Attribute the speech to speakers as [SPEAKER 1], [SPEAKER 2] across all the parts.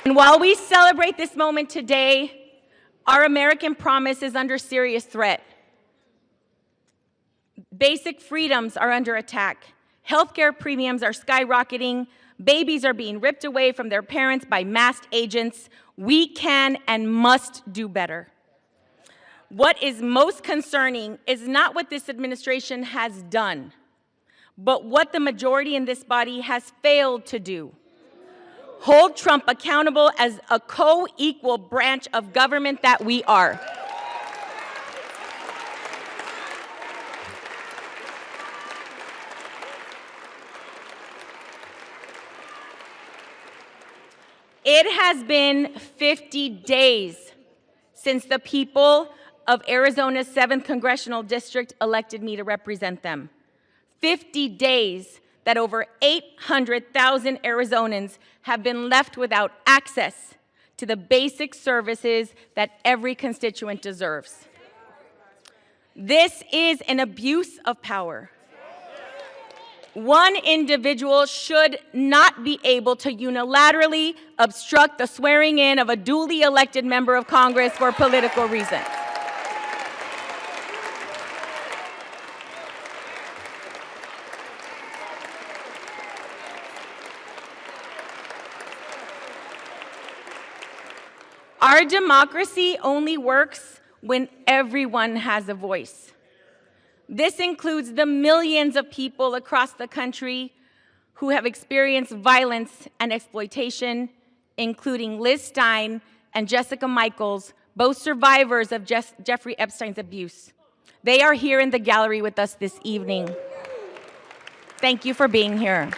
[SPEAKER 1] And while we celebrate this moment today, our American promise is under serious threat. Basic freedoms are under attack. Healthcare premiums are skyrocketing. Babies are being ripped away from their parents by masked agents. We can and must do better. What is most concerning is not what this administration has done, but what the majority in this body has failed to do. Hold Trump accountable as a co-equal branch of government that we are. It has been 50 days since the people of Arizona's 7th Congressional District elected me to represent them. 50 days that over 800,000 Arizonans have been left without access to the basic services that every constituent deserves. This is an abuse of power. One individual should not be able to unilaterally obstruct the swearing in of a duly elected member of Congress for political reasons. Our democracy only works when everyone has a voice. This includes the millions of people across the country who have experienced violence and exploitation, including Liz Stein and Jessica Michaels, both survivors of Jeffrey Epstein's abuse. They are here in the gallery with us this evening. Thank you for being here.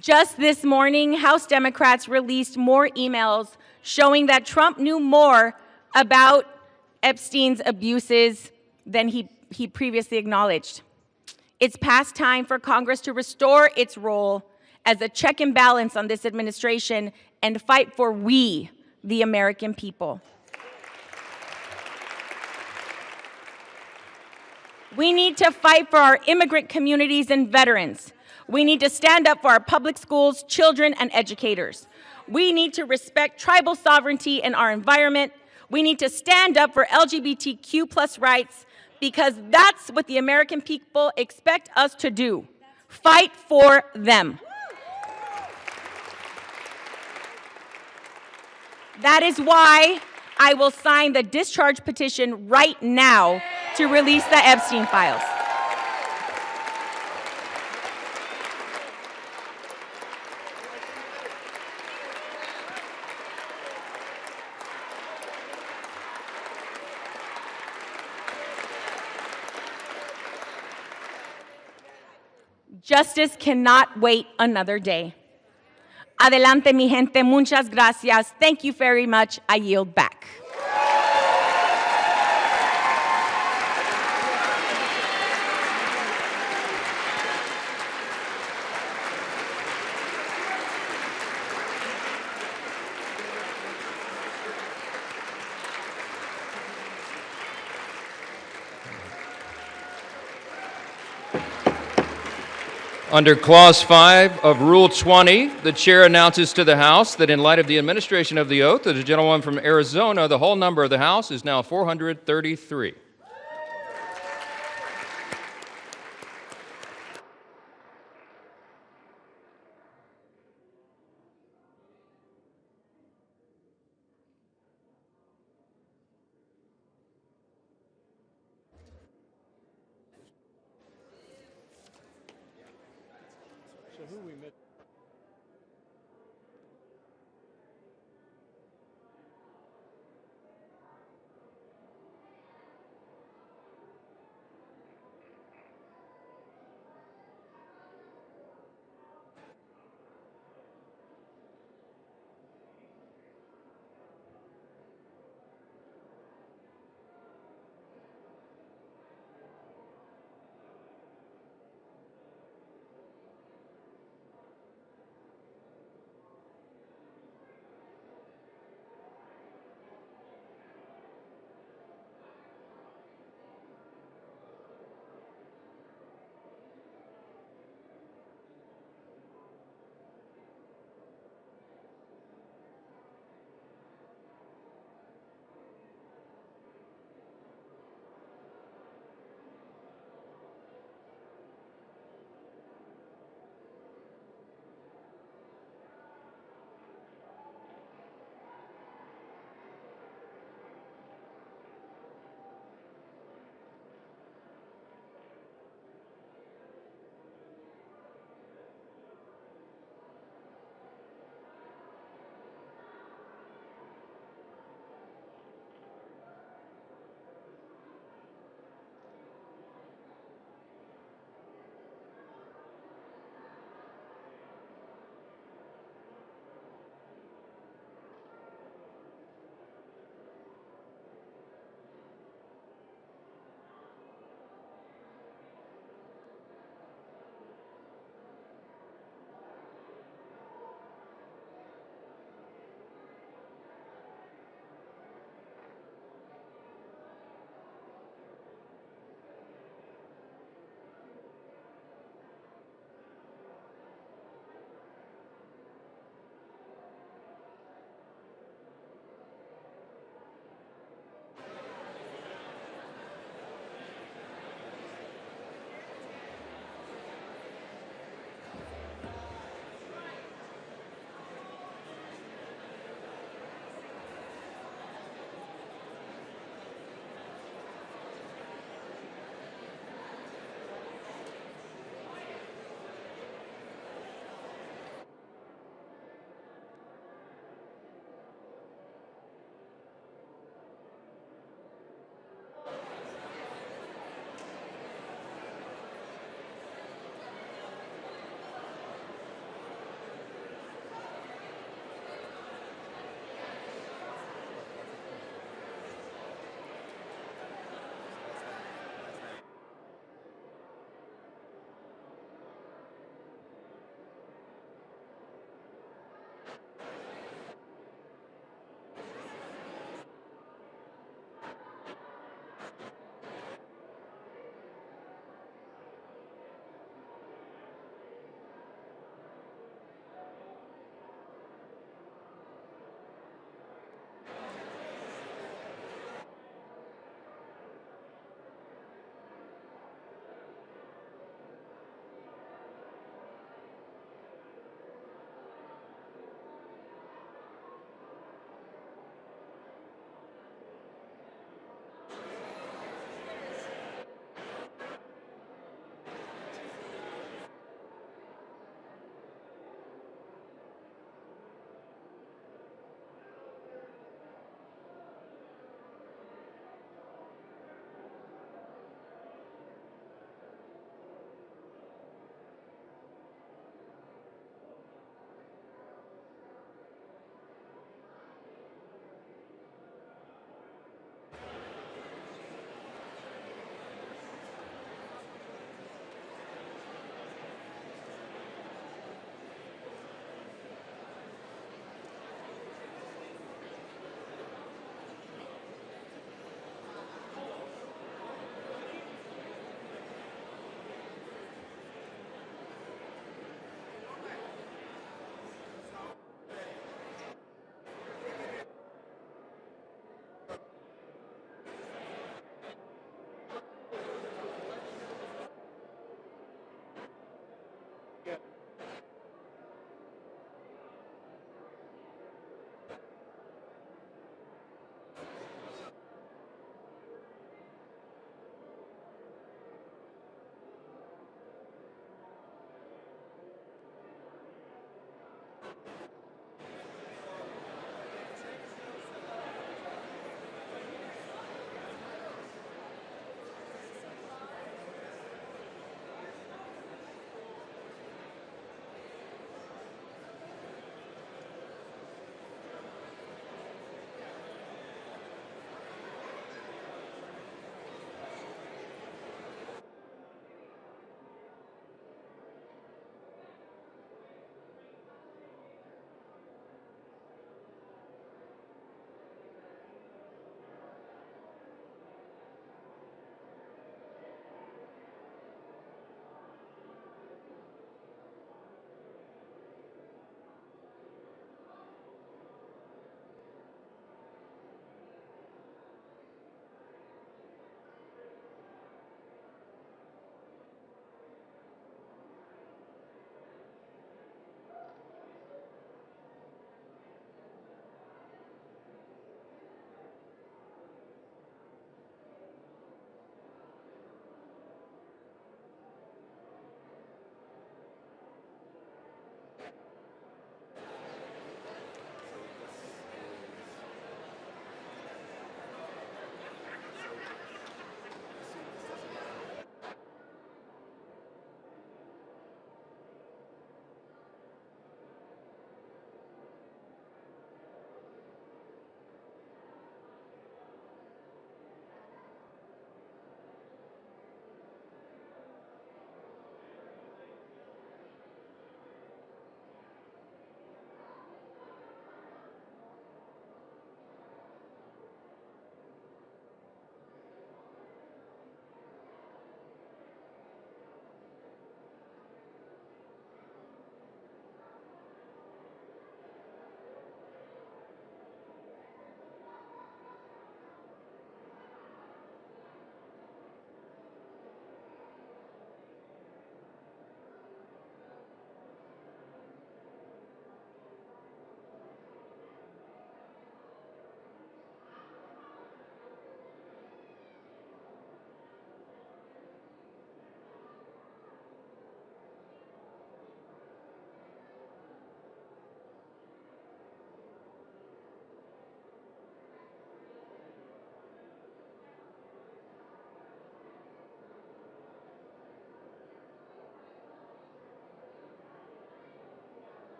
[SPEAKER 1] Just this morning, House Democrats released more emails showing that Trump knew more about Epstein's abuses than he previously acknowledged. It's past time for Congress to restore its role as a check and balance on this administration and fight for we, the American people. We need to fight for our immigrant communities and veterans. We need to stand up for our public schools, children, and educators. We need to respect tribal sovereignty in our environment. We need to stand up for LGBTQ+ rights because that's what the American people expect us to do. Fight for them. That is why I will sign the discharge petition right now to release the Epstein files. Justice cannot wait another day. Adelante, mi gente. Muchas gracias. Thank you very much. I yield back.
[SPEAKER 2] Under Clause 5 of Rule 20, the Chair announces to the House that in light of the administration of the oath of the gentleman from Arizona, the whole number of the House is now 433.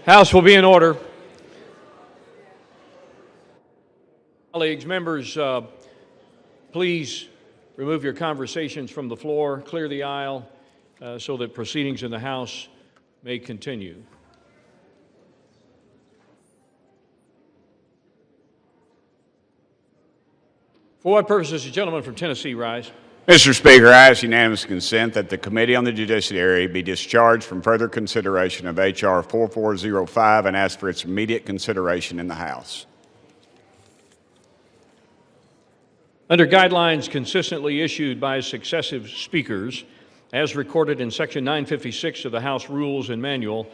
[SPEAKER 3] House will be in order. Colleagues, members, please remove your conversations from the floor, clear the aisle so that proceedings in the House may continue. For what purpose does the gentleman from Tennessee rise?
[SPEAKER 4] Mr. Speaker, I ask unanimous consent that the Committee on the Judiciary be discharged from further consideration of H.R. 4405 and ask for its immediate consideration in the House.
[SPEAKER 3] Under guidelines consistently issued by successive speakers, as recorded in Section 956 of the House Rules and Manual,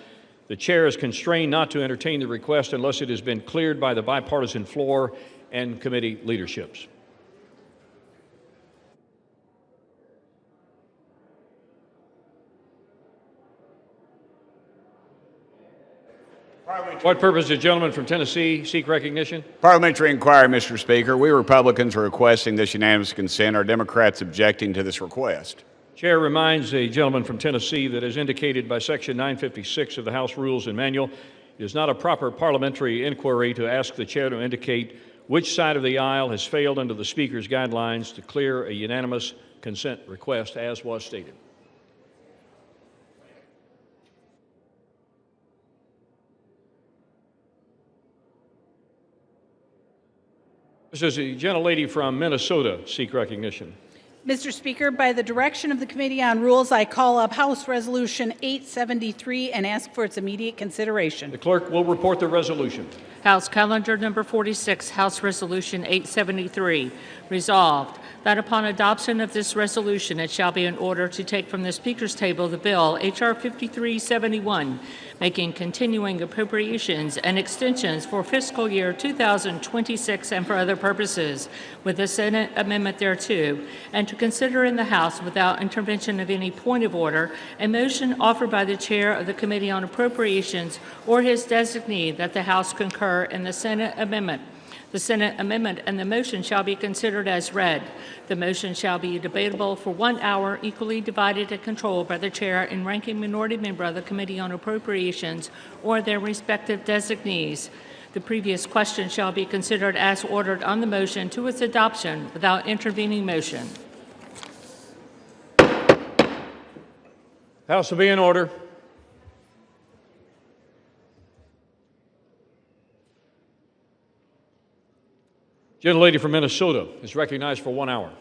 [SPEAKER 3] the Chair is constrained not to entertain the request unless it has been cleared by the bipartisan floor and committee leaderships. What purpose does the gentleman from Tennessee seek recognition?
[SPEAKER 4] Parliamentary inquiry, Mr. Speaker. We Republicans are requesting this unanimous consent. Are Democrats objecting to this request?
[SPEAKER 3] Chair reminds the gentleman from Tennessee that as indicated by Section 956 of the House Rules and Manual, it is not a proper parliamentary inquiry to ask the Chair to indicate which side of the aisle has failed under the Speaker's guidelines to clear a unanimous consent request, as was stated. Does the gentlelady from Minnesota seek recognition?
[SPEAKER 5] Mr. Speaker, by the direction of the Committee on Rules, I call up House Resolution 873 and ask for its immediate consideration.
[SPEAKER 3] The clerk will report the resolution.
[SPEAKER 6] House Calendar Number 46, House Resolution 873. Resolved, that upon adoption of this resolution, it shall be in order to take from the Speaker's table the bill, H.R. 5371, making continuing appropriations and extensions for fiscal year 2026 and for other purposes, with the Senate amendment thereto, and to consider in the House without intervention of any point of order a motion offered by the Chair of the Committee on Appropriations or his designee that the House concur in the Senate amendment. The Senate amendment and the motion shall be considered as read. The motion shall be debatable for 1 hour, equally divided and controlled by the Chair and ranking minority member of the Committee on Appropriations or their respective designees. The previous question shall be considered as ordered on the motion to its adoption without intervening motion.
[SPEAKER 3] House will be in order. Gentlelady from Minnesota is recognized for 1 hour.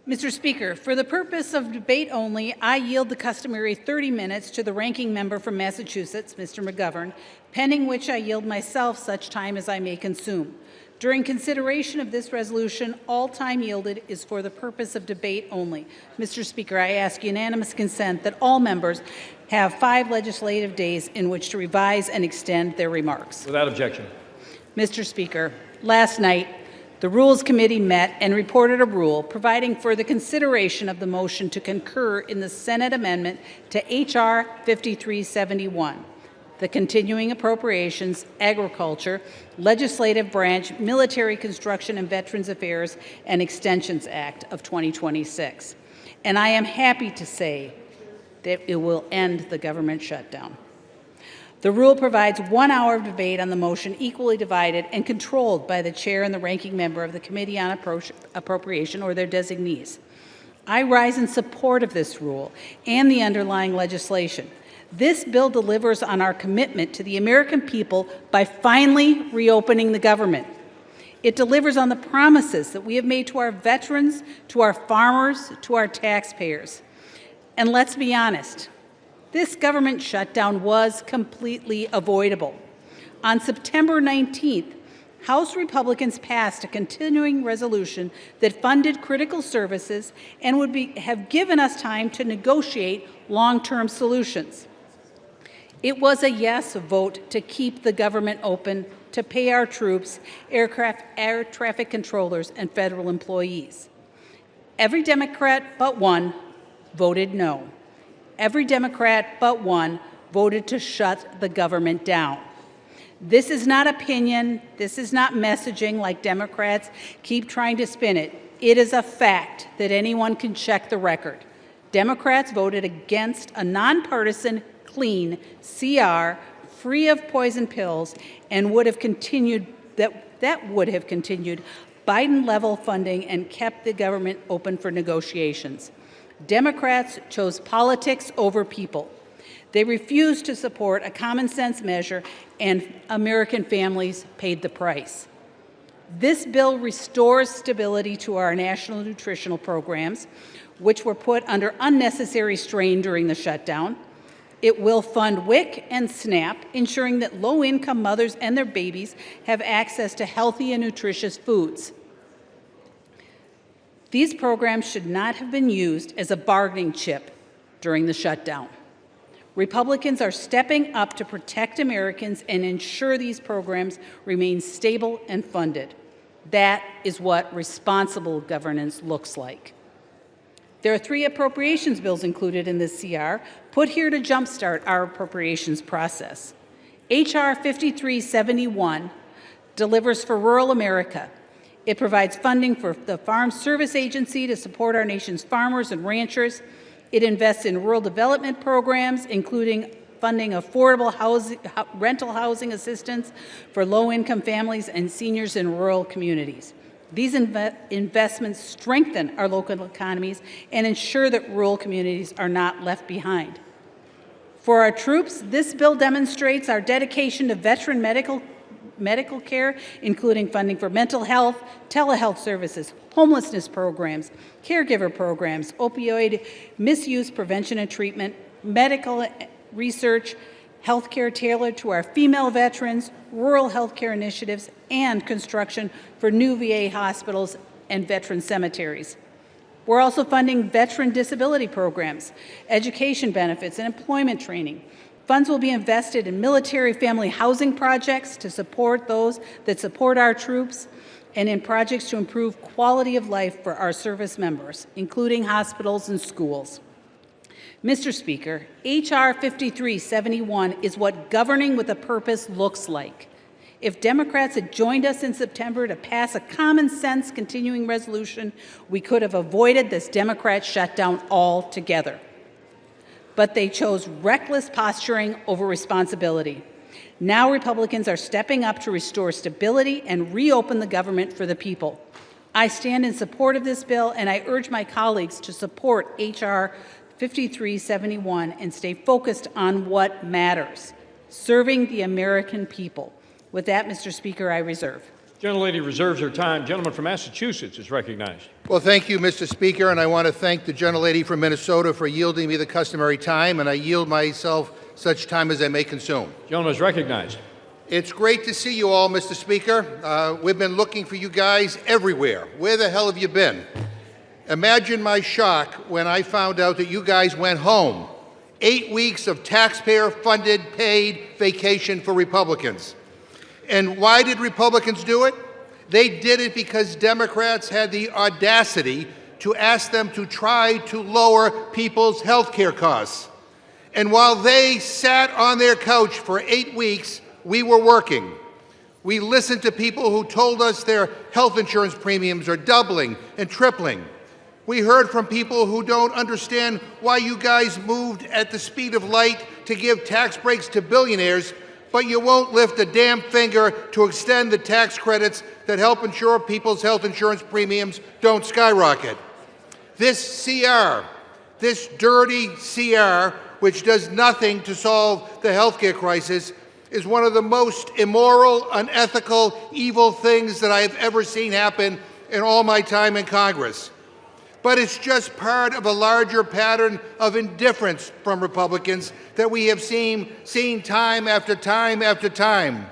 [SPEAKER 5] Mr. Speaker, for the purpose of debate only, I yield the customary 30 minutes to the ranking member from Massachusetts, Mr. McGovern, pending which I yield myself such time as I may consume. During consideration of this resolution, all time yielded is for the purpose of debate only. Mr. Speaker, I ask unanimous consent that all members have 5 legislative days in which to revise and extend their remarks.
[SPEAKER 3] Without objection.
[SPEAKER 5] Mr. Speaker, last night, the Rules Committee met and reported a rule providing for the consideration of the motion to concur in the Senate amendment to H.R. 5371, the Continuing Appropriations, Agriculture, Legislative Branch, Military Construction and Veterans Affairs and Extensions Act of 2026. And I am happy to say that it will end the government shutdown. The rule provides 1 hour of debate on the motion equally divided and controlled by the Chair and the ranking member of the Committee on Appropriation or their designees. I rise in support of this rule and the underlying legislation. This bill delivers on our commitment to the American people by finally reopening the government. It delivers on the promises that we have made to our veterans, to our farmers, to our taxpayers. And let's be honest, this government shutdown was completely avoidable. On September 19th, House Republicans passed a continuing resolution that funded critical services and would have given us time to negotiate long-term solutions. It was a yes vote to keep the government open, to pay our troops, air traffic controllers, and federal employees. Every Democrat but one voted no. Every Democrat but one voted to shut the government down. This is not opinion. This is not messaging like Democrats keep trying to spin it. It is a fact that anyone can check the record. Democrats voted against a nonpartisan, clean CR free of poison pills, and would have continued that would have continued Biden-level funding and kept the government open for negotiations. Democrats chose politics over people. They refused to support a common-sense measure, and American families paid the price. This bill restores stability to our national nutritional programs, which were put under unnecessary strain during the shutdown. It will fund WIC and SNAP, ensuring that low-income mothers and their babies have access to healthy and nutritious foods. These programs should not have been used as a bargaining chip during the shutdown. Republicans are stepping up to protect Americans and ensure these programs remain stable and funded. That is what responsible governance looks like. There are 3 appropriations bills included in this CR, put here to jumpstart our appropriations process. H.R. 5371 delivers for rural America. It provides funding for the Farm Service Agency to support our nation's farmers and ranchers. It invests in rural development programs, including funding affordable rental housing assistance for low-income families and seniors in rural communities. These investments strengthen our local economies and ensure that rural communities are not left behind. For our troops, this bill demonstrates our dedication to veteran medical care, including funding for mental health, telehealth services, homelessness programs, caregiver programs, opioid misuse prevention and treatment, medical research, health care tailored to our female veterans, rural health care initiatives, and construction for new VA hospitals and veteran cemeteries. We're also funding veteran disability programs, education benefits, and employment training. Funds will be invested in military family housing projects to support those that support our troops, and in projects to improve quality of life for our service members, including hospitals and schools. Mr. Speaker, H.R. 5371 is what governing with a purpose looks like. If Democrats had joined us in September to pass a common-sense continuing resolution, we could have avoided this Democrat shutdown altogether. But they chose reckless posturing over responsibility. Now Republicans are stepping up to restore stability and reopen the government for the people. I stand in support of this bill, and I urge my colleagues to support H.R. 5371 and stay focused on what matters, serving the American people. With that, Mr. Speaker, I reserve.
[SPEAKER 3] Gentlelady reserves her time. Gentleman from Massachusetts is recognized.
[SPEAKER 7] Well, thank you, Mr. Speaker, and I want to thank the gentlelady from Minnesota for yielding me the customary time, and I yield myself such time as I may consume.
[SPEAKER 3] Gentleman is recognized.
[SPEAKER 7] It's great to see you all, Mr. Speaker. We've been looking for you guys everywhere. Where the hell have you been? Imagine my shock when I found out that you guys went home. 8 weeks of taxpayer-funded, paid vacation for Republicans. And why did Republicans do it? They did it because Democrats had the audacity to ask them to try to lower people's health care costs. And while they sat on their couch for 8 weeks, we were working. We listened to people who told us their health insurance premiums are doubling and tripling. We heard from people who don't understand why you guys moved at the speed of light to give tax breaks to billionaires, but you won't lift a damn finger to extend the tax credits that help ensure people's health insurance premiums don't skyrocket. This CR, this dirty CR, which does nothing to solve the healthcare crisis, is one of the most immoral, unethical, evil things that I have ever seen happen in all my time in Congress. But it's just part of a larger pattern of indifference from Republicans that we have seen time after time after time.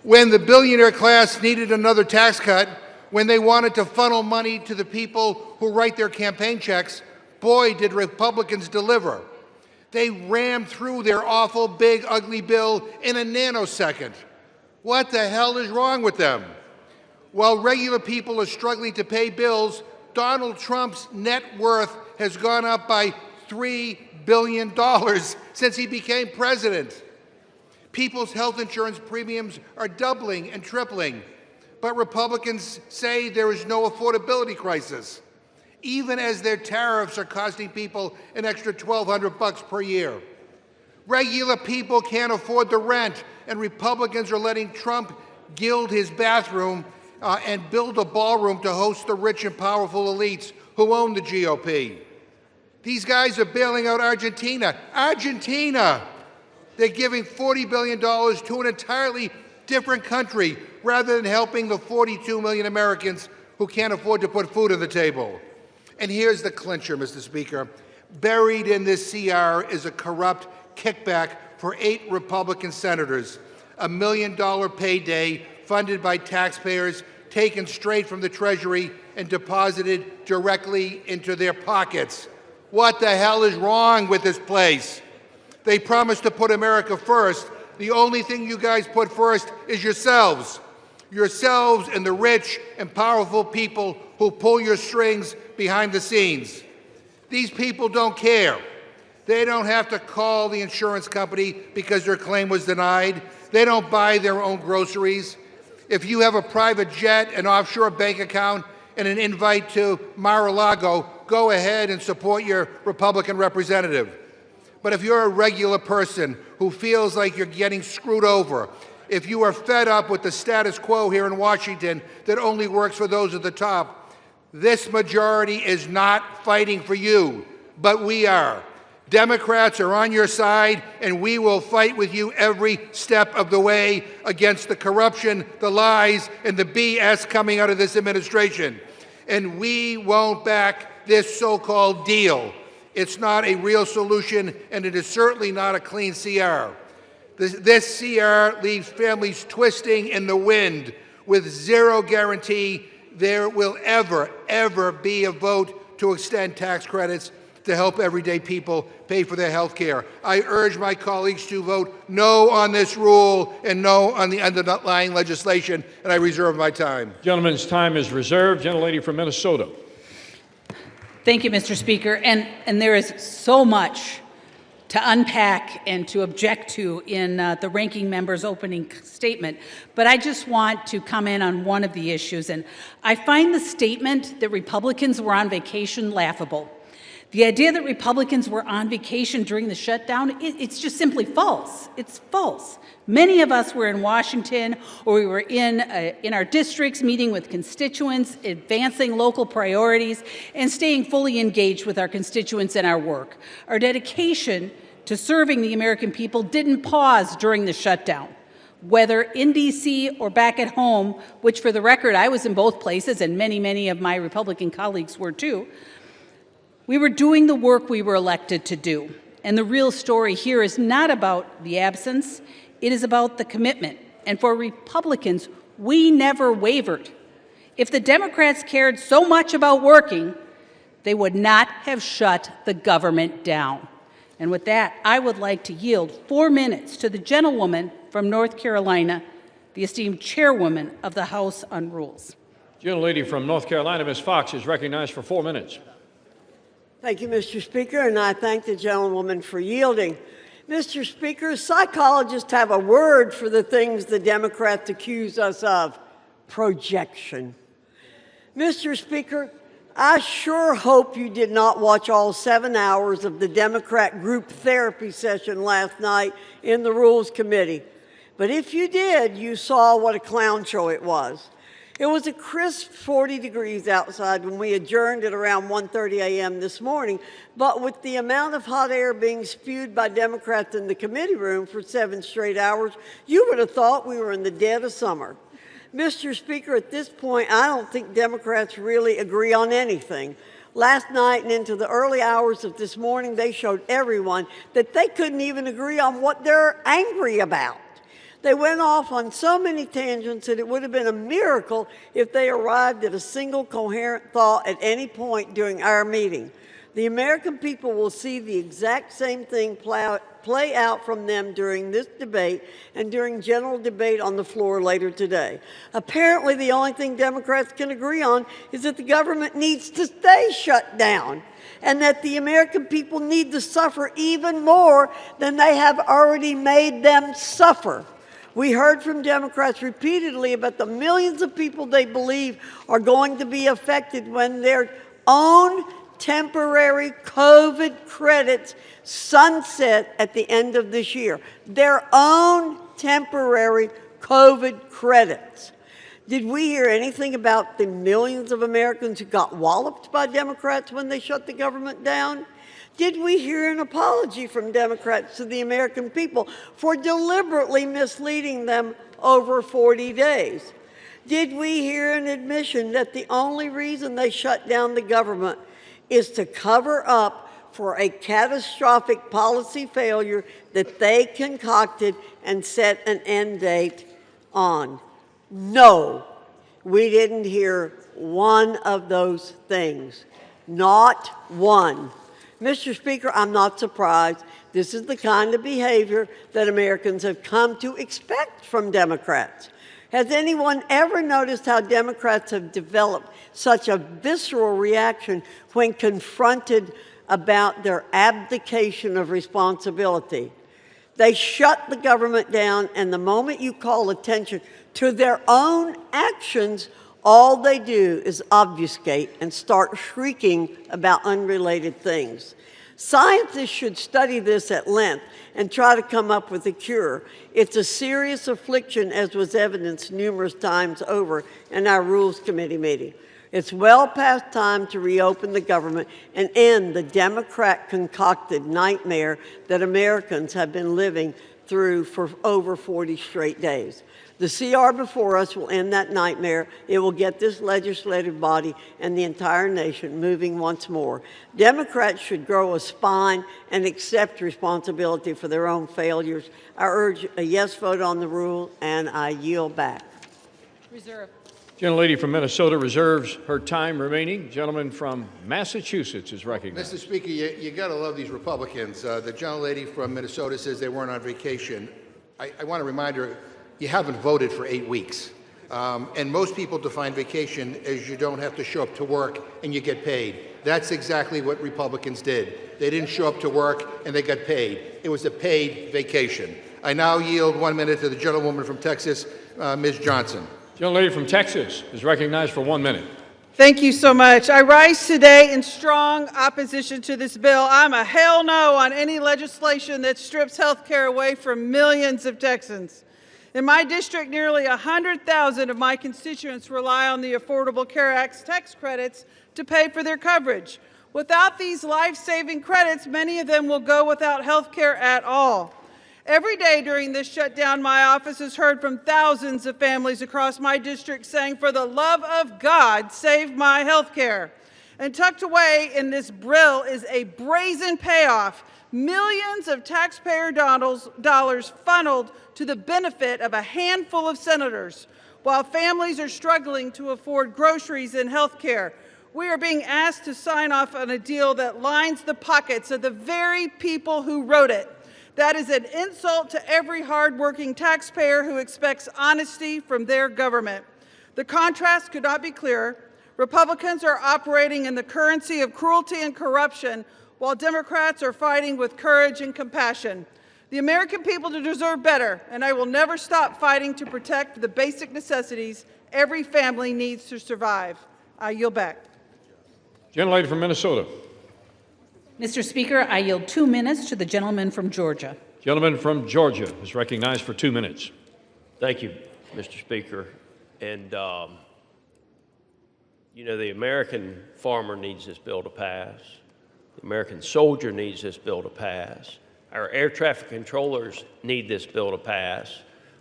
[SPEAKER 7] When the billionaire class needed another tax cut, when they wanted to funnel money to the people who write their campaign checks, boy, did Republicans deliver. They rammed through their awful, big, ugly bill in a nanosecond. What the hell is wrong with them? While regular people are struggling to pay bills, Donald Trump's net worth has gone up by $3 billion since he became president. People's health insurance premiums are doubling and tripling, but Republicans say there is no affordability crisis, even as their tariffs are costing people an extra $1,200 per year. Regular people can't afford the rent, and Republicans are letting Trump gild his bathroom and build a ballroom to host the rich and powerful elites who own the GOP. These guys are bailing out Argentina. Argentina! They're giving $40 billion to an entirely different country rather than helping the 42 million Americans who can't afford to put food on the table. And here's the clincher, Mr. Speaker. Buried in this CR is a corrupt kickback for 8 Republican senators, a $1 million payday funded by taxpayers taken straight from the Treasury and deposited directly into their pockets. What the hell is wrong with this place? They promised to put America first. The only thing you guys put first is yourselves. Yourselves and the rich and powerful people who pull your strings behind the scenes. These people don't care. They don't have to call the insurance company because their claim was denied. They don't buy their own groceries. If you have a private jet, an offshore bank account, and an invite to Mar-a-Lago, go ahead and support your Republican representative. But if you're a regular person who feels like you're getting screwed over, if you are fed up with the status quo here in Washington that only works for those at the top, this majority is not fighting for you, but we are. Democrats are on your side, and we will fight with you every step of the way against the corruption, the lies, and the BS coming out of this administration. And we won't back this so-called deal. It's not a real solution, and it is certainly not a clean CR. This CR leaves families twisting in the wind with zero guarantee there will ever be a vote to extend tax credits to help everyday people pay for their health care. I urge my colleagues to vote no on this rule and no on the underlying legislation, and I reserve my time.
[SPEAKER 3] Gentleman's time is reserved. Gentlelady from Minnesota.
[SPEAKER 5] Thank you, Mr. Speaker. And there is so much to unpack and to object to in the ranking member's opening statement, but I just want to comment on one of the issues. And I find the statement that Republicans were on vacation laughable. The idea that Republicans were on vacation during the shutdown, it's just simply false. It's false. Many of us were in Washington, or we were in our districts meeting with constituents, advancing local priorities, and staying fully engaged with our constituents and our work. Our dedication to serving the American people didn't pause during the shutdown. Whether in D.C. or back at home, which for the record, I was in both places, and many of my Republican colleagues were too, we were doing the work we were elected to do. And the real story here is not about the absence, it is about the commitment. And for Republicans, we never wavered. If the Democrats cared so much about working, they would not have shut the government down. And with that, I would like to yield 4 minutes to the gentlewoman from North Carolina, the esteemed chairwoman of the House on Rules.
[SPEAKER 3] Gentlelady from North Carolina, Ms. Fox, is recognized for 4 minutes.
[SPEAKER 8] Thank you, Mr. Speaker, and I thank the gentlewoman for yielding. Mr. Speaker, psychologists have a word for the things the Democrats accuse us of: projection. Mr. Speaker, I sure hope you did not watch all 7 hours of the Democrat group therapy session last night in the Rules Committee. But if you did, you saw what a clown show it was. It was a crisp 40 degrees outside when we adjourned at around 1:30 a.m. this morning, but with the amount of hot air being spewed by Democrats in the committee room for 7 straight hours, you would have thought we were in the dead of summer. Mr. Speaker, at this point, I don't think Democrats really agree on anything. Last night and into the early hours of this morning, they showed everyone that they couldn't even agree on what they're angry about. They went off on so many tangents that it would have been a miracle if they arrived at a single coherent thought at any point during our meeting. The American people will see the exact same thing play out from them during this debate and during general debate on the floor later today. Apparently, the only thing Democrats can agree on is that the government needs to stay shut down, and that the American people need to suffer even more than they have already made them suffer. We heard from Democrats repeatedly about the millions of people they believe are going to be affected when their own temporary COVID credits sunset at the end of this year. Their own temporary COVID credits. Did we hear anything about the millions of Americans who got walloped by Democrats when they shut the government down? Did we hear an apology from Democrats to the American people for deliberately misleading them over 40 days? Did we hear an admission that the only reason they shut down the government is to cover up for a catastrophic policy failure that they concocted and set an end date on? No, we didn't hear one of those things. Not one. Mr. Speaker, I'm not surprised. This is the kind of behavior that Americans have come to expect from Democrats. Has anyone ever noticed how Democrats have developed such a visceral reaction when confronted about their abdication of responsibility? They shut the government down, and the moment you call attention to their own actions, all they do is obfuscate and start shrieking about unrelated things. Scientists should study this at length and try to come up with a cure. It's a serious affliction, as was evidenced numerous times over in our Rules Committee meeting. It's well past time to reopen the government and end the Democrat-concocted nightmare that Americans have been living through for over 40 straight days. The CR before us will end that nightmare. It will get this legislative body and the entire nation moving once more. Democrats should grow a spine and accept responsibility for their own failures. I urge a yes vote on the rule, and I yield back.
[SPEAKER 5] Reserve.
[SPEAKER 3] Gentlelady from Minnesota reserves her time remaining. Gentleman from Massachusetts is recognized.
[SPEAKER 7] Mr. Speaker, you got to love these Republicans. The gentlelady from Minnesota says they weren't on vacation. I want to remind her, you haven't voted for 8 weeks. And most people define vacation as you don't have to show up to work and you get paid. That's exactly what Republicans did. They didn't show up to work and they got paid. It was a paid vacation. I now yield 1 minute to the gentlewoman from Texas, Ms. Johnson.
[SPEAKER 3] Gentlelady from Texas is recognized for 1 minute.
[SPEAKER 9] Thank you so much. I rise today in strong opposition to this bill. I'm a hell no on any legislation that strips health care away from millions of Texans. In my district, nearly 100,000 of my constituents rely on the Affordable Care Act's tax credits to pay for their coverage. Without these life-saving credits, many of them will go without health care at all. Every day during this shutdown, my office has heard from thousands of families across my district saying, "For the love of God, save my health care." And tucked away in this bill is a brazen payoff, millions of taxpayer dollars funneled to the benefit of a handful of senators, while families are struggling to afford groceries and health care. We are being asked to sign off on a deal that lines the pockets of the very people who wrote it. That is an insult to every hardworking taxpayer who expects honesty from their government. The contrast could not be clearer. Republicans are operating in the currency of cruelty and corruption, while Democrats are fighting with courage and compassion. The American people deserve better, and I will never stop fighting to protect the basic necessities every family needs to survive. I yield back.
[SPEAKER 3] Gentlelady from Minnesota.
[SPEAKER 5] Mr. Speaker, I yield 2 minutes to the gentleman from Georgia.
[SPEAKER 3] Gentleman from Georgia is recognized for 2 minutes.
[SPEAKER 10] Thank you, Mr. Speaker. And, you know, the American farmer needs this bill to pass. The American soldier needs this bill to pass. Our air traffic controllers need this bill to pass.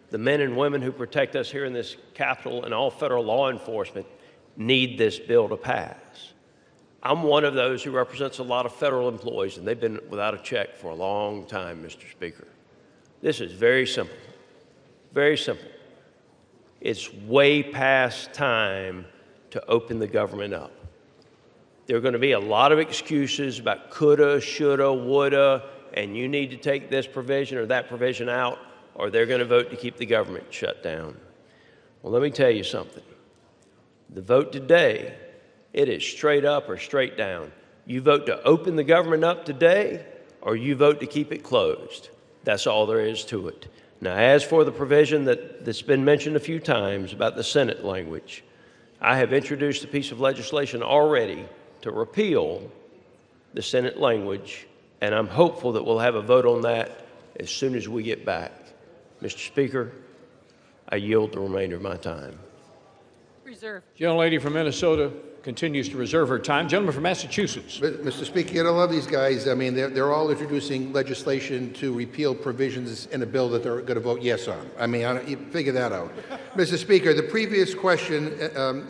[SPEAKER 10] The men and women who protect us here in this Capitol and all federal law enforcement need this bill to pass. I'm one of those who represents a lot of federal employees, and they've been without a check for a long time, Mr. Speaker. This is very simple, very simple. It's way past time to open the government up. There are going to be a lot of excuses about coulda, shoulda, woulda, and you need to take this provision or that provision out, or they're going to vote to keep the government shut down. Well, let me tell you something. The vote today, it is straight up or straight down. You vote to open the government up today, or you vote to keep it closed. That's all there is to it. Now, as for the provision that's been mentioned a few times about the Senate language, I have introduced a piece of legislation already to repeal the Senate language, and I'm hopeful that we'll have a vote on that as soon as we get back. Mr. Speaker, I yield the remainder of my time.
[SPEAKER 1] Reserve.
[SPEAKER 3] Gentlelady from Minnesota continues to reserve her time. Gentleman from Massachusetts.
[SPEAKER 7] Mr. Speaker, you don't love these guys. I mean, they're all introducing legislation to repeal provisions in a bill that they're going to vote yes on. I mean, you figure that out. Mr. Speaker, the previous question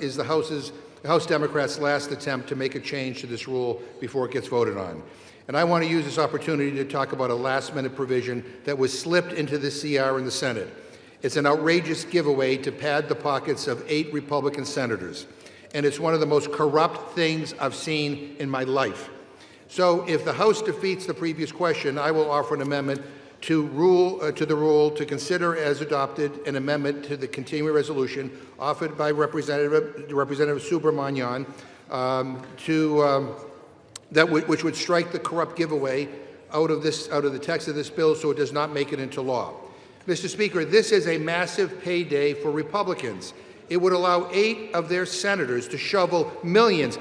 [SPEAKER 7] is the House Democrats' last attempt to make a change to this rule before it gets voted on. And I want to use this opportunity to talk about a last-minute provision that was slipped into the CR in the Senate. It's an outrageous giveaway to pad the pockets of 8 Republican senators. And it's one of the most corrupt things I've seen in my life. So if the House defeats the previous question, I will offer an amendment to the rule to consider as adopted an amendment to the continuing resolution offered by Representative Subramanian which would strike the corrupt giveaway out of the text of this bill so it does not make it into law. Mr. Speaker, this is a massive payday for Republicans. It would allow 8 of their senators to shovel millions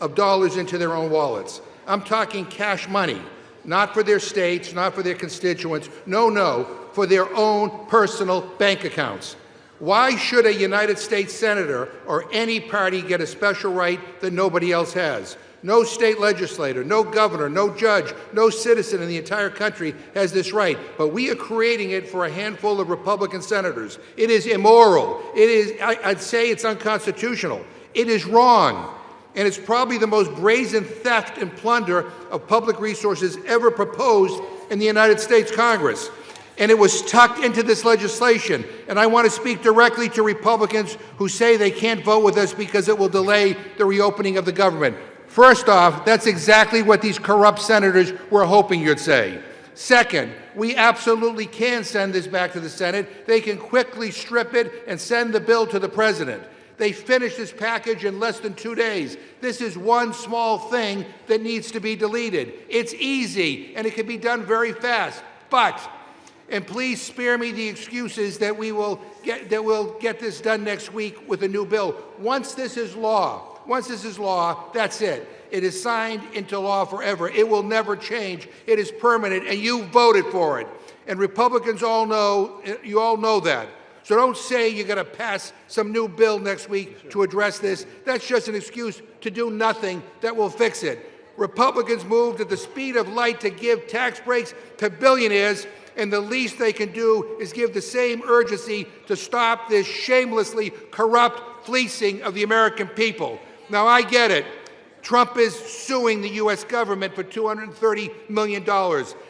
[SPEAKER 7] of dollars into their own wallets. I'm talking cash money, not for their states, not for their constituents, no, for their own personal bank accounts. Why should a United States senator or any party get a special right that nobody else has? No state legislator, no governor, no judge, no citizen in the entire country has this right. But we are creating it for a handful of Republican senators. It is immoral. I'd say it's unconstitutional. It is wrong. And it's probably the most brazen theft and plunder of public resources ever proposed in the United States Congress. And it was tucked into this legislation. And I want to speak directly to Republicans who say they can't vote with us because it will delay the reopening of the government. First off, that's exactly what these corrupt senators were hoping you'd say. Second, we absolutely can send this back to the Senate. They can quickly strip it and send the bill to the President. They finished this package in less than 2 days. This is one small thing that needs to be deleted. It's easy, and it can be done very fast. But, and please spare me the excuses that we'll get this done next week with a new bill. Once this is law, that's it. It is signed into law forever. It will never change. It is permanent, and you voted for it. And Republicans all know that. So don't say you're going to pass some new bill next week to address this. That's just an excuse to do nothing that will fix it. Republicans moved at the speed of light to give tax breaks to billionaires, and the least they can do is give the same urgency to stop this shamelessly corrupt fleecing of the American people. Now, I get it. Trump is suing the U.S. government for $230 million,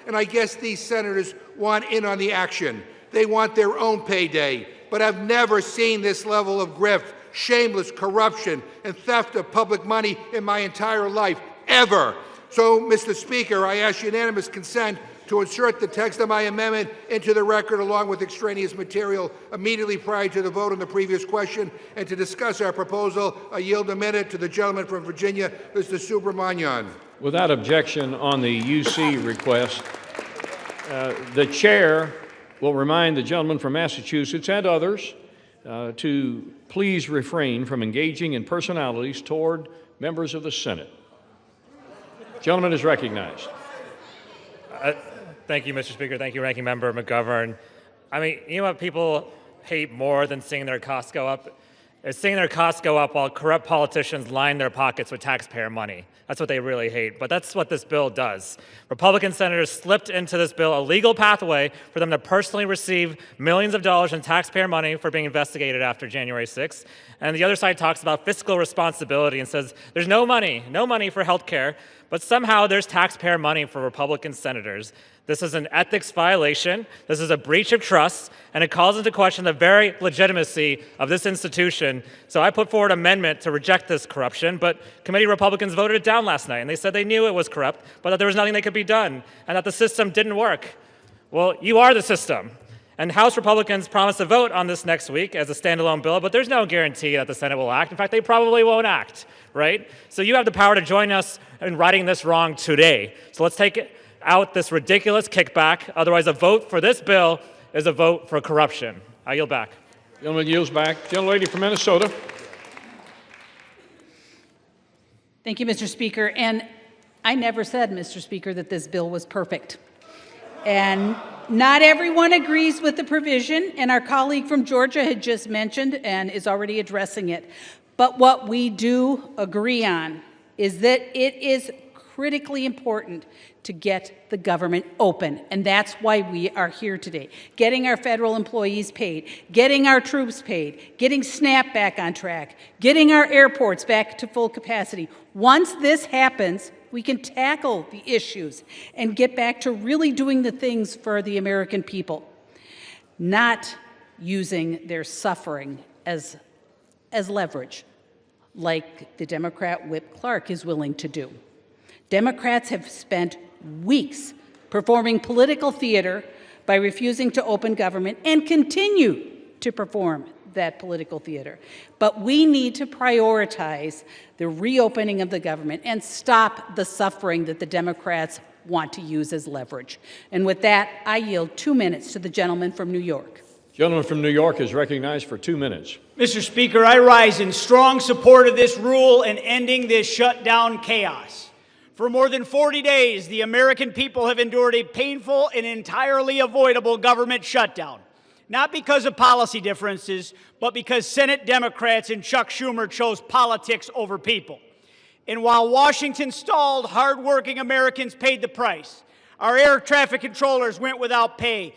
[SPEAKER 7] and I guess these senators want in on the action. They want their own payday, but I've never seen this level of grift, shameless corruption, and theft of public money in my entire life, ever. So, Mr. Speaker, I ask unanimous consent to insert the text of my amendment into the record along with extraneous material immediately prior to the vote on the previous question, and to discuss our proposal. I yield a minute to the gentleman from Virginia, Mr. Subramanian.
[SPEAKER 3] Without objection on the UC request, the chair will remind the gentleman from Massachusetts and others to please refrain from engaging in personalities toward members of the Senate. Gentleman is recognized.
[SPEAKER 11] Thank you, Mr. Speaker. Thank you, Ranking Member McGovern. I mean, you know what people hate more than seeing their costs go up? Is seeing their costs go up while corrupt politicians line their pockets with taxpayer money. That's what they really hate, but that's what this bill does. Republican senators slipped into this bill a legal pathway for them to personally receive millions of dollars in taxpayer money for being investigated after January 6th. And the other side talks about fiscal responsibility and says there's no money for health care, but somehow there's taxpayer money for Republican senators. This is an ethics violation, this is a breach of trust, and it calls into question the very legitimacy of this institution. So I put forward an amendment to reject this corruption, but committee Republicans voted it down last night, and they said they knew it was corrupt, but that there was nothing that could be done, and that the system didn't work. Well, you are the system. And House Republicans promised to vote on this next week as a standalone bill, but there's no guarantee that the Senate will act. In fact, they probably won't act, right? So you have the power to join us in righting this wrong today. So let's take out this ridiculous kickback. Otherwise, a vote for this bill is a vote for corruption. I yield back.
[SPEAKER 3] Gentleman yields back. Gentlelady from Minnesota.
[SPEAKER 5] Thank you, Mr. Speaker. And I never said, Mr. Speaker, that this bill was perfect. And not everyone agrees with the provision, and our colleague from Georgia had just mentioned and is already addressing it. But what we do agree on is that it is critically important to get the government open, and that's why we are here today. Getting our federal employees paid, getting our troops paid, getting SNAP back on track, getting our airports back to full capacity. Once this happens, we can tackle the issues and get back to really doing the things for the American people, not using their suffering as leverage, like the Democrat Whip Clark is willing to do. Democrats have spent weeks performing political theater by refusing to open government and continue to perform that political theater. But we need to prioritize the reopening of the government and stop the suffering that the Democrats want to use as leverage. And with that, I yield 2 minutes to the gentleman from New York.
[SPEAKER 3] Gentleman from New York is recognized for 2 minutes.
[SPEAKER 12] Mr. Speaker, I rise in strong support of this rule and ending this shutdown chaos. For more than 40 days, the American people have endured a painful and entirely avoidable government shutdown. Not because of policy differences, but because Senate Democrats and Chuck Schumer chose politics over people. And while Washington stalled, hardworking Americans paid the price. Our air traffic controllers went without pay.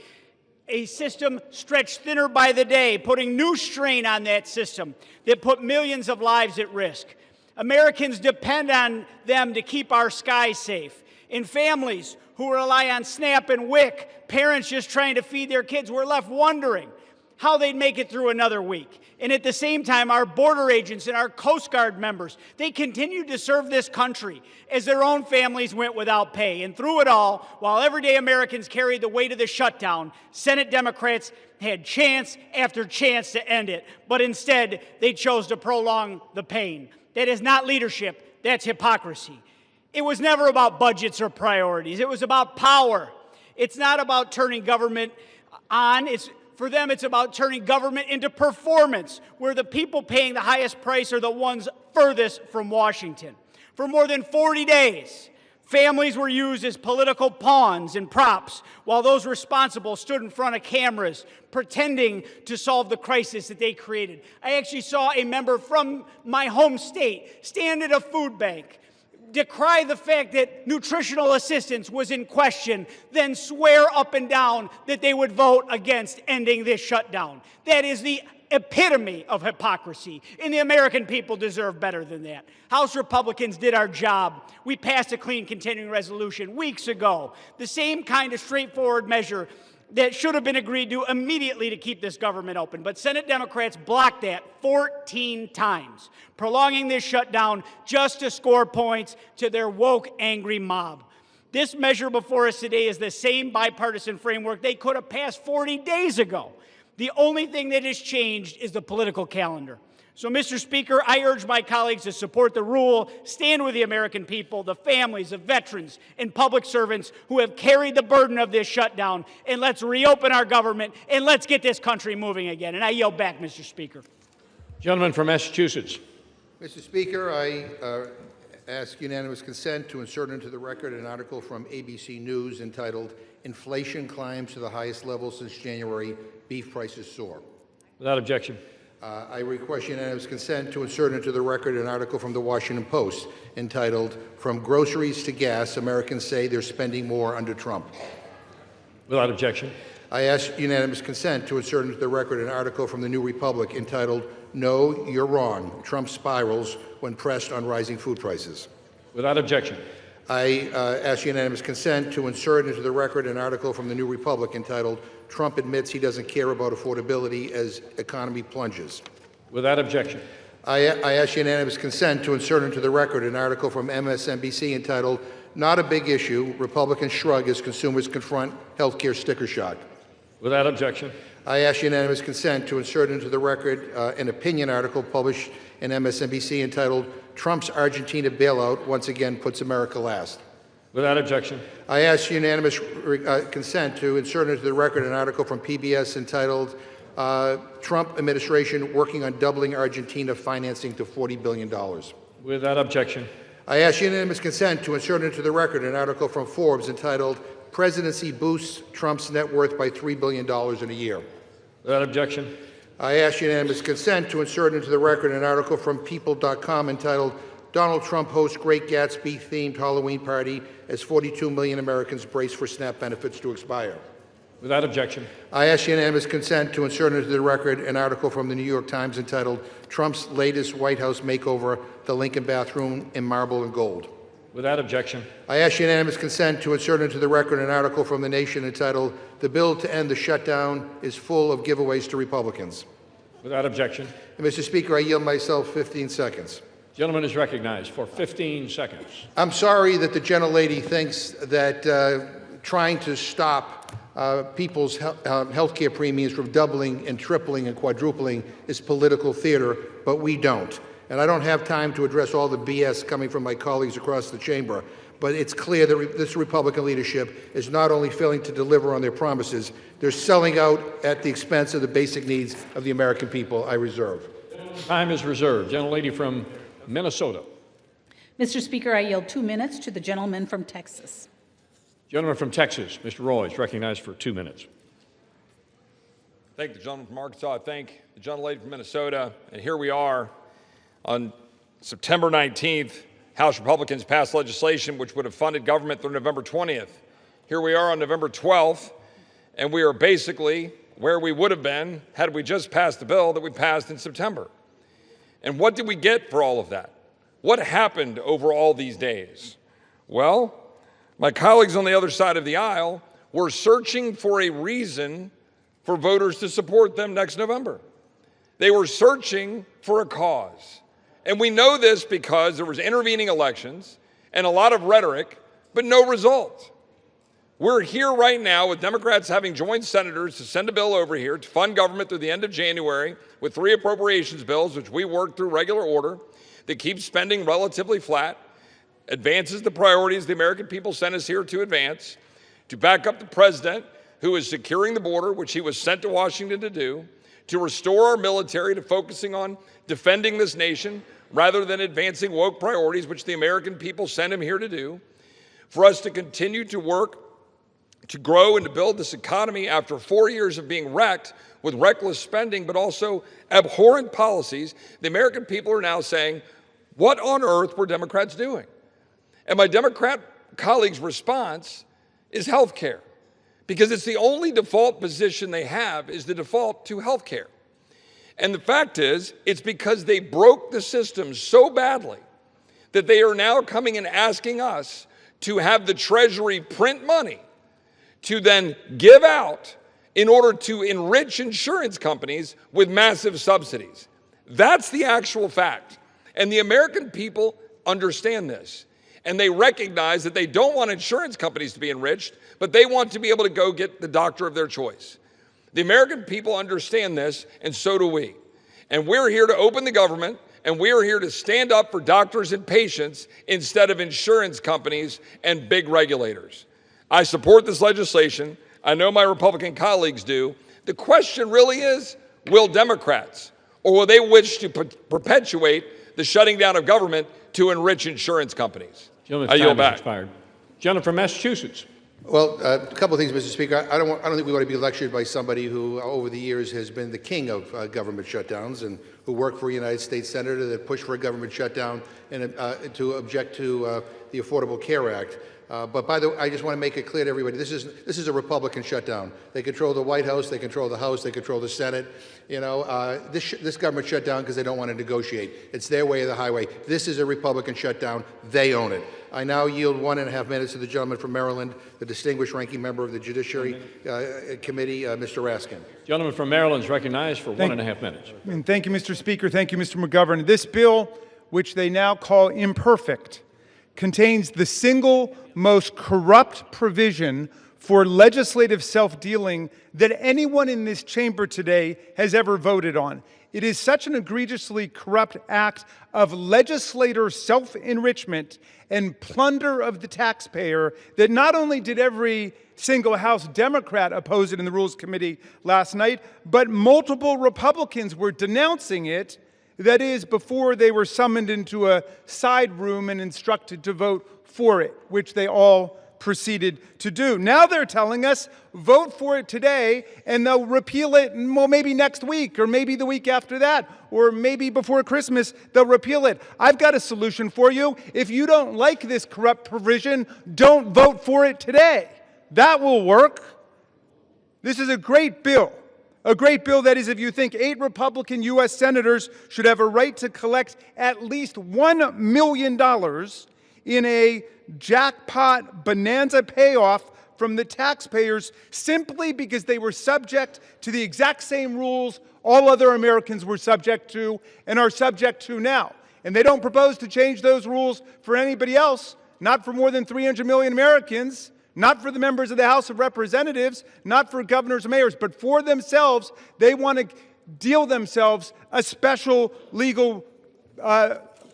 [SPEAKER 12] A system stretched thinner by the day, putting new strain on that system that put millions of lives at risk. Americans depend on them to keep our skies safe. In families who rely on SNAP and WIC, parents just trying to feed their kids were left wondering how they'd make it through another week. And at the same time, our border agents and our Coast Guard members, they continued to serve this country as their own families went without pay. And through it all, while everyday Americans carried the weight of the shutdown, Senate Democrats had chance after chance to end it. But instead, they chose to prolong the pain. That is not leadership, that's hypocrisy. It was never about budgets or priorities. It was about power. It's not about turning government on. For them, it's about turning government into performance, where the people paying the highest price are the ones furthest from Washington. For more than 40 days, families were used as political pawns and props, while those responsible stood in front of cameras pretending to solve the crisis that they created. I actually saw a member from my home state stand at a food bank, decry the fact that nutritional assistance was in question, then swear up and down that they would vote against ending this shutdown. That is the epitome of hypocrisy, and the American people deserve better than that. House Republicans did our job. We passed a clean continuing resolution weeks ago, the same kind of straightforward measure that should have been agreed to immediately to keep this government open. But Senate Democrats blocked that 14 times, prolonging this shutdown just to score points to their woke, angry mob. This measure before us today is the same bipartisan framework they could have passed 40 days ago. The only thing that has changed is the political calendar. So, Mr. Speaker, I urge my colleagues to support the rule, stand with the American people, the families of veterans and public servants who have carried the burden of this shutdown, and let's reopen our government, and let's get this country moving again. And I yield back, Mr. Speaker.
[SPEAKER 3] Gentleman from Massachusetts.
[SPEAKER 7] Mr. Speaker, I ask unanimous consent to insert into the record an article from ABC News entitled, "Inflation Climbs to the Highest Level Since January, Beef Prices Soar."
[SPEAKER 3] Without objection.
[SPEAKER 7] I request unanimous consent to insert into the record an article from the Washington Post entitled, "From Groceries to Gas, Americans Say They're Spending More Under Trump."
[SPEAKER 3] Without objection.
[SPEAKER 7] I ask unanimous consent to insert into the record an article from the New Republic entitled, "No, You're Wrong. Trump Spirals When Pressed on Rising Food Prices."
[SPEAKER 3] Without objection.
[SPEAKER 7] I ask unanimous consent to insert into the record an article from the New Republic entitled, "Trump Admits He Doesn't Care About Affordability as Economy Plunges."
[SPEAKER 3] Without objection.
[SPEAKER 7] I ask unanimous consent to insert into the record an article from MSNBC entitled, "Not a Big Issue, Republicans Shrug as Consumers Confront Healthcare Sticker Shock."
[SPEAKER 3] Without objection.
[SPEAKER 7] I ask unanimous consent to insert into the record an opinion article published in MSNBC entitled, "Trump's Argentina Bailout Once Again Puts America Last."
[SPEAKER 3] Without objection.
[SPEAKER 7] I ask unanimous consent to insert into the record an article from PBS entitled, "Trump Administration Working on Doubling Argentina Financing to $40 billion."
[SPEAKER 3] Without objection.
[SPEAKER 7] I ask unanimous consent to insert into the record an article from Forbes entitled Presidency Boosts Trump's Net Worth by $3 billion in a Year.
[SPEAKER 3] Without objection.
[SPEAKER 7] I ask unanimous consent to insert into the record an article from People.com entitled Donald Trump hosts Great Gatsby-themed Halloween party as 42 million Americans brace for SNAP benefits to expire.
[SPEAKER 3] Without objection.
[SPEAKER 7] I ask unanimous consent to insert into the record an article from the New York Times entitled Trump's latest White House makeover, the Lincoln bathroom in marble and gold.
[SPEAKER 3] Without objection.
[SPEAKER 7] I ask unanimous consent to insert into the record an article from The Nation entitled The Bill to End the Shutdown is Full of Giveaways to Republicans.
[SPEAKER 3] Without objection.
[SPEAKER 7] And Mr. Speaker, I yield myself 15 seconds.
[SPEAKER 3] Gentleman is recognized for 15 seconds.
[SPEAKER 7] I'm sorry that the gentlelady thinks that trying to stop people's health care premiums from doubling and tripling and quadrupling is political theater, but we don't. And I don't have time to address all the BS coming from my colleagues across the chamber, but it's clear that this Republican leadership is not only failing to deliver on their promises, they're selling out at the expense of the basic needs of the American people. I reserve.
[SPEAKER 3] Time is reserved. Gentlelady from Minnesota.
[SPEAKER 5] Mr. Speaker, I yield 2 minutes to the gentleman from Texas.
[SPEAKER 3] Gentleman from Texas, Mr. Roy, is recognized for 2 minutes.
[SPEAKER 13] Thank the gentleman from Arkansas. I thank the gentlelady from Minnesota. And here we are on September 19th. House Republicans passed legislation which would have funded government through November 20th. Here we are on November 12th, and we are basically where we would have been had we just passed the bill that we passed in September. And what did we get for all of that? What happened over all these days? Well, my colleagues on the other side of the aisle were searching for a reason for voters to support them next November. They were searching for a cause. And we know this because there was intervening elections and a lot of rhetoric, but no result. We're here right now with Democrats having joined senators to send a bill over here to fund government through the end of January with 3 appropriations bills, which we worked through regular order, that keeps spending relatively flat, advances the priorities the American people sent us here to advance, to back up the president who is securing the border, which he was sent to Washington to do, to restore our military to focusing on defending this nation rather than advancing woke priorities, which the American people sent him here to do, for us to continue to work to grow and to build this economy after 4 years of being wrecked with reckless spending, but also abhorrent policies. The American people are now saying, what on earth were Democrats doing? And my Democrat colleagues' response is health care, because it's the only default position they have is the default to health care. And the fact is, it's because they broke the system so badly that they are now coming and asking us to have the Treasury print money to then give out in order to enrich insurance companies with massive subsidies. That's the actual fact. And the American people understand this. And they recognize that they don't want insurance companies to be enriched, but they want to be able to go get the doctor of their choice. The American people understand this, and so do we. And we're here to open the government, and we're here to stand up for doctors and patients instead of insurance companies and big regulators. I support this legislation. I know my Republican colleagues do. The question really is, will Democrats, or will they wish to perpetuate the shutting down of government to enrich insurance companies? I yield back.
[SPEAKER 3] Expired. Gentleman from Massachusetts.
[SPEAKER 7] Well, a couple of things, Mr. Speaker. I don't think we want to be lectured by somebody who, over the years, has been the king of government shutdowns and who worked for a United States senator that pushed for a government shutdown and to object to the Affordable Care Act. But by the way, I just want to make it clear to everybody, this is a Republican shutdown. They control the White House, they control the House, they control the Senate. You know, this government shut down because they don't want to negotiate. It's their way or the highway. This is a Republican shutdown. They own it. I now yield 1.5 minutes to the gentleman from Maryland, the distinguished ranking member of the Judiciary Committee, Mr. Raskin.
[SPEAKER 3] Gentleman from Maryland is recognized for 1.5 minutes.
[SPEAKER 14] And thank you, Mr. Speaker. Thank you, Mr. McGovern. This bill, which they now call imperfect, contains the single most corrupt provision for legislative self-dealing that anyone in this chamber today has ever voted on. It is such an egregiously corrupt act of legislator self-enrichment and plunder of the taxpayer that not only did every single House Democrat oppose it in the Rules Committee last night, but multiple Republicans were denouncing it That is, before they were summoned into a side room and instructed to vote for it, which they all proceeded to do. Now they're telling us, vote for it today, and they'll repeal it, well, maybe next week, or maybe the week after that, or maybe before Christmas, they'll repeal it. I've got a solution for you. If you don't like this corrupt provision, don't vote for it today. That will work. This is a great bill. A great bill, that is, if you think 8 Republican U.S. senators should have a right to collect at least $1 million in a jackpot bonanza payoff from the taxpayers simply because they were subject to the exact same rules all other Americans were subject to and are subject to now. And they don't propose to change those rules for anybody else, not for more than 300 million Americans, not for the members of the House of Representatives, not for governors and mayors, but for themselves. They want to deal themselves a special legal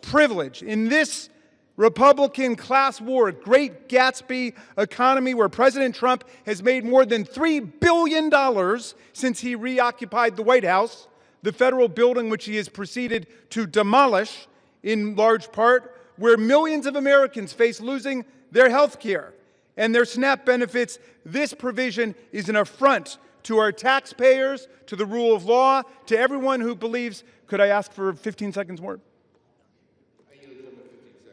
[SPEAKER 14] privilege. In this Republican class war, Great Gatsby economy where President Trump has made more than $3 billion since he reoccupied the White House, the federal building which he has proceeded to demolish in large part, where millions of Americans face losing their health care and their SNAP benefits. This provision is an affront to our taxpayers, to the rule of law, to everyone who believes. Could I ask for 15 seconds more?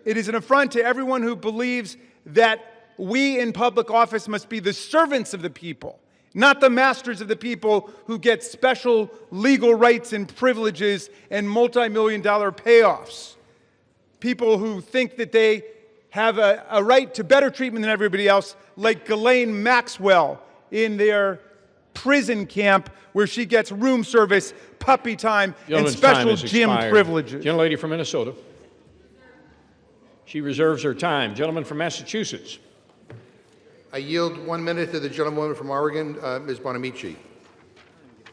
[SPEAKER 14] It is an affront to everyone who believes that we in public office must be the servants of the people, not the masters of the people who get special legal rights and privileges and multi-million-dollar payoffs. People who think that they have a right to better treatment than everybody else, like Ghislaine Maxwell in their prison camp where she gets room service, puppy time, and special gym privileges.
[SPEAKER 3] Gentlelady from Minnesota. She reserves her time. Gentleman from Massachusetts.
[SPEAKER 7] I yield 1 minute to the gentlewoman from Oregon, Ms. Bonamici.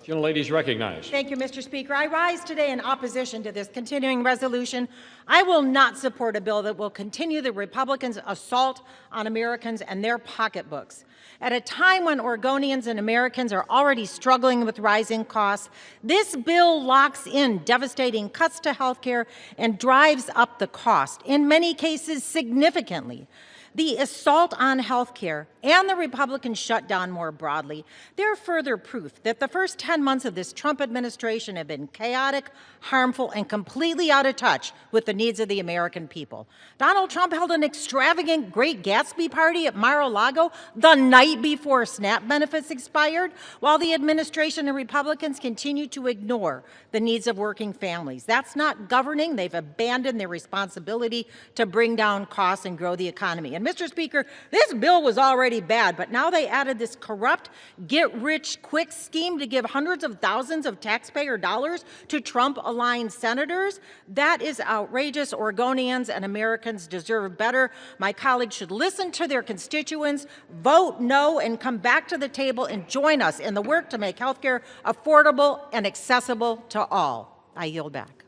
[SPEAKER 3] Gentlelady is recognized.
[SPEAKER 15] Thank you, Mr. Speaker. I rise today in opposition to this continuing resolution. I will not support a bill that will continue the Republicans' assault on Americans and their pocketbooks. At a time when Oregonians and Americans are already struggling with rising costs, this bill locks in devastating cuts to health care and drives up the cost, in many cases significantly. The assault on health care and the Republican shutdown more broadly, they're further proof that the first 10 months of this Trump administration have been chaotic, harmful, and completely out of touch with the needs of the American people. Donald Trump held an extravagant Great Gatsby party at Mar-a-Lago the night before SNAP benefits expired, while the administration and Republicans continue to ignore the needs of working families. That's not governing. They've abandoned their responsibility to bring down costs and grow the economy. And Mr. Speaker, this bill was already bad, but now they added this corrupt get-rich-quick scheme to give hundreds of thousands of taxpayer dollars to Trump-aligned senators. That is outrageous. Oregonians and Americans deserve better. My colleagues should listen to their constituents, vote no, and come back to the table and join us in the work to make health care affordable and accessible to all. I yield back.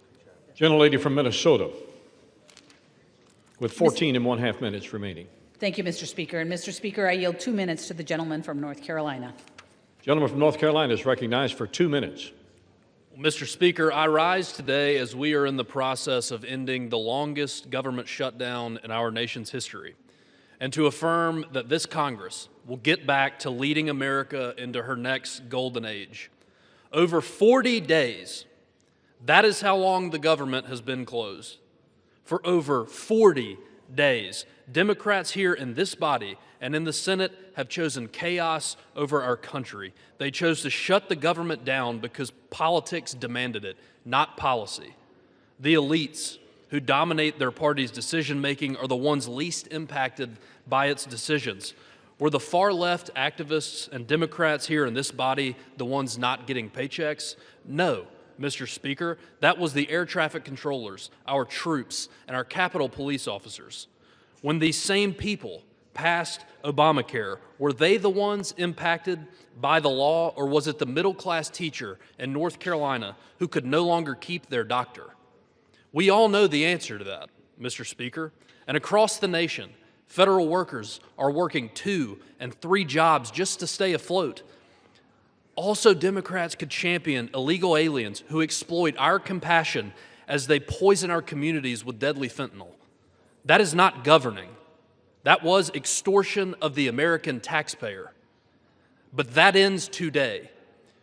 [SPEAKER 3] Gentlelady from Minnesota, with 14 and 1/2 minutes remaining.
[SPEAKER 5] Thank you, Mr. Speaker. And Mr. Speaker, I yield 2 minutes to the gentleman from North Carolina.
[SPEAKER 3] Gentleman from North Carolina is recognized for 2 minutes.
[SPEAKER 16] Mr. Speaker, I rise today as we are in the process of ending the longest government shutdown in our nation's history, and to affirm that this Congress will get back to leading America into her next golden age. Over 40 days, that is how long the government has been closed. For over 40 days, Democrats here in this body and in the Senate have chosen chaos over our country. They chose to shut the government down because politics demanded it, not policy. The elites who dominate their party's decision-making are the ones least impacted by its decisions. Were the far-left activists and Democrats here in this body the ones not getting paychecks? No. Mr. Speaker, that was the air traffic controllers, our troops, and our Capitol police officers. When these same people passed Obamacare, were they the ones impacted by the law, or was it the middle-class teacher in North Carolina who could no longer keep their doctor? We all know the answer to that, Mr. Speaker, and across the nation, federal workers are working 2 and 3 jobs just to stay afloat. Also, Democrats could champion illegal aliens who exploit our compassion as they poison our communities with deadly fentanyl. That is not governing. That was extortion of the American taxpayer. But that ends today.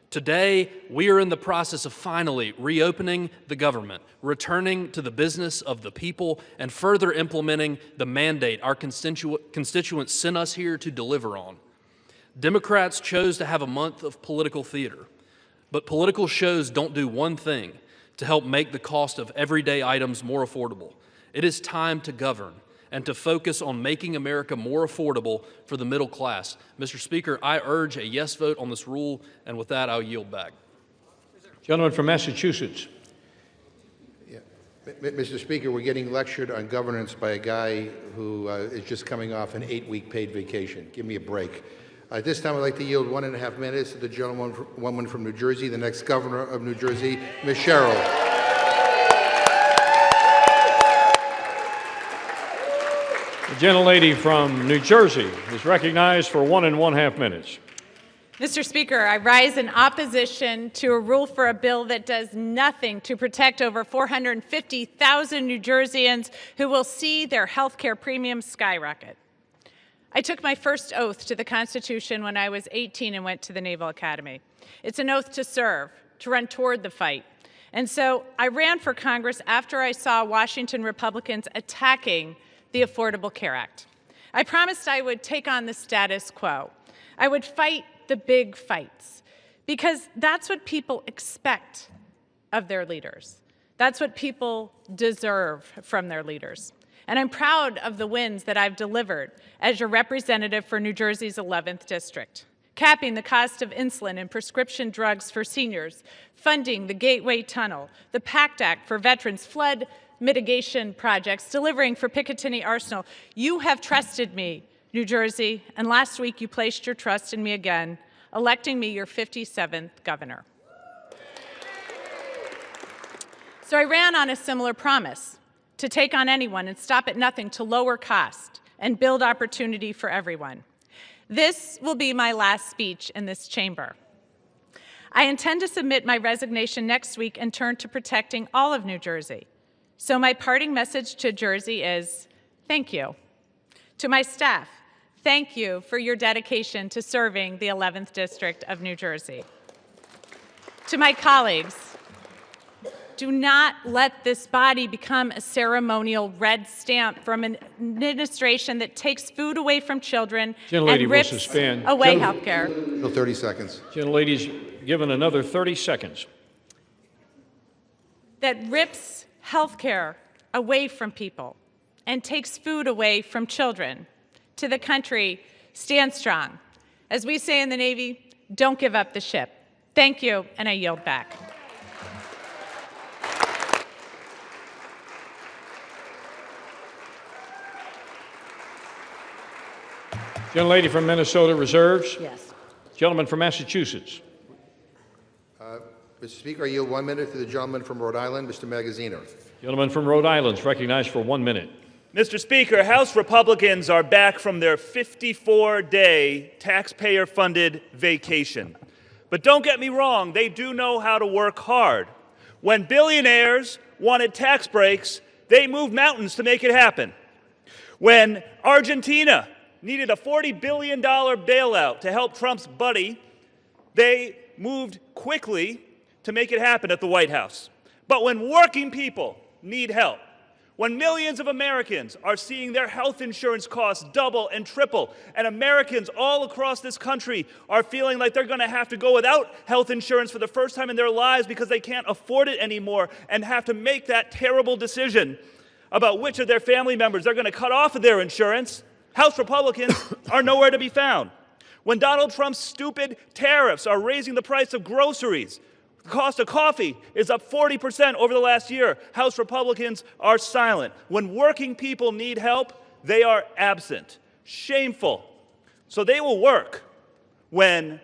[SPEAKER 16] Today, we are in the process of finally reopening the government, returning to the business of the people, and further implementing the mandate our constituents sent us here to deliver on. Democrats chose to have a month of political theater, but political shows don't do one thing to help make the cost of everyday items more affordable. It is time to govern and to focus on making America more affordable for the middle class. Mr. Speaker, I urge a yes vote on this rule, and with that, I'll yield back.
[SPEAKER 3] Gentleman from Massachusetts.
[SPEAKER 7] Mr. Speaker, we're getting lectured on governance by a guy who is just coming off an 8-week paid vacation. Give me a break. At this time, I'd like to yield 1.5 minutes to the gentlewoman from New Jersey, the next governor of New Jersey, Ms. Sherrill.
[SPEAKER 3] The gentlelady from New Jersey is recognized for 1.5 minutes.
[SPEAKER 17] Mr. Speaker, I rise in opposition to a rule for a bill that does nothing to protect over 450,000 New Jerseyans who will see their health care premiums skyrocket. I took my first oath to the Constitution when I was 18 and went to the Naval Academy. It's an oath to serve, to run toward the fight. And so I ran for Congress after I saw Washington Republicans attacking the Affordable Care Act. I promised I would take on the status quo. I would fight the big fights, because that's what people expect of their leaders. That's what people deserve from their leaders. And I'm proud of the wins that I've delivered as your representative for New Jersey's 11th District. Capping the cost of insulin and prescription drugs for seniors, funding the Gateway Tunnel, the PACT Act for veterans, flood mitigation projects, delivering for Picatinny Arsenal. You have trusted me, New Jersey, and last week you placed your trust in me again, electing me your 57th governor. So I ran on a similar promise, to take on anyone and stop at nothing to lower cost and build opportunity for everyone. This will be my last speech in this chamber. I intend to submit my resignation next week and turn to protecting all of New Jersey. So my parting message to Jersey is, thank you. To my staff, thank you for your dedication to serving the 11th District of New Jersey. To my colleagues, do not let this body become a ceremonial red stamp from an administration that takes food away from children and rips away health care.
[SPEAKER 7] 30 seconds.
[SPEAKER 3] Gentlelady's given another 30 seconds.
[SPEAKER 17] That rips health care away from people and takes food away from children. To the country, stand strong. As we say in the Navy, don't give up the ship. Thank you, and I yield back.
[SPEAKER 3] Gentlelady from Minnesota reserves.
[SPEAKER 5] Yes.
[SPEAKER 3] Gentleman from Massachusetts.
[SPEAKER 7] Mr. Speaker, I yield 1 minute to the gentleman from Rhode Island, Mr. Magazzino.
[SPEAKER 3] Gentleman from Rhode Island is recognized for 1 minute.
[SPEAKER 18] Mr. Speaker, House Republicans are back from their 54-day taxpayer-funded vacation. But don't get me wrong, they do know how to work hard. When billionaires wanted tax breaks, they moved mountains to make it happen. When Argentina needed a $40 billion bailout to help Trump's buddy, they moved quickly to make it happen at the White House. But when working people need help, when millions of Americans are seeing their health insurance costs double and triple, and Americans all across this country are feeling like they're going to have to go without health insurance for the first time in their lives because they can't afford it anymore and have to make that terrible decision about which of their family members they're going to cut off of their insurance, House Republicans are nowhere to be found. When Donald Trump's stupid tariffs are raising the price of groceries, the cost of coffee is up 40% over the last year, House Republicans are silent. When working people need help, they are absent. Shameful. So they will work when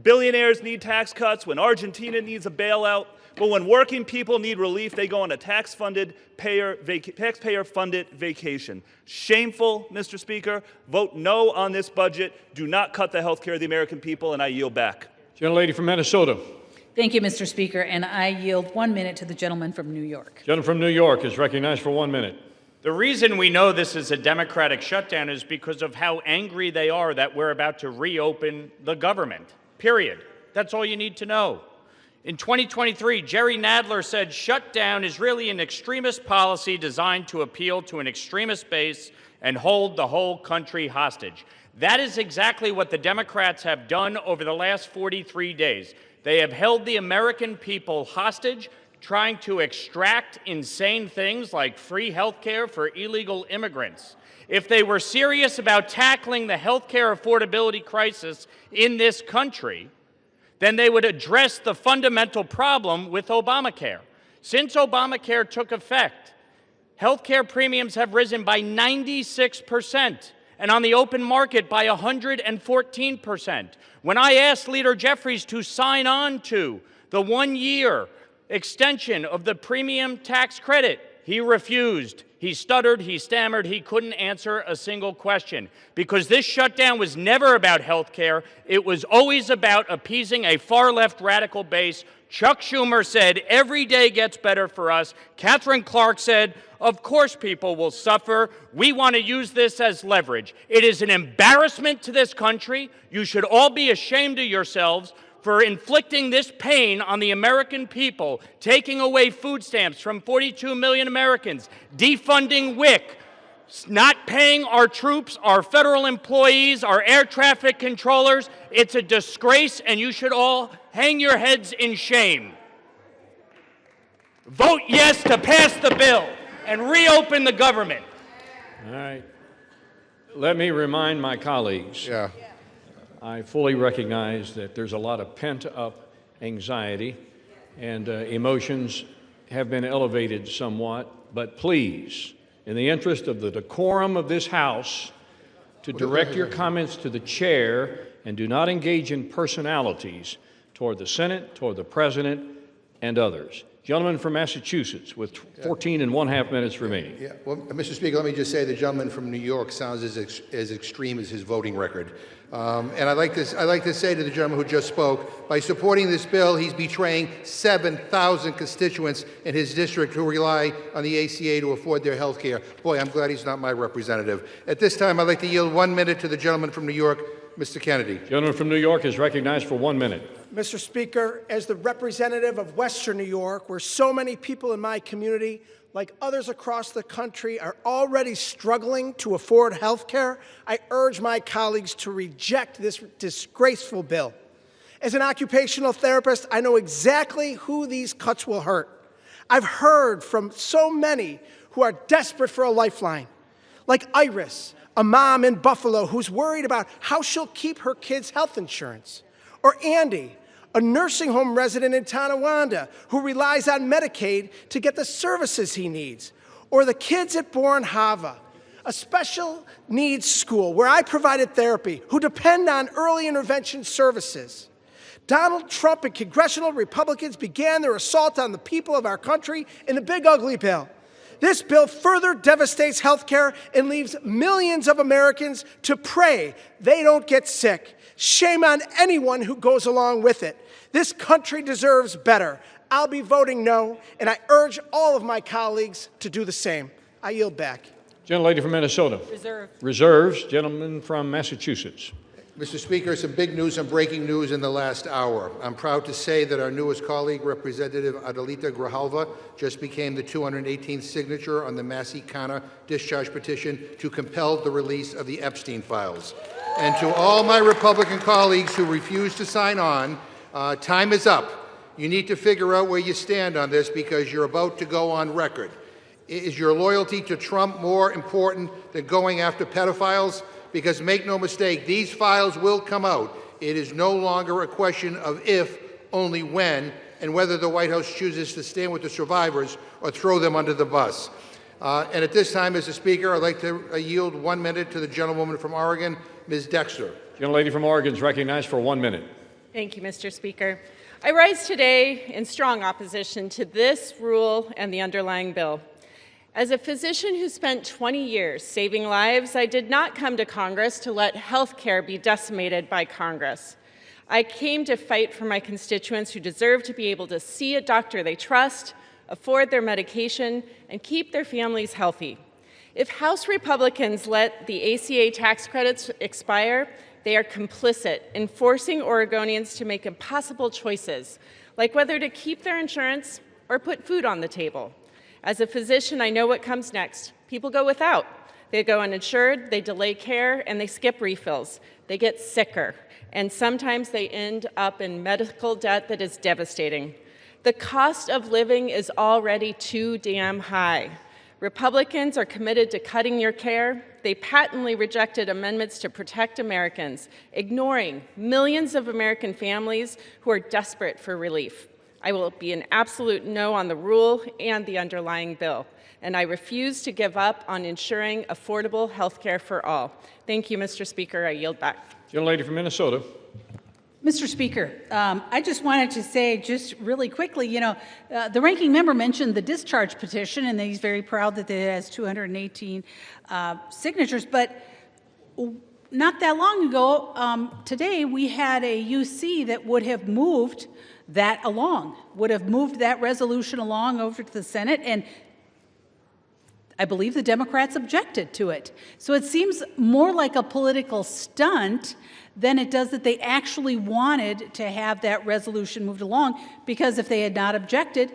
[SPEAKER 18] billionaires need tax cuts, when Argentina needs a bailout, but when working people need relief, they go on a taxpayer-funded vacation. Shameful, Mr. Speaker. Vote no on this budget. Do not cut the health care of the American people, and I yield back.
[SPEAKER 3] Gentlelady from Minnesota.
[SPEAKER 5] Thank you, Mr. Speaker, and I yield 1 minute to the gentleman from New York.
[SPEAKER 3] Gentleman from New York is recognized for 1 minute.
[SPEAKER 12] The reason we know this is a Democratic shutdown is because of how angry they are that we're about to reopen the government, period. That's all you need to know. In 2023, Jerry Nadler said shutdown is really an extremist policy designed to appeal to an extremist base and hold the whole country hostage. That is exactly what the Democrats have done over the last 43 days. They have held the American people hostage, trying to extract insane things like free health care for illegal immigrants. If they were serious about tackling the health care affordability crisis in this country, then they would address the fundamental problem with Obamacare. Since Obamacare took effect, health care premiums have risen by 96%, and on the open market by 114%. When I asked Leader Jeffries to sign on to the 1-year extension of the premium tax credit, he refused. He stuttered, he stammered, he couldn't answer a single question. Because this shutdown was never about health care, it was always about appeasing a far-left radical base. Chuck Schumer said, every day gets better for us. Catherine Clark said, of course people will suffer. We want to use this as leverage. It is an embarrassment to this country. You should all be ashamed of yourselves for inflicting this pain on the American people, taking away food stamps from 42 million Americans, defunding WIC, not paying our troops, our federal employees, our air traffic controllers. It's a disgrace, and you should all hang your heads in shame. Vote yes to pass the bill and reopen the government.
[SPEAKER 3] All right. Let me remind my colleagues. I fully recognize that there's a lot of pent-up anxiety and emotions have been elevated somewhat, but please, in the interest of the decorum of this House, to direct your comments to the chair and do not engage in personalities toward the Senate, toward the President, and others. Gentleman from Massachusetts with 14½ minutes remaining.
[SPEAKER 7] Well, Mr. Speaker, let me just say the gentleman from New York sounds as extreme as his voting record. And I'd like to say to the gentleman who just spoke, by supporting this bill, he's betraying 7,000 constituents in his district who rely on the ACA to afford their health care. Boy, I'm glad he's not my representative. At this time, I'd like to yield 1 minute to the gentleman from New York, Mr. Kennedy.
[SPEAKER 3] Gentleman from New York is recognized for 1 minute.
[SPEAKER 19] Mr. Speaker, as the representative of Western New York, where so many people in my community, like others across the country, are already struggling to afford health care, I urge my colleagues to reject this disgraceful bill. As an occupational therapist, I know exactly who these cuts will hurt. I've heard from so many who are desperate for a lifeline, like Iris, a mom in Buffalo who's worried about how she'll keep her kids' health insurance, or Andy, a nursing home resident in Tonawanda who relies on Medicaid to get the services he needs, or the kids at Bourne Hava, a special needs school where I provided therapy, who depend on early intervention services. Donald Trump and congressional Republicans began their assault on the people of our country in the big ugly bill. This bill further devastates health care and leaves millions of Americans to pray they don't get sick. Shame on anyone who goes along with it. This country deserves better. I'll be voting no, and I urge all of my colleagues to do the same. I yield back.
[SPEAKER 3] Gentlelady from Minnesota.
[SPEAKER 15] Reserve.
[SPEAKER 3] Reserves. Gentleman from Massachusetts.
[SPEAKER 7] Mr. Speaker, some big news, some breaking news in the last hour. I'm proud to say that our newest colleague, Representative Adelita Grijalva, just became the 218th signature on the Massey Connor discharge petition to compel the release of the Epstein files. And to all my Republican colleagues who refuse to sign on, time is up. You need to figure out where you stand on this because you're about to go on record. Is your loyalty to Trump more important than going after pedophiles? Because make no mistake, these files will come out. It is no longer a question of if, only when, and whether the White House chooses to stand with the survivors or throw them under the bus. And at this time, Mr. Speaker, I'd like to yield 1 minute to the gentlewoman from Oregon, Ms. Dexter.
[SPEAKER 3] Gentlelady from Oregon is recognized for 1 minute.
[SPEAKER 20] Thank you, Mr. Speaker. I rise today in strong opposition to this rule and the underlying bill. As a physician who spent 20 years saving lives, I did not come to Congress to let health care be decimated by Congress. I came to fight for my constituents who deserve to be able to see a doctor they trust, afford their medication, and keep their families healthy. If House Republicans let the ACA tax credits expire, they are complicit in forcing Oregonians to make impossible choices, like whether to keep their insurance or put food on the table. As a physician, I know what comes next. People go without. They go uninsured, they delay care, and they skip refills. They get sicker, and sometimes they end up in medical debt that is devastating. The cost of living is already too damn high. Republicans are committed to cutting your care. They patently rejected amendments to protect Americans, ignoring millions of American families who are desperate for relief. I will be an absolute no on the rule and the underlying bill, and I refuse to give up on ensuring affordable health care for all. Thank you, Mr. Speaker. I yield back.
[SPEAKER 3] Gentlelady from Minnesota.
[SPEAKER 5] Mr. Speaker, I just wanted to say just really quickly, the ranking member mentioned the discharge petition, and that he's very proud that it has 218 signatures, but not that long ago, today, we had a UC that would have moved that along, would have moved that resolution along over to the Senate, and I believe the Democrats objected to it. So it seems more like a political stunt than it does that they actually wanted to have that resolution moved along, because if they had not objected,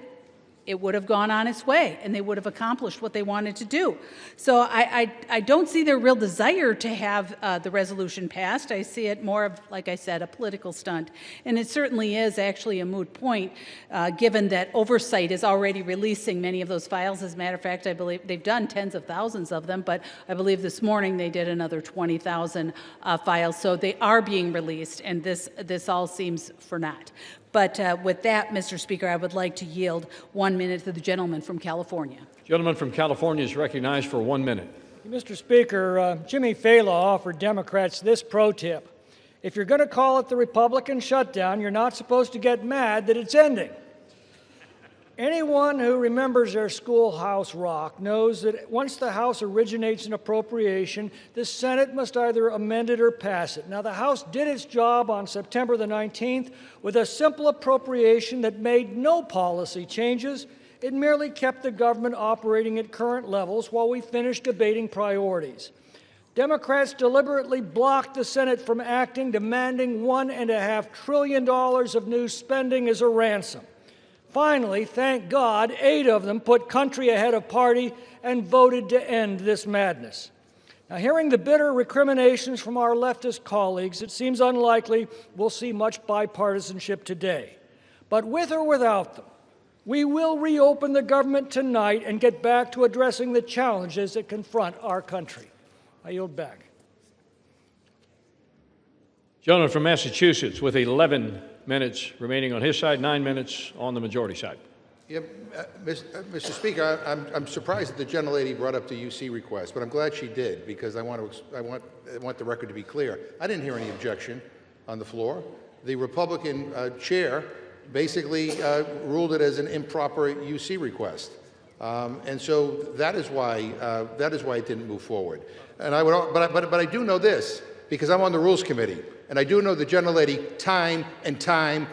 [SPEAKER 5] it would have gone on its way and they would have accomplished what they wanted to do. So I don't see their real desire to have the resolution passed. I see it more of, like I said, a political stunt. And it certainly is actually a moot point, given that oversight is already releasing many of those files. As a matter of fact, I believe they've done tens of thousands of them, but I believe this morning they did another 20,000 files. So they are being released, and this all seems for naught. But with that, Mr. Speaker, I would like to yield 1 minute to the gentleman from California.
[SPEAKER 3] Gentleman from California is recognized for 1 minute.
[SPEAKER 21] Mr. Speaker, Jimmy Fallon offered Democrats this pro tip. If you're going to call it the Republican shutdown, you're not supposed to get mad that it's ending. Anyone who remembers their schoolhouse rock knows that once the House originates an appropriation, the Senate must either amend it or pass it. Now, the House did its job on September the 19th with a simple appropriation that made no policy changes. It merely kept the government operating at current levels while we finished debating priorities. Democrats deliberately blocked the Senate from acting, demanding $1.5 trillion of new spending as a ransom. Finally, thank God, 8 of them put country ahead of party and voted to end this madness. Now, hearing the bitter recriminations from our leftist colleagues, it seems unlikely we'll see much bipartisanship today. But with or without them, we will reopen the government tonight and get back to addressing the challenges that confront our country. I yield back.
[SPEAKER 3] Gentleman from Massachusetts with 11 minutes remaining on his side, 9 minutes on the majority side.
[SPEAKER 7] Yeah, Mr. Speaker, I'm surprised that the gentlelady brought up the UC request, but I'm glad she did, because I want the record to be clear. I didn't hear any objection on the floor. The Republican chair basically ruled it as an improper UC request, and so that is why it didn't move forward. And but I do know this, because I'm on the Rules Committee. And I do know the gentlelady time and time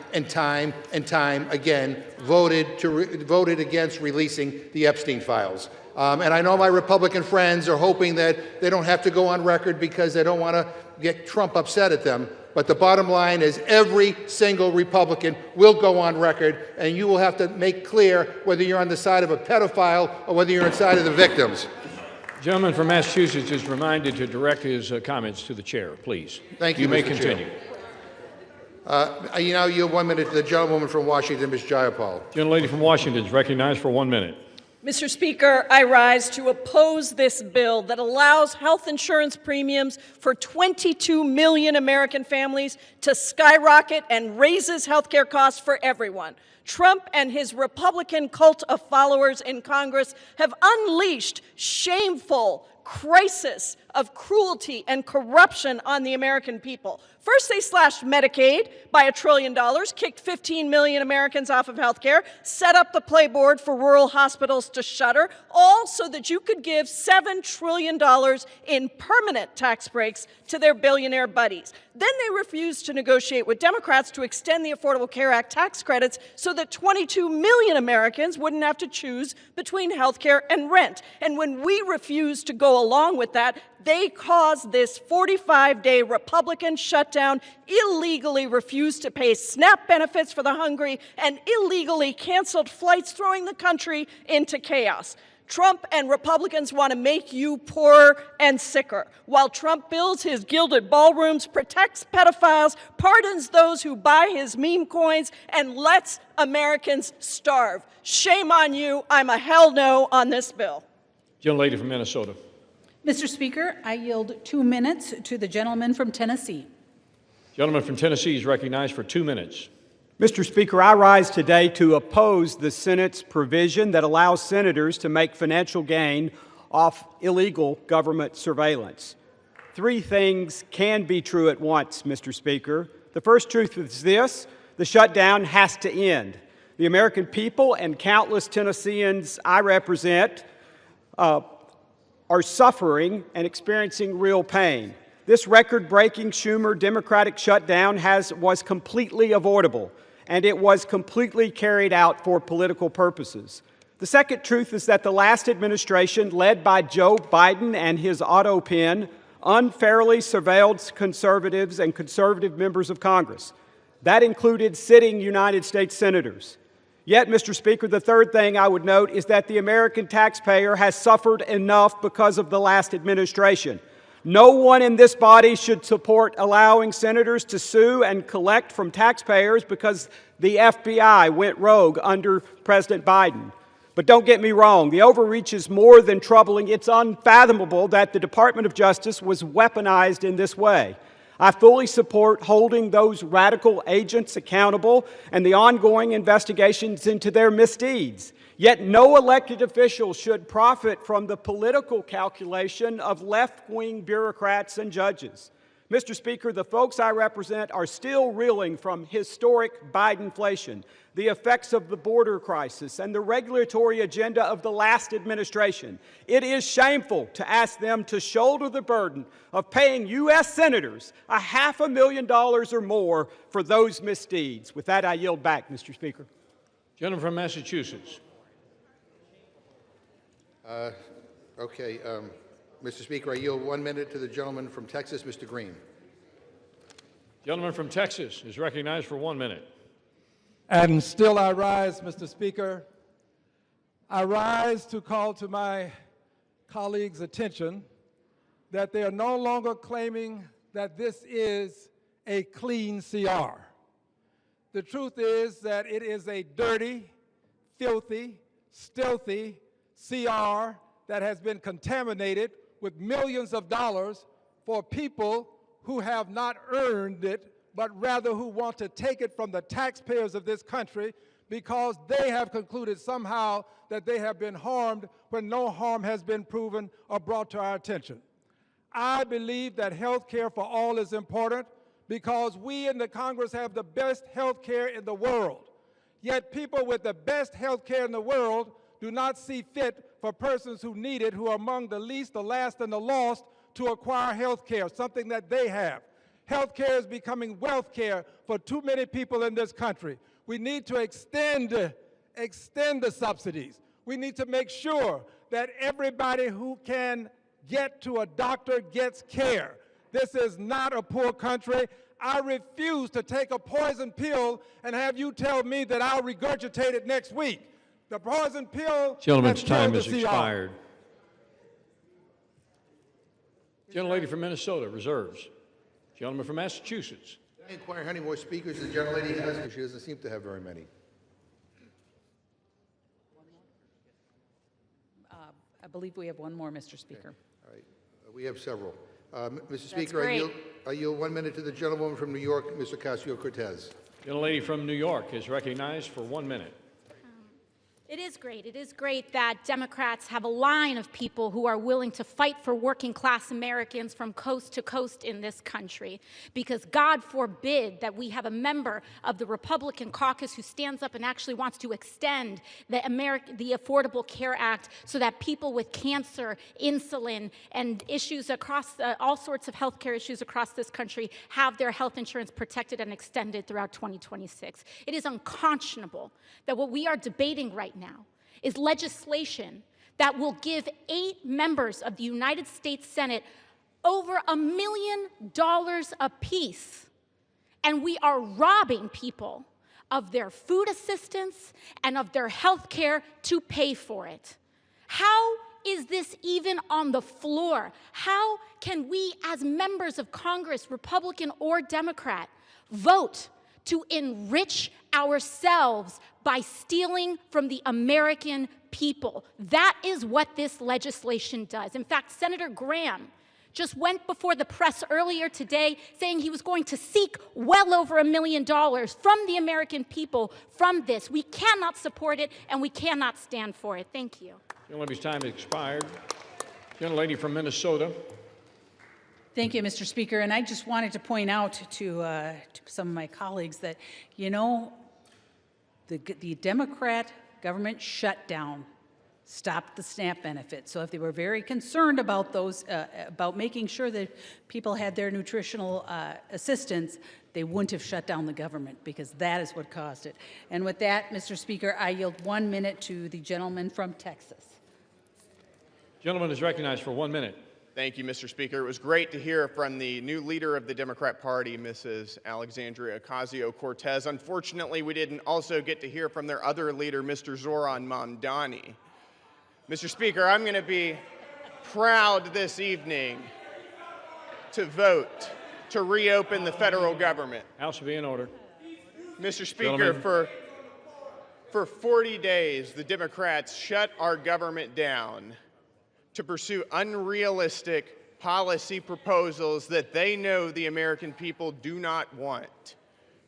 [SPEAKER 7] again voted against releasing the Epstein files. And I know my Republican friends are hoping that they don't have to go on record because they don't want to get Trump upset at them. But the bottom line is every single Republican will go on record, and you will have to make clear whether you're on the side of a pedophile or whether you're on the side of the victims.
[SPEAKER 3] The gentleman from Massachusetts is reminded to direct his comments to the chair, please.
[SPEAKER 7] Thank you,
[SPEAKER 3] You may
[SPEAKER 7] Mr.
[SPEAKER 3] continue.
[SPEAKER 7] Chair. You now yield 1 minute to the gentlewoman from Washington, Ms. Jayapal.
[SPEAKER 3] Gentlelady from Washington is recognized for 1 minute.
[SPEAKER 22] Mr. Speaker, I rise to oppose this bill that allows health insurance premiums for 22 million American families to skyrocket and raises health care costs for everyone. Trump and his Republican cult of followers in Congress have unleashed shameful crisis of cruelty and corruption on the American people. First, they slashed Medicaid by $1 trillion, kicked 15 million Americans off of health care, set up the playboard for rural hospitals to shutter, all so that you could give $7 trillion in permanent tax breaks to their billionaire buddies. Then they refused to negotiate with Democrats to extend the Affordable Care Act tax credits so that 22 million Americans wouldn't have to choose between health care and rent. And when we refused to go along with that, they caused this 45-day Republican shutdown, illegally refused to pay SNAP benefits for the hungry, and illegally canceled flights, throwing the country into chaos. Trump and Republicans want to make you poorer and sicker. While Trump builds his gilded ballrooms, protects pedophiles, pardons those who buy his meme coins, and lets Americans starve. Shame on you. I'm a hell no on this bill.
[SPEAKER 3] Gentlelady from Minnesota.
[SPEAKER 5] Mr. Speaker, I yield 2 minutes to the gentleman from Tennessee.
[SPEAKER 3] Gentleman from Tennessee is recognized for 2 minutes.
[SPEAKER 2] Mr. Speaker, I rise today to oppose the Senate's provision that allows senators to make financial gain off illegal government surveillance. 3 things can be true at once, Mr. Speaker. The first truth is this: the shutdown has to end. The American people and countless Tennesseans I represent are suffering and experiencing real pain. This record-breaking Schumer Democratic shutdown was completely avoidable, and it was completely carried out for political purposes. The second truth is that the last administration, led by Joe Biden and his auto pen, unfairly surveilled conservatives and conservative members of Congress. That included sitting United States senators. Yet, Mr. Speaker, the third thing I would note is that the American taxpayer has suffered enough because of the last administration. No one in this body should support allowing senators to sue and collect from taxpayers because the FBI went rogue under President Biden. But don't get me wrong, the overreach is more than troubling. It's unfathomable that the Department of Justice was weaponized in this way. I fully support holding those radical agents accountable and the ongoing investigations into their misdeeds. Yet no elected official should profit from the political calculation of left-wing bureaucrats and judges. Mr. Speaker, the folks I represent are still reeling from historic Bidenflation, the effects of the border crisis, and the regulatory agenda of the last administration. It is shameful to ask them to shoulder the burden of paying U.S. senators $500,000 or more for those misdeeds. With that, I yield back, Mr. Speaker.
[SPEAKER 3] Gentleman from Massachusetts.
[SPEAKER 7] Mr. Speaker, I yield 1 minute to the gentleman from Texas, Mr. Green.
[SPEAKER 3] Gentleman from Texas is recognized for 1 minute.
[SPEAKER 4] And still I rise, Mr. Speaker. I rise to call to my colleagues' attention that they are no longer claiming that this is a clean CR. The truth is that it is a dirty, filthy, stealthy CR that has been contaminated with millions of dollars for people who have not earned it, but rather who want to take it from the taxpayers of this country because they have concluded somehow that they have been harmed when no harm has been proven or brought to our attention. I believe that health care for all is important because we in the Congress have the best health care in the world. Yet people with the best health care in the world do not see fit for persons who need it, who are among the least, the last, and the lost, to acquire health care, something that they have. Health care is becoming wealth care for too many people in this country. We need to extend the subsidies. We need to make sure that everybody who can get to a doctor gets care. This is not a poor country. I refuse to take a poison pill and have you tell me that I'll regurgitate it next week. The poison pill.
[SPEAKER 3] Gentleman's time has expired. Gentlelady from Minnesota reserves. Gentleman from Massachusetts.
[SPEAKER 7] I inquire how many more speakers the gentlelady has, because she doesn't seem to have very many.
[SPEAKER 5] I believe we have one more, Mr. Speaker.
[SPEAKER 7] Okay. All right. We have several. Mr. Speaker, I yield 1 minute to the gentlewoman from New York, Ms. Ocasio-Cortez.
[SPEAKER 3] Gentlelady from New York is recognized for 1 minute.
[SPEAKER 6] It is great. It is great that Democrats have a line of people who are willing to fight for working class Americans from coast to coast in this country. Because God forbid that we have a member of the Republican caucus who stands up and actually wants to extend the Affordable Care Act so that people with cancer, insulin, and issues across all sorts of healthcare issues across this country have their health insurance protected and extended throughout 2026. It is unconscionable that what we are debating right now is legislation that will give 8 members of the United States Senate over $1 million apiece. And we are robbing people of their food assistance and of their health care to pay for it. How is this even on the floor? How can we, as members of Congress, Republican or Democrat, vote to enrich ourselves by stealing from the American people? That is what this legislation does. In fact, Senator Graham just went before the press earlier today saying he was going to seek well over $1 million from the American people from this. We cannot support it, and we cannot stand for it. Thank you.
[SPEAKER 3] Gentlelady's time has expired. Gentlelady from Minnesota.
[SPEAKER 5] Thank you, Mr. Speaker. And I just wanted to point out to some of my colleagues that, you know, the Democrat government shutdown stopped the SNAP benefit. So if they were very concerned about those, about making sure that people had their nutritional assistance, they wouldn't have shut down the government, because that is what caused it. And with that, Mr. Speaker, I yield 1 minute to the gentleman from Texas.
[SPEAKER 3] Gentleman is recognized for 1 minute.
[SPEAKER 8] Thank you, Mr. Speaker. It was great to hear from the new leader of the Democrat Party, Mrs. Alexandria Ocasio-Cortez. Unfortunately, we didn't also get to hear from their other leader, Mr. Zoran Mamdani. Mr. Speaker, I'm going to be proud this evening to vote to reopen the federal government.
[SPEAKER 3] House will be in order.
[SPEAKER 8] Mr. Speaker, for 40 days, the Democrats shut our government down to pursue unrealistic policy proposals that they know the American people do not want.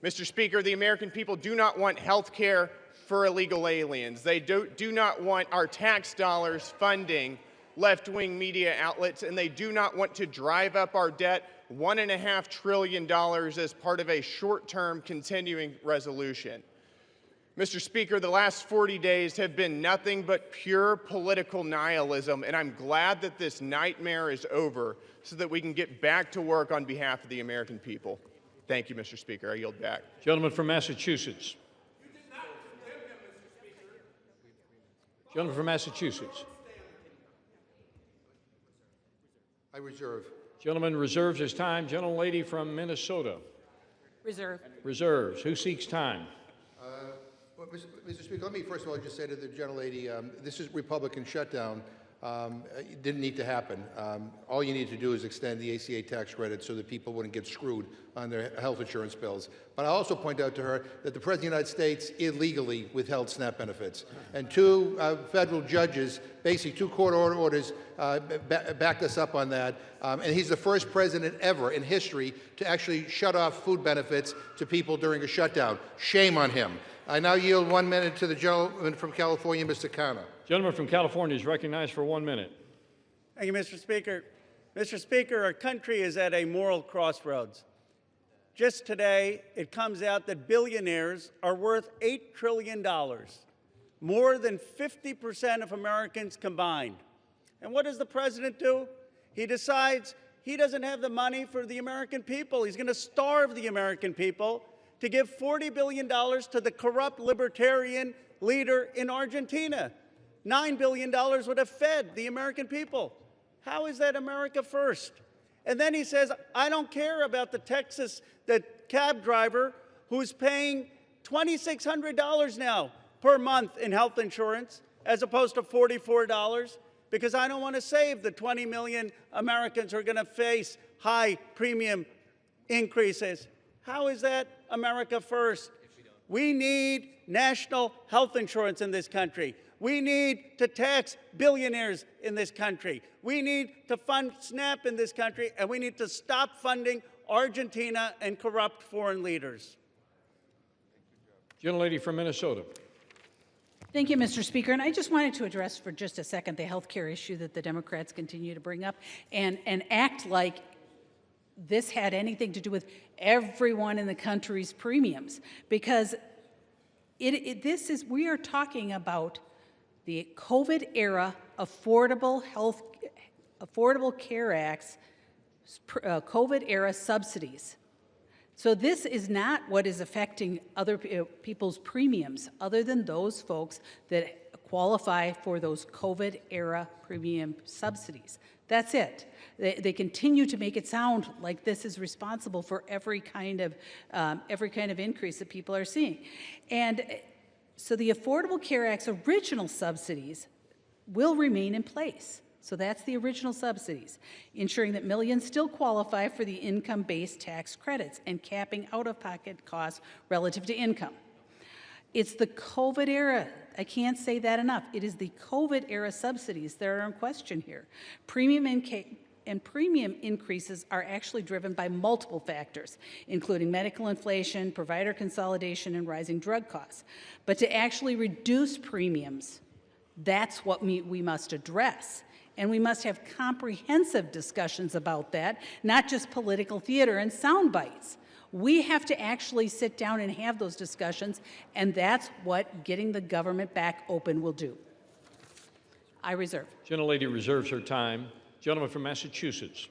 [SPEAKER 8] Mr. Speaker, the American people do not want health care for illegal aliens. They do not want our tax dollars funding left-wing media outlets, and they do not want to drive up our debt $1.5 trillion as part of a short-term continuing resolution. Mr. Speaker, the last 40 days have been nothing but pure political nihilism, and I'm glad that this nightmare is over so that we can get back to work on behalf of the American people. Thank you, Mr. Speaker. I yield back.
[SPEAKER 3] Gentleman from Massachusetts. Gentleman from Massachusetts.
[SPEAKER 7] I reserve.
[SPEAKER 3] Gentleman reserves his time. Gentlelady from Minnesota.
[SPEAKER 5] Reserve.
[SPEAKER 3] Reserves. Who seeks time?
[SPEAKER 7] Well, Mr. Speaker, let me first of all just say to the gentlelady, this is Republican shutdown. It didn't need to happen. All you need to do is extend the ACA tax credit so that people wouldn't get screwed on their health insurance bills. But I also point out to her that the President of the United States illegally withheld SNAP benefits. And 2 federal judges, basically 2 court orders, backed us up on that. And he's the first president ever in history to actually shut off food benefits to people during a shutdown. Shame on him. I now yield 1 minute to the gentleman from California, Mr. Khanna.
[SPEAKER 3] Gentleman from California is recognized for 1 minute.
[SPEAKER 23] Thank you, Mr. Speaker. Mr. Speaker, our country is at a moral crossroads. Just today, it comes out that billionaires are worth $8 trillion, more than 50% of Americans combined. And what does the president do? He decides he doesn't have the money for the American people. He's going to starve the American people to give $40 billion to the corrupt libertarian leader in Argentina. $9 billion would have fed the American people. How is that America first? And then he says, I don't care about the cab driver who's paying $2,600 now per month in health insurance as opposed to $44, because I don't want to save the 20 million Americans who are going to face high premium increases. How is that America first? We need national health insurance in this country. We need to tax billionaires in this country. We need to fund SNAP in this country, and we need to stop funding Argentina and corrupt foreign leaders.
[SPEAKER 3] Gentlelady from Minnesota.
[SPEAKER 5] Thank you, Mr. Speaker. And I just wanted to address for just a second the health care issue that the Democrats continue to bring up and act like this had anything to do with everyone in the country's premiums, because we are talking about the COVID era Affordable Care Act's COVID era subsidies. So this is not what is affecting other people's premiums, other than those folks that qualify for those COVID era premium subsidies. That's it. They continue to make it sound like this is responsible for every kind of increase that people are seeing. And so the Affordable Care Act's original subsidies will remain in place. So that's the original subsidies, ensuring that millions still qualify for the income-based tax credits and capping out-of-pocket costs relative to income. It's the COVID era. I can't say that enough. It is the COVID era subsidies that are in question here. Premium increases are actually driven by multiple factors, including medical inflation, provider consolidation, and rising drug costs. But to actually reduce premiums, that's what we must address. And we must have comprehensive discussions about that, not just political theater and sound bites. We have to actually sit down and have those discussions, and that's what getting the government back open will do. I reserve.
[SPEAKER 3] Gentlelady reserves her time. Gentleman from Massachusetts.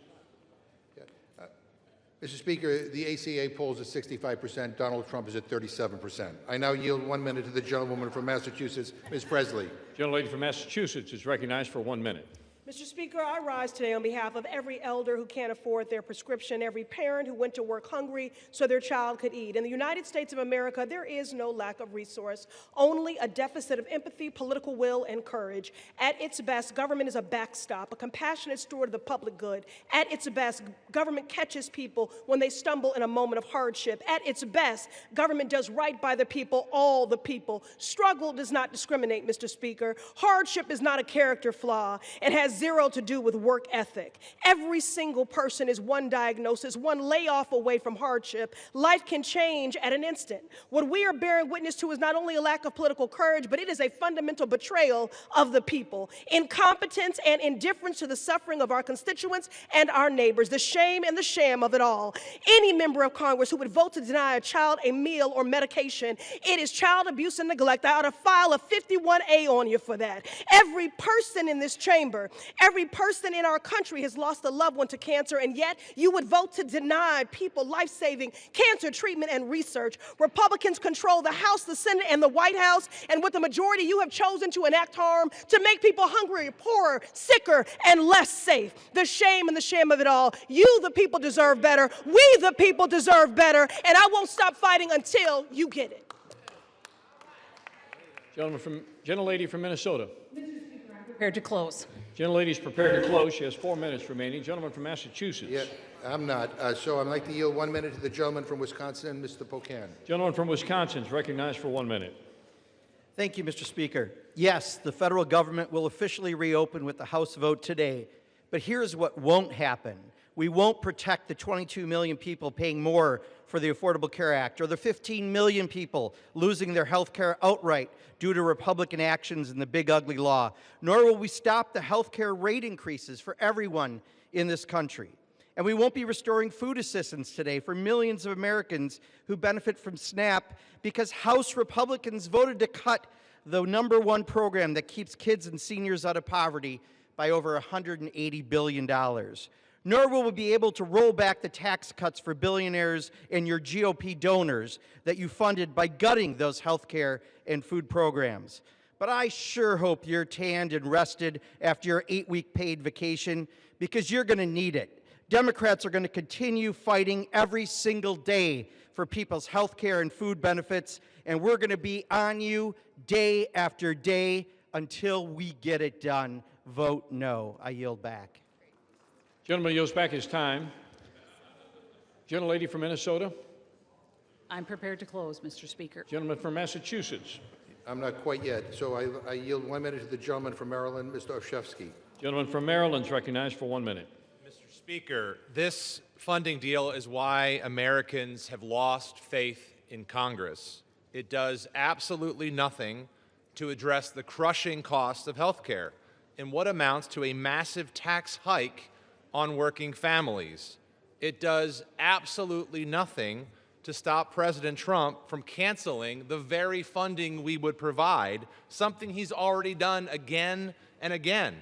[SPEAKER 7] Mr. Speaker, the ACA polls at 65%. Donald Trump is at 37%. I now yield 1 minute to the gentlewoman from Massachusetts, Ms. Presley.
[SPEAKER 3] Gentlelady from Massachusetts is recognized for 1 minute.
[SPEAKER 1] Mr. Speaker, I rise today on behalf of every elder who can't afford their prescription, every parent who went to work hungry so their child could eat. In the United States of America, there is no lack of resource, only a deficit of empathy, political will, and courage. At its best, government is a backstop, a compassionate steward of the public good. At its best, government catches people when they stumble in a moment of hardship. At its best, government does right by the people, all the people. Struggle does not discriminate, Mr. Speaker. Hardship is not a character flaw. It has zero to do with work ethic. Every single person is one diagnosis, one layoff away from hardship. Life can change at an instant. What we are bearing witness to is not only a lack of political courage, but it is a fundamental betrayal of the people. Incompetence and indifference to the suffering of our constituents and our neighbors. The shame and the sham of it all. Any member of Congress who would vote to deny a child a meal or medication, it is child abuse and neglect. I ought to file a 51A on you for that. Every person in this chamber, every person in our country has lost a loved one to cancer, and yet you would vote to deny people life-saving cancer treatment and research. Republicans control the House, the Senate, and the White House, and with the majority, you have chosen to enact harm to make people hungrier, poorer, sicker, and less safe. The shame and the shame of it all. You, the people, deserve better. We, the people, deserve better, and I won't stop fighting until you get it.
[SPEAKER 3] Gentlelady from Minnesota.
[SPEAKER 5] Prepared to close.
[SPEAKER 3] Gentlelady is prepared to close. She has 4 minutes remaining. Gentleman from Massachusetts.
[SPEAKER 7] Yeah, I'm not. So I'd like to yield 1 minute to the gentleman from Wisconsin, Mr. Pocan.
[SPEAKER 3] Gentleman from Wisconsin is recognized for 1 minute.
[SPEAKER 9] Thank you, Mr. Speaker. Yes, the federal government will officially reopen with the House vote today. But here's what won't happen. We won't protect the 22 million people paying more for the Affordable Care Act, or the 15 million people losing their health care outright due to Republican actions in the big ugly law, nor will we stop the health care rate increases for everyone in this country. And we won't be restoring food assistance today for millions of Americans who benefit from SNAP because House Republicans voted to cut the #1 program that keeps kids and seniors out of poverty by over $180 billion. Nor will we be able to roll back the tax cuts for billionaires and your GOP donors that you funded by gutting those health care and food programs. But I sure hope you're tanned and rested after your 8-week paid vacation, because you're going to need it. Democrats are going to continue fighting every single day for people's health care and food benefits, and we're going to be on you day after day until we get it done. Vote no. I yield back.
[SPEAKER 3] Gentleman yields back his time. Gentlelady from Minnesota.
[SPEAKER 5] I'm prepared to close, Mr. Speaker.
[SPEAKER 3] Gentleman from Massachusetts.
[SPEAKER 7] I'm not quite yet, so I yield 1 minute to the gentleman from Maryland, Mr. Olszewski.
[SPEAKER 3] Gentleman from Maryland is recognized for 1 minute.
[SPEAKER 10] Mr. Speaker, this funding deal is why Americans have lost faith in Congress. It does absolutely nothing to address the crushing cost of health care in what amounts to a massive tax hike on working families. It does absolutely nothing to stop President Trump from canceling the very funding we would provide, something he's already done again and again.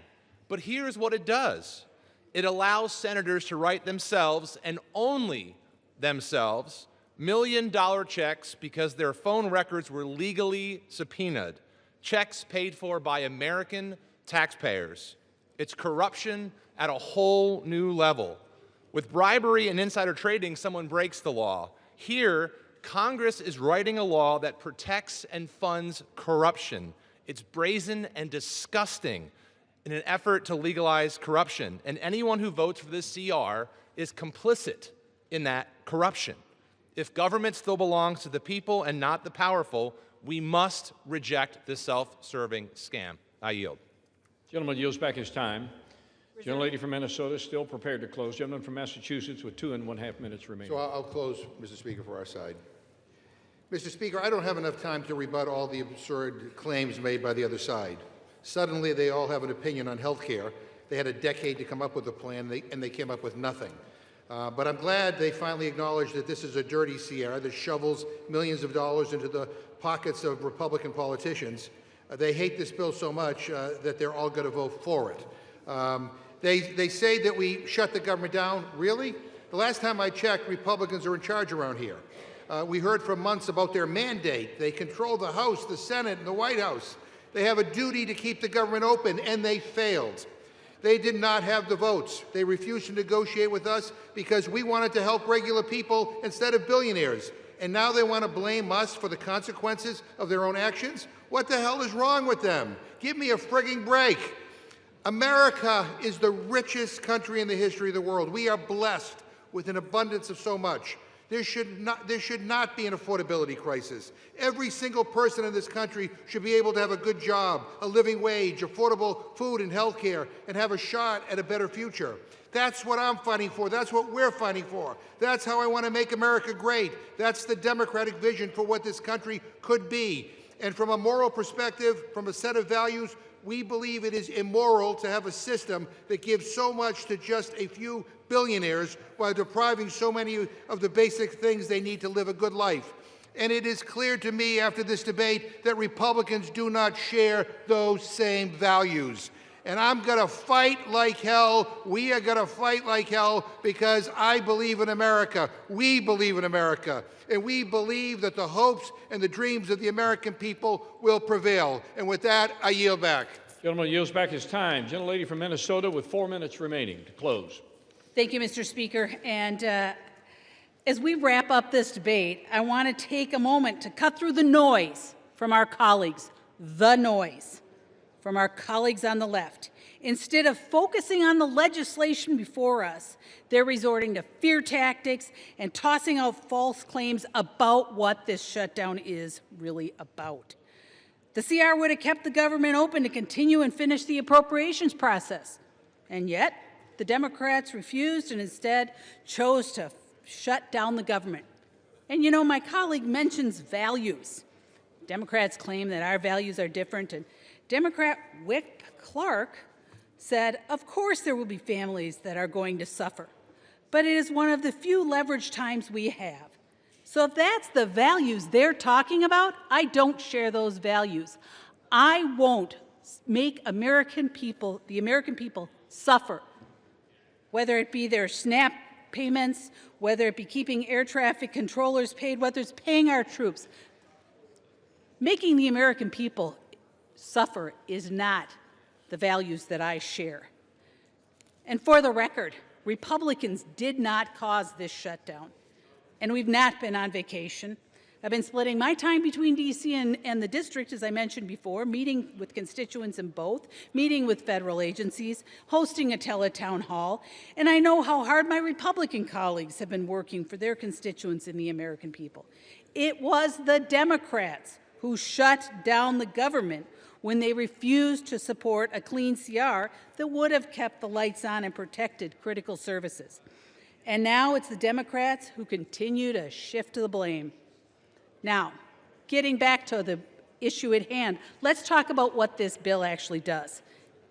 [SPEAKER 10] But here's what it does. It allows senators to write themselves, and only themselves, million-dollar checks because their phone records were legally subpoenaed, checks paid for by American taxpayers. It's corruption at a whole new level. With bribery and insider trading, someone breaks the law. Here, Congress is writing a law that protects and funds corruption. It's brazen and disgusting in an effort to legalize corruption, and anyone who votes for this CR is complicit in that corruption. If government still belongs to the people and not the powerful, we must reject this self-serving scam. I yield.
[SPEAKER 3] Gentleman yields back his time. Gentlelady from Minnesota still prepared to close. Gentleman from Massachusetts with 2.5 minutes remaining.
[SPEAKER 7] So I'll close, Mr. Speaker, for our side. Mr. Speaker, I don't have enough time to rebut all the absurd claims made by the other side. Suddenly, they all have an opinion on health care. They had a decade to come up with a plan, and they came up with nothing. But I'm glad they finally acknowledged that this is a dirty CR that shovels millions of dollars into the pockets of Republican politicians. They hate this bill so much that they're all going to vote for it. They say that we shut the government down. Really? The last time I checked, Republicans are in charge around here. We heard for months about their mandate. They control the House, the Senate, and the White House. They have a duty to keep the government open, and they failed. They did not have the votes. They refused to negotiate with us because we wanted to help regular people instead of billionaires. And now they want to blame us for the consequences of their own actions? What the hell is wrong with them? Give me a frigging break. America is the richest country in the history of the world. We are blessed with an abundance of so much. There should not be an affordability crisis. Every single person in this country should be able to have a good job, a living wage, affordable food and health care, and have a shot at a better future. That's what I'm fighting for. That's what we're fighting for. That's how I want to make America great. That's the Democratic vision for what this country could be. And from a moral perspective, from a set of values, we believe it is immoral to have a system that gives so much to just a few billionaires while depriving so many of the basic things they need to live a good life. And it is clear to me after this debate that Republicans do not share those same values. And I'm going to fight like hell. We are going to fight like hell because I believe in America. We believe in America. And we believe that the hopes and the dreams of the American people will prevail. And with that, I yield back.
[SPEAKER 3] Gentleman yields back his time. Gentlelady from Minnesota with 4 minutes remaining to close.
[SPEAKER 5] Thank you, Mr. Speaker. And as we wrap up this debate, I want to take a moment to cut through the noise from our colleagues, from our colleagues on the left. Instead of focusing on the legislation before us, they're resorting to fear tactics and tossing out false claims about what this shutdown is really about. The CR would have kept the government open to continue and finish the appropriations process. And yet, the Democrats refused and instead chose to shut down the government. And you know, my colleague mentions values. Democrats claim that our values are different, and Democrat Wick Clark said, of course there will be families that are going to suffer, but it is one of the few leverage times we have. So if that's the values they're talking about, I don't share those values. I won't make the American people suffer, whether it be their SNAP payments, whether it be keeping air traffic controllers paid, whether it's paying our troops. Making the American people suffer is not the values that I share. And for the record, Republicans did not cause this shutdown, and we've not been on vacation. I've been splitting my time between D.C. and the district, as I mentioned before, meeting with constituents in both, meeting with federal agencies, hosting a teletown hall, and I know how hard my Republican colleagues have been working for their constituents and the American people. It was the Democrats who shut down the government when they refused to support a clean CR that would have kept the lights on and protected critical services. And now it's the Democrats who continue to shift the blame. Now, getting back to the issue at hand, let's talk about what this bill actually does.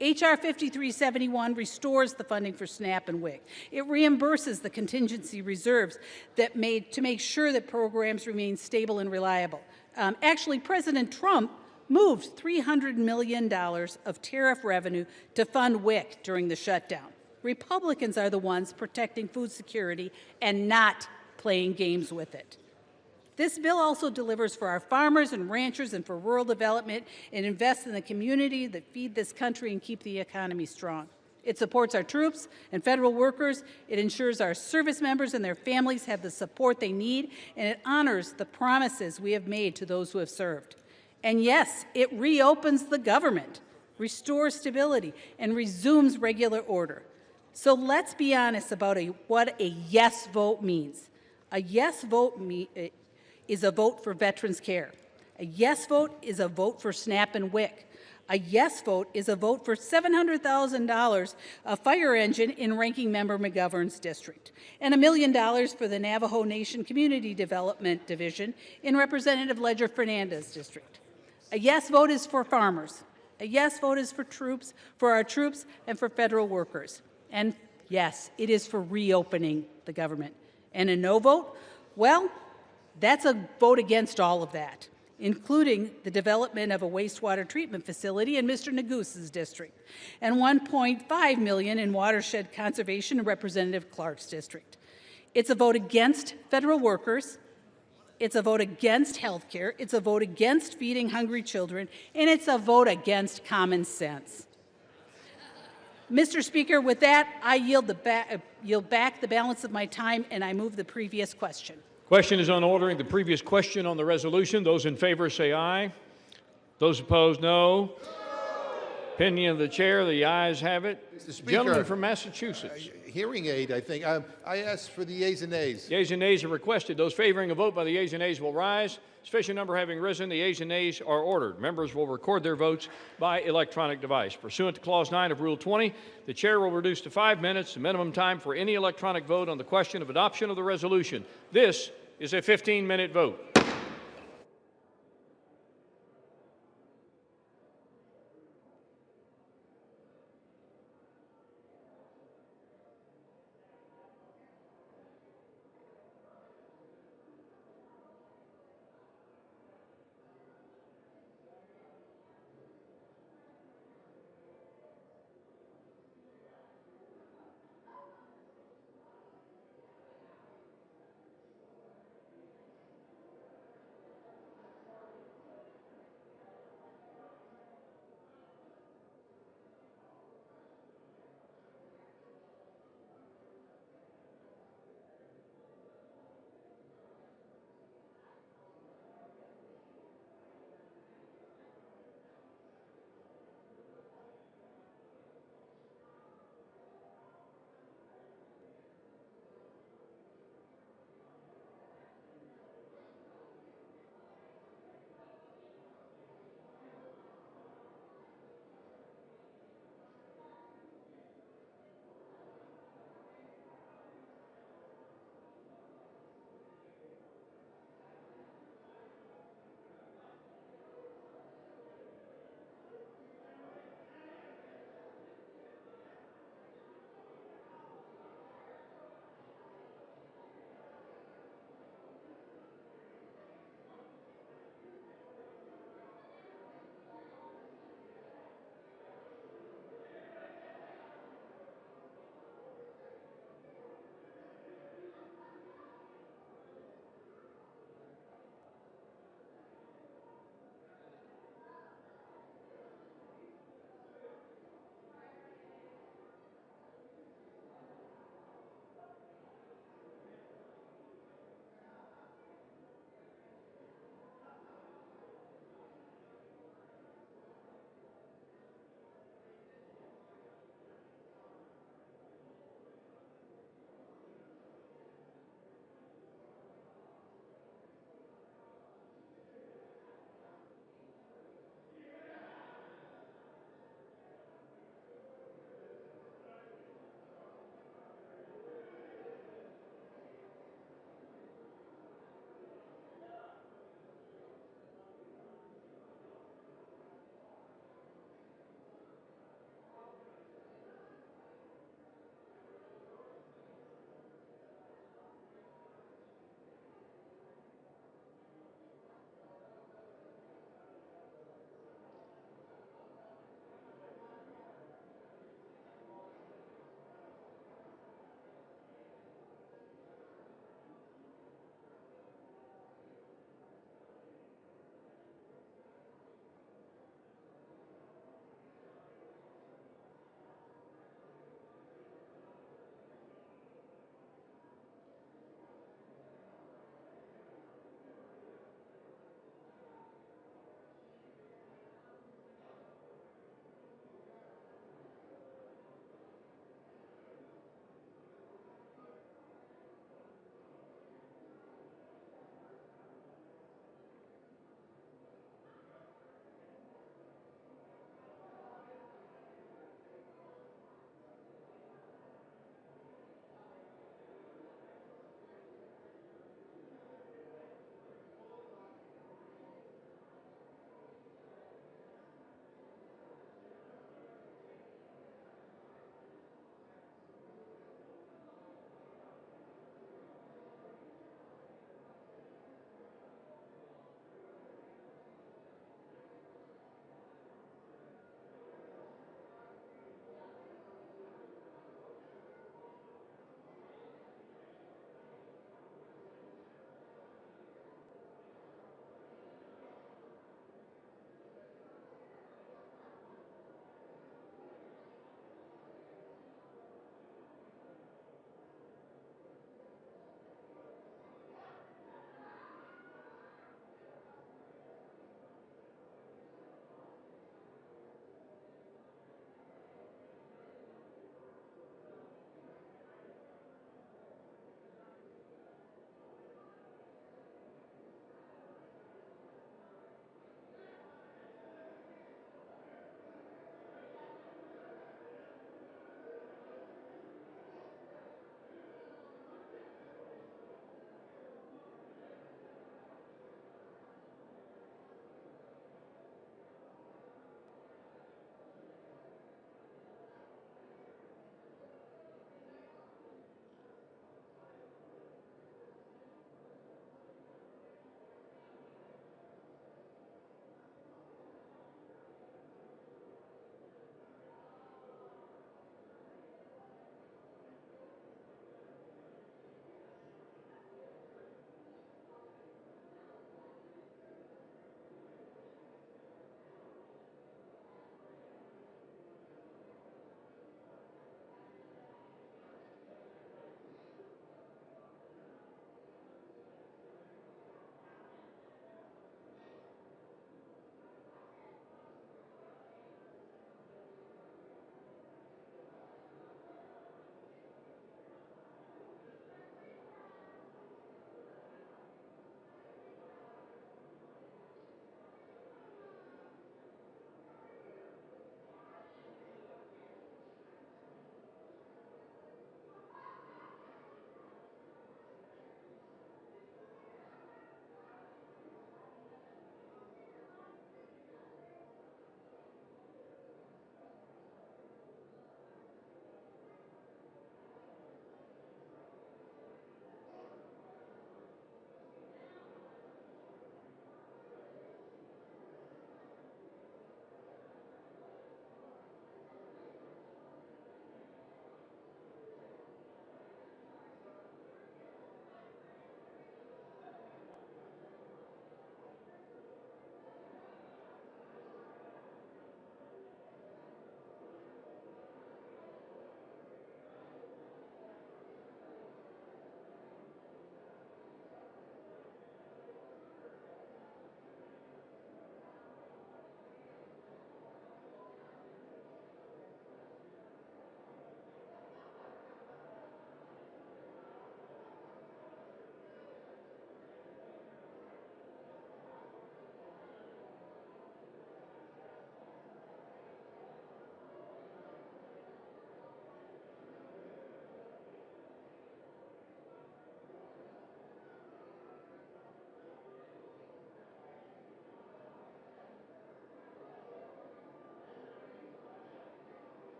[SPEAKER 5] H.R. 5371 restores the funding for SNAP and WIC. It reimburses the contingency reserves to make sure that programs remain stable and reliable. Actually, President Trump moved $300 million of tariff revenue to fund WIC during the shutdown. Republicans are the ones protecting food security and not playing games with it. This bill also delivers for our farmers and ranchers and for rural development and invests in the community that feed this country and keep the economy strong. It supports our troops and federal workers. It ensures our service members and their families have the support they need, and it honors the promises we have made to those who have served. And yes, it reopens the government, restores stability, and resumes regular order. So let's be honest about what a yes vote means. A yes vote is a vote for veterans care. A yes vote is a vote for SNAP and WIC. A yes vote is a vote for $700,000 a fire engine in Ranking Member McGovern's district, and $1 million for the Navajo Nation Community Development Division in Representative Ledger Fernandez's district. A yes vote is for farmers. A yes vote is for our troops and for federal workers. And yes, it is for reopening the government. And a no vote? Well, that's a vote against all of that, including the development of a wastewater treatment facility in Mr. Negus's district, and $1.5 million in watershed conservation in Representative Clark's district. It's a vote against federal workers. It's a vote against health care. It's a vote against feeding hungry children, and it's a vote against common sense. Mr. Speaker, with that, I yield back the balance of my time, and I move the previous question.
[SPEAKER 3] Question is on ordering the previous question on the resolution. Those in favor say aye. Those opposed, no. Opinion of the chair, the ayes have it.
[SPEAKER 7] Mr. Speaker,
[SPEAKER 3] Gentleman from Massachusetts.
[SPEAKER 7] Hearing aid, I think. I asked for the yeas and nays.
[SPEAKER 3] Yeas and nays are requested. Those favoring a vote by the yeas and nays will rise. Sufficient number having risen, the yeas and nays are ordered. Members will record their votes by electronic device. Pursuant to Clause 9 of Rule 20, the chair will reduce to 5 minutes the minimum time for any electronic vote on the question of adoption of the resolution. This is a 15-minute vote.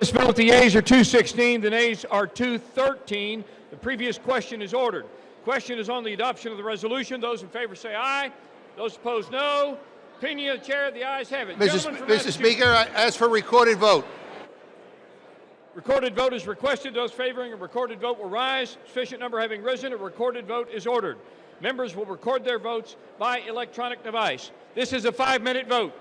[SPEAKER 3] vote, the yeas are 216, the nays are 213. The previous question is ordered. Question is on the adoption of the resolution. Those in favor say aye. Those opposed, no. Opinion of the chair, the ayes have it.
[SPEAKER 7] Mr. Speaker, I ask for recorded vote.
[SPEAKER 3] Recorded vote is requested. Those favoring a recorded vote will rise. Sufficient number having risen, a recorded vote is ordered. Members will record their votes by electronic device. This is a 5-minute vote.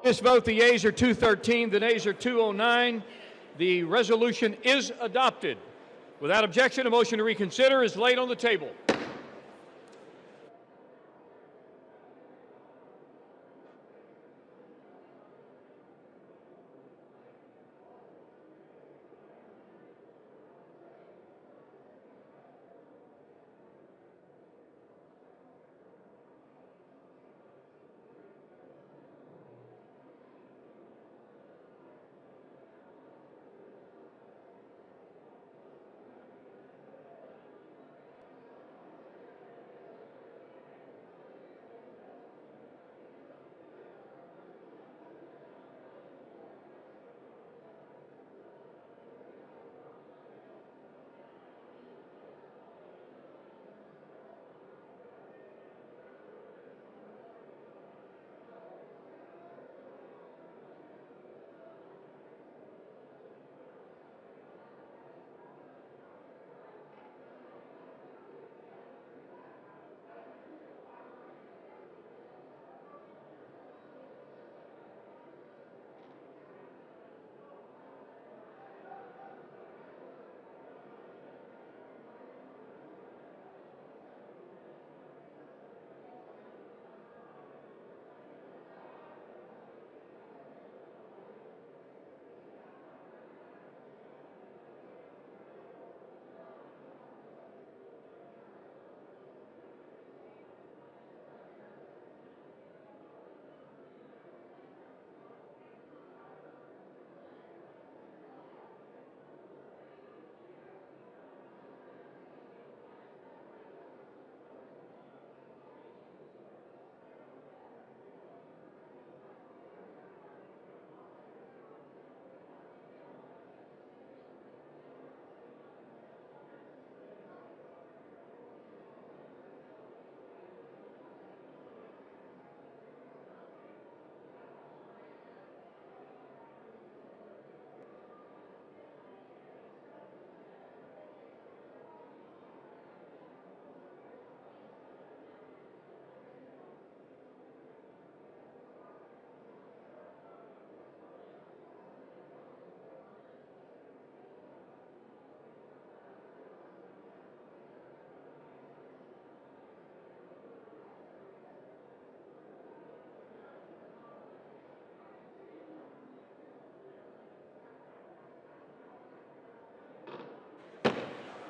[SPEAKER 3] This vote, the yeas are 213, the nays are 209. The resolution is adopted. Without objection, a motion to reconsider is laid on the table.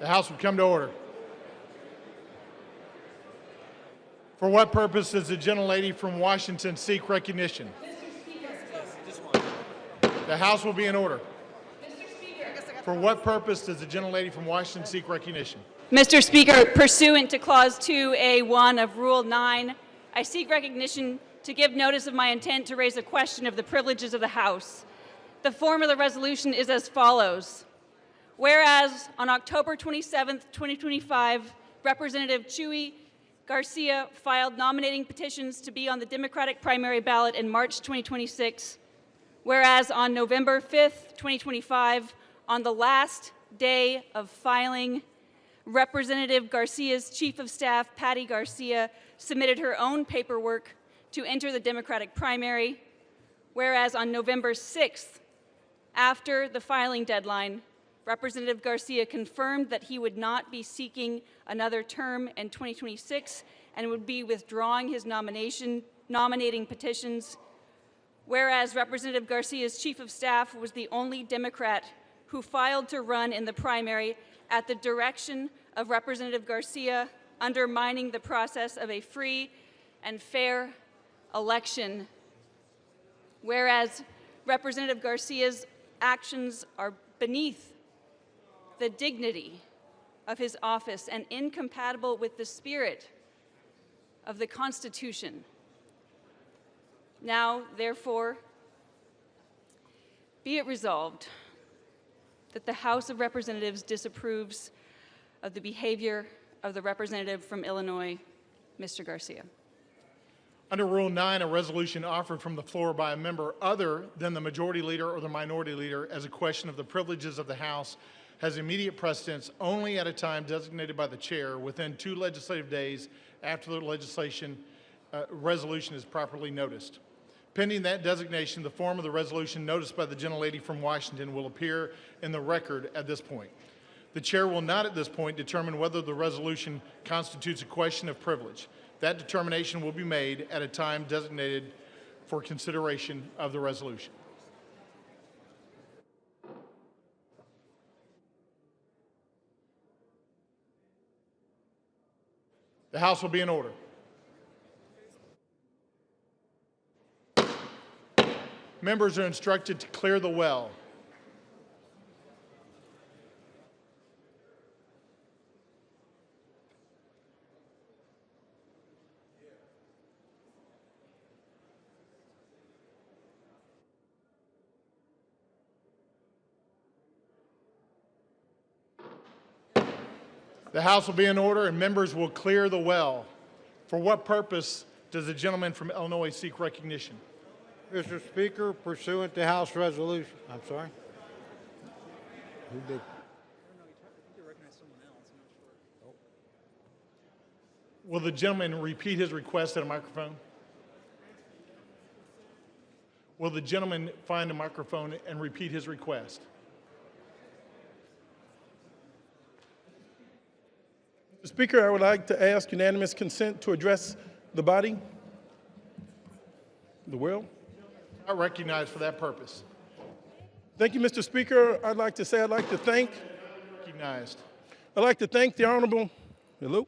[SPEAKER 11] The House will come to order. For what purpose does the gentlelady from Washington seek recognition? The House will be in order. For what purpose does the gentlelady from Washington seek recognition?
[SPEAKER 13] Mr. Speaker, pursuant to Clause 2A1 of Rule 9, I seek recognition to give notice of my intent to raise a question of the privileges of the House. The form of the resolution is as follows. Whereas on October 27, 2025, Representative Chuy Garcia filed nominating petitions to be on the Democratic primary ballot in March 2026. Whereas on November 5th, 2025, on the last day of filing, Representative Garcia's Chief of Staff, Patty Garcia, submitted her own paperwork to enter the Democratic primary. Whereas on November 6th, after the filing deadline, Representative Garcia confirmed that he would not be seeking another term in 2026 and would be withdrawing his nominating petitions. Whereas Representative Garcia's Chief of Staff was the only Democrat who filed to run in the primary at the direction of Representative Garcia, undermining the process of a free and fair election. Whereas Representative Garcia's actions are beneath the dignity of his office and incompatible with the spirit of the Constitution. Now, therefore, be it resolved that the House of Representatives disapproves of the behavior of the representative from Illinois, Mr. Garcia.
[SPEAKER 11] Under Rule 9, a resolution offered from the floor by a member other than the majority leader or the minority leader as a question of the privileges of the House has immediate precedence only at a time designated by the chair within 2 legislative days after the resolution is properly noticed. Pending that designation, the form of the resolution noticed by the gentlelady from Washington will appear in the record at this point. The chair will not at this point determine whether the resolution constitutes a question of privilege. That determination will be made at a time designated for consideration of the resolution. The House will be in order. Members are instructed to clear the well. The House will be in order and members will clear the well. For what purpose does the gentleman from Illinois seek recognition?
[SPEAKER 14] Mr. Speaker, pursuant to House Resolution, I'm sorry? Who did?
[SPEAKER 11] Will the gentleman repeat his request at a microphone? Will the gentleman find a microphone and repeat his request?
[SPEAKER 16] Mr. Speaker, I would like to ask unanimous consent to address the body, the world.
[SPEAKER 11] Not recognized for that purpose.
[SPEAKER 16] Thank you, Mr. Speaker. I'd like to thank
[SPEAKER 11] Recognized.
[SPEAKER 16] I'd like to thank the Honorable, hello?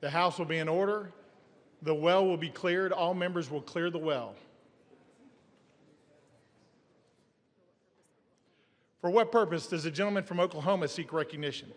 [SPEAKER 11] The House will be in order. The well will be cleared. All members will clear the well. For what purpose does the gentleman from Oklahoma seek recognition?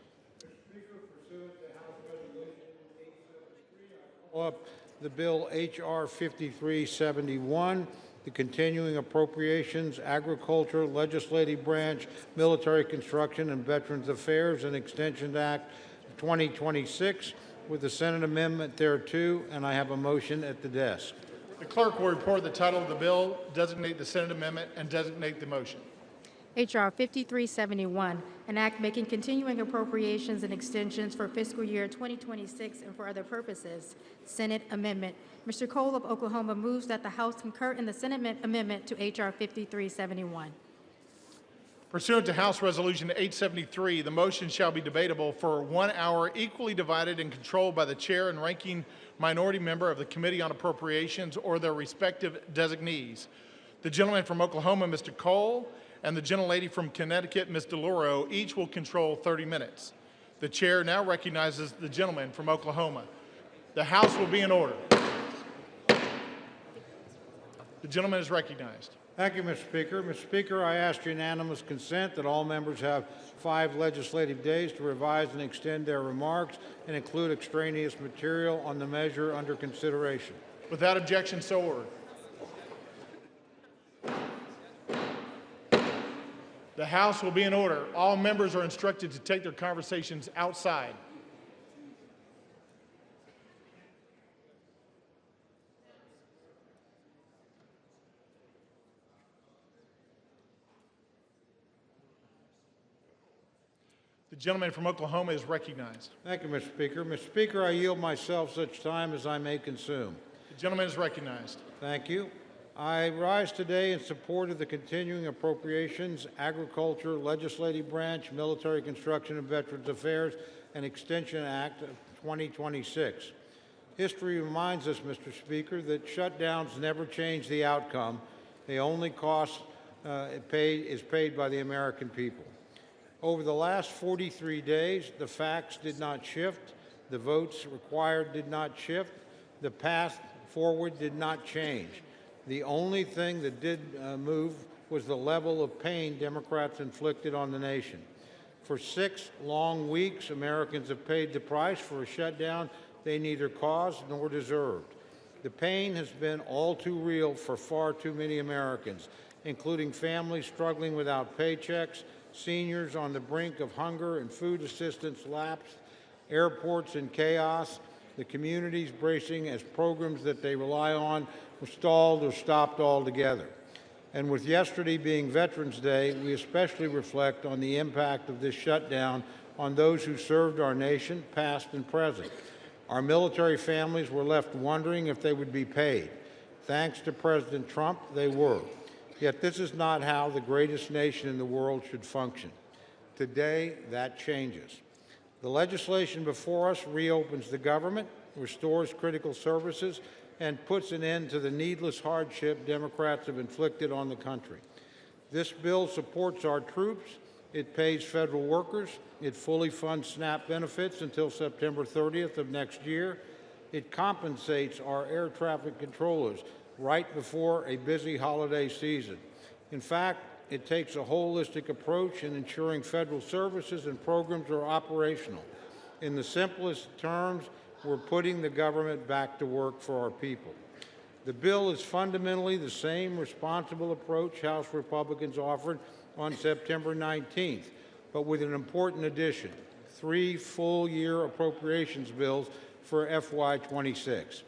[SPEAKER 14] Up the bill H.R. 5371, the Continuing Appropriations, Agriculture, Legislative Branch, Military Construction, and Veterans Affairs and Extension Act of 2026, with the Senate amendment thereto, and I have a motion at the desk.
[SPEAKER 11] The clerk will report the title of the bill, designate the Senate amendment, and designate the motion.
[SPEAKER 17] H.R. 5371, an act making continuing appropriations and extensions for fiscal year 2026 and for other purposes. Senate amendment. Mr. Cole of Oklahoma moves that the House concur in the Senate amendment to H.R. 5371.
[SPEAKER 11] Pursuant to House Resolution 873, the motion shall be debatable for 1 hour, equally divided and controlled by the chair and ranking minority member of the Committee on Appropriations or their respective designees. The gentleman from Oklahoma, Mr. Cole, and the gentlelady from Connecticut, Ms. DeLauro, each will control 30 minutes. The chair now recognizes the gentleman from Oklahoma. The House will be in order. The gentleman is recognized.
[SPEAKER 14] Thank you, Mr. Speaker. Mr. Speaker, I ask unanimous consent that all members have 5 legislative days to revise and extend their remarks and include extraneous material on the measure under consideration.
[SPEAKER 11] Without objection, so ordered. The House will be in order. All members are instructed to take their conversations outside. The gentleman from Oklahoma is recognized.
[SPEAKER 14] Thank you, Mr. Speaker. Mr. Speaker, I yield myself such time as I may consume.
[SPEAKER 11] The gentleman is recognized.
[SPEAKER 14] Thank you. I rise today in support of the Continuing Appropriations, Agriculture, Legislative Branch, Military Construction and Veterans Affairs, and Extension Act of 2026. History reminds us, Mr. Speaker, that shutdowns never change the outcome. The only cost is paid by the American people. Over the last 43 days, the facts did not shift, the votes required did not shift, the path forward did not change. The only thing that did move was the level of pain Democrats inflicted on the nation. For 6 long weeks, Americans have paid the price for a shutdown they neither caused nor deserved. The pain has been all too real for far too many Americans, including families struggling without paychecks, seniors on the brink of hunger and food assistance lapse, airports in chaos, the communities bracing as programs that they rely on were stalled or stopped altogether. And with yesterday being Veterans Day, we especially reflect on the impact of this shutdown on those who served our nation, past and present. Our military families were left wondering if they would be paid. Thanks to President Trump, they were. Yet this is not how the greatest nation in the world should function. Today, that changes. The legislation before us reopens the government, restores critical services, and puts an end to the needless hardship Democrats have inflicted on the country. This bill supports our troops, it pays federal workers, it fully funds SNAP benefits until September 30th of next year, it compensates our air traffic controllers right before a busy holiday season. In fact, it takes a holistic approach in ensuring federal services and programs are operational. In the simplest terms, we're putting the government back to work for our people. The bill is fundamentally the same responsible approach House Republicans offered on September 19th, but with an important addition: 3 full-year appropriations bills for FY26.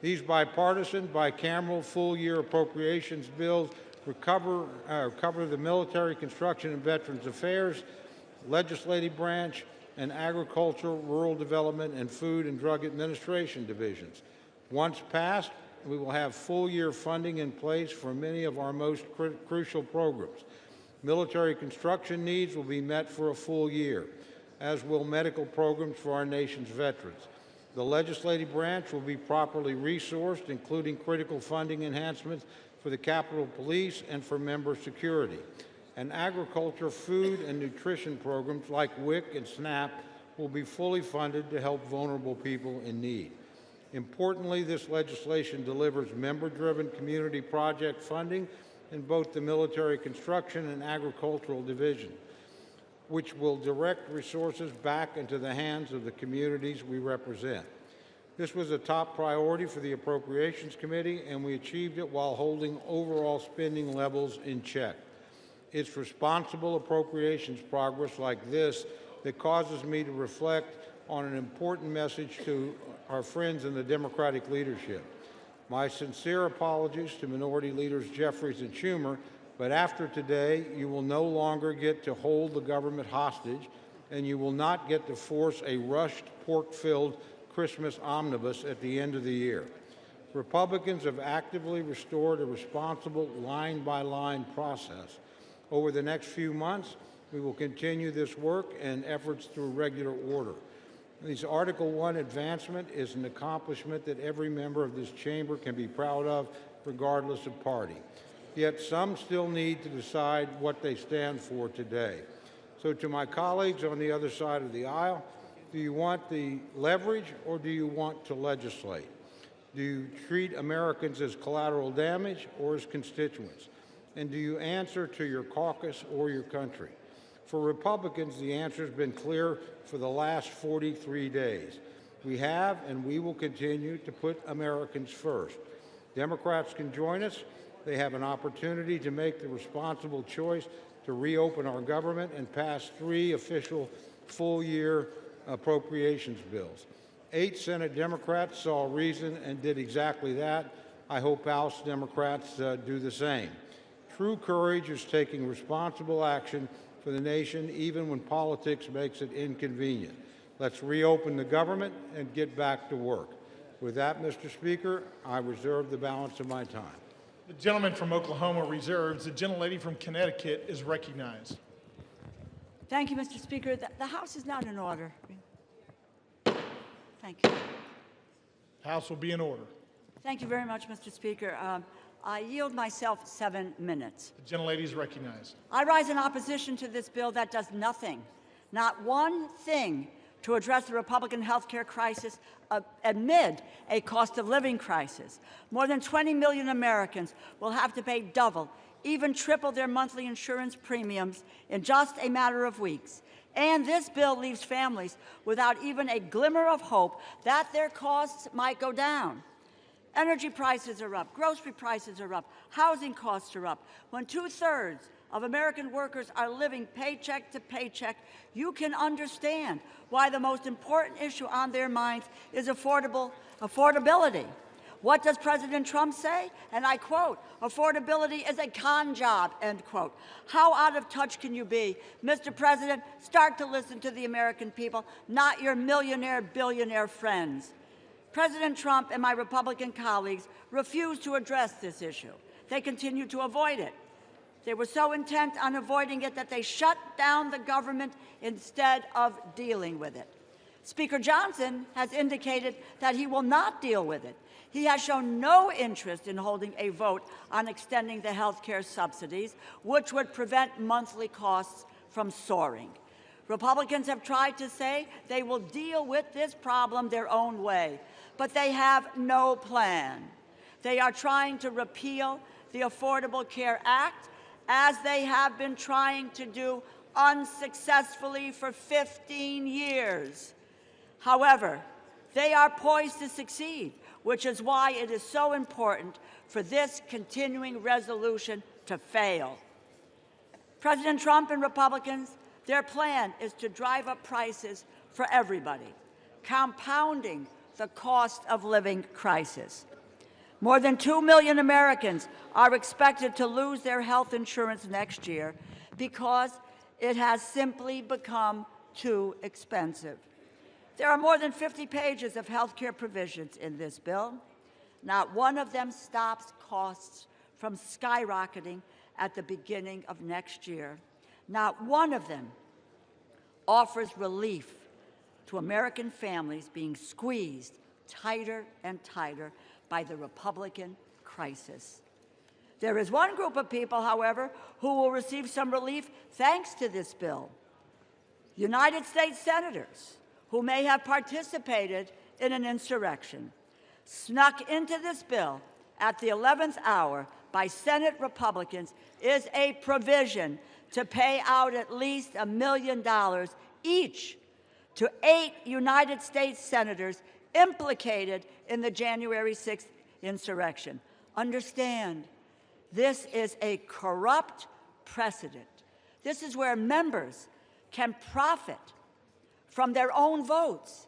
[SPEAKER 14] These bipartisan, bicameral, full-year appropriations bills cover the Military, Construction, and Veterans Affairs, Legislative Branch, and Agricultural, Rural Development, and Food and Drug Administration divisions. Once passed, we will have full-year funding in place for many of our most crucial programs. Military construction needs will be met for a full year, as will medical programs for our nation's veterans. The legislative branch will be properly resourced, including critical funding enhancements for the Capitol Police and for member security. And agriculture, food, and nutrition programs like WIC and SNAP will be fully funded to help vulnerable people in need. Importantly, this legislation delivers member-driven community project funding in both the military construction and agricultural division, which will direct resources back into the hands of the communities we represent. This was a top priority for the Appropriations Committee, and we achieved it while holding overall spending levels in check. It's responsible appropriations progress like this that causes me to reflect on an important message to our friends in the Democratic leadership. My sincere apologies to Minority Leaders Jeffries and Schumer, but after today, you will no longer get to hold the government hostage, and you will not get to force a rushed, pork-filled Christmas omnibus at the end of the year. Republicans have actively restored a responsible line-by-line process. Over the next few months, we will continue this work and efforts through regular order. This Article 1 advancement is an accomplishment that every member of this chamber can be proud of, regardless of party. Yet some still need to decide what they stand for today. So to my colleagues on the other side of the aisle, do you want the leverage or do you want to legislate? Do you treat Americans as collateral damage or as constituents? And do you answer to your caucus or your country? For Republicans, the answer has been clear for the last 43 days. We have and we will continue to put Americans first. Democrats can join us. They have an opportunity to make the responsible choice to reopen our government and pass 3 official full-year appropriations bills. 8 Senate Democrats saw reason and did exactly that. I hope House Democrats do the same. True courage is taking responsible action for the nation, even when politics makes it inconvenient. Let's reopen the government and get back to work. With that, Mr. Speaker, I reserve the balance of my time.
[SPEAKER 11] The gentleman from Oklahoma reserves. The gentlelady from Connecticut is recognized.
[SPEAKER 12] Thank you, Mr. Speaker. The House is not in order. Thank you.
[SPEAKER 11] House will be in order.
[SPEAKER 12] Thank you very much, Mr. Speaker. I yield myself 7 minutes.
[SPEAKER 11] The gentlelady is recognized.
[SPEAKER 12] I rise in opposition to this bill that does nothing, not one thing, to address the Republican health care crisis amid a cost of living crisis. More than 20 million Americans will have to pay double, even triple their monthly insurance premiums in just a matter of weeks. And this bill leaves families without even a glimmer of hope that their costs might go down. Energy prices are up, grocery prices are up, housing costs are up. When 2/3 of American workers are living paycheck to paycheck, you can understand why the most important issue on their minds is affordability. What does President Trump say? And I quote, "Affordability is a con job," end quote. How out of touch can you be? Mr. President, start to listen to the American people, not your millionaire, billionaire friends. President Trump and my Republican colleagues refused to address this issue. They continued to avoid it. They were so intent on avoiding it that they shut down the government instead of dealing with it. Speaker Johnson has indicated that he will not deal with it. He has shown no interest in holding a vote on extending the health care subsidies, which would prevent monthly costs from soaring. Republicans have tried to say they will deal with this problem their own way, but they have no plan. They are trying to repeal the Affordable Care Act, as they have been trying to do unsuccessfully for 15 years. However, they are poised to succeed, which is why it is so important for this continuing resolution to fail. President Trump and Republicans, their plan is to drive up prices for everybody, compounding the cost of living crisis. More than 2 million Americans are expected to lose their health insurance next year because it has simply become too expensive. There are more than 50 pages of health care provisions in this bill. Not one of them stops costs from skyrocketing at the beginning of next year. Not one of them offers relief to American families being squeezed tighter and tighter by the Republican crisis. There is one group of people, however, who will receive some relief thanks to this bill. United States senators who may have participated in an insurrection, snuck into this bill at the 11th hour by Senate Republicans, is a provision to pay out at least $1 million each to 8 United States senators implicated in the January 6th insurrection. Understand, this is a corrupt precedent. This is where members can profit from their own votes.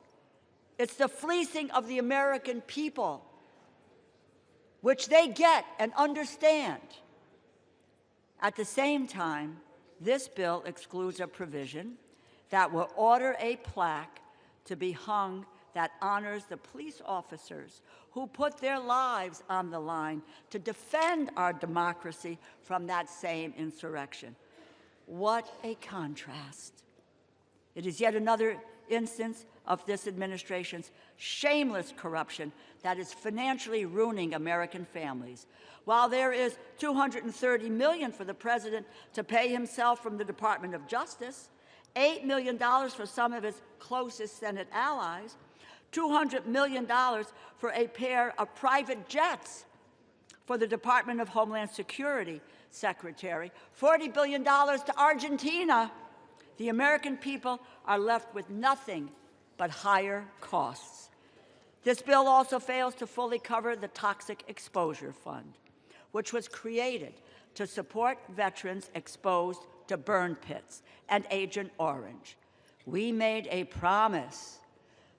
[SPEAKER 12] It's the fleecing of the American people, which they get and understand. At the same time, this bill excludes a provision that will order a plaque to be hung that honors the police officers who put their lives on the line to defend our democracy from that same insurrection. What a contrast. It is yet another instance of this administration's shameless corruption that is financially ruining American families. While there is $230 million for the president to pay himself from the Department of Justice, $8 million for some of his closest Senate allies, $200 million for a pair of private jets for the Department of Homeland Security Secretary, $40 billion to Argentina, the American people are left with nothing but higher costs. This bill also fails to fully cover the Toxic Exposure Fund, which was created to support veterans exposed to burn pits and Agent Orange. We made a promise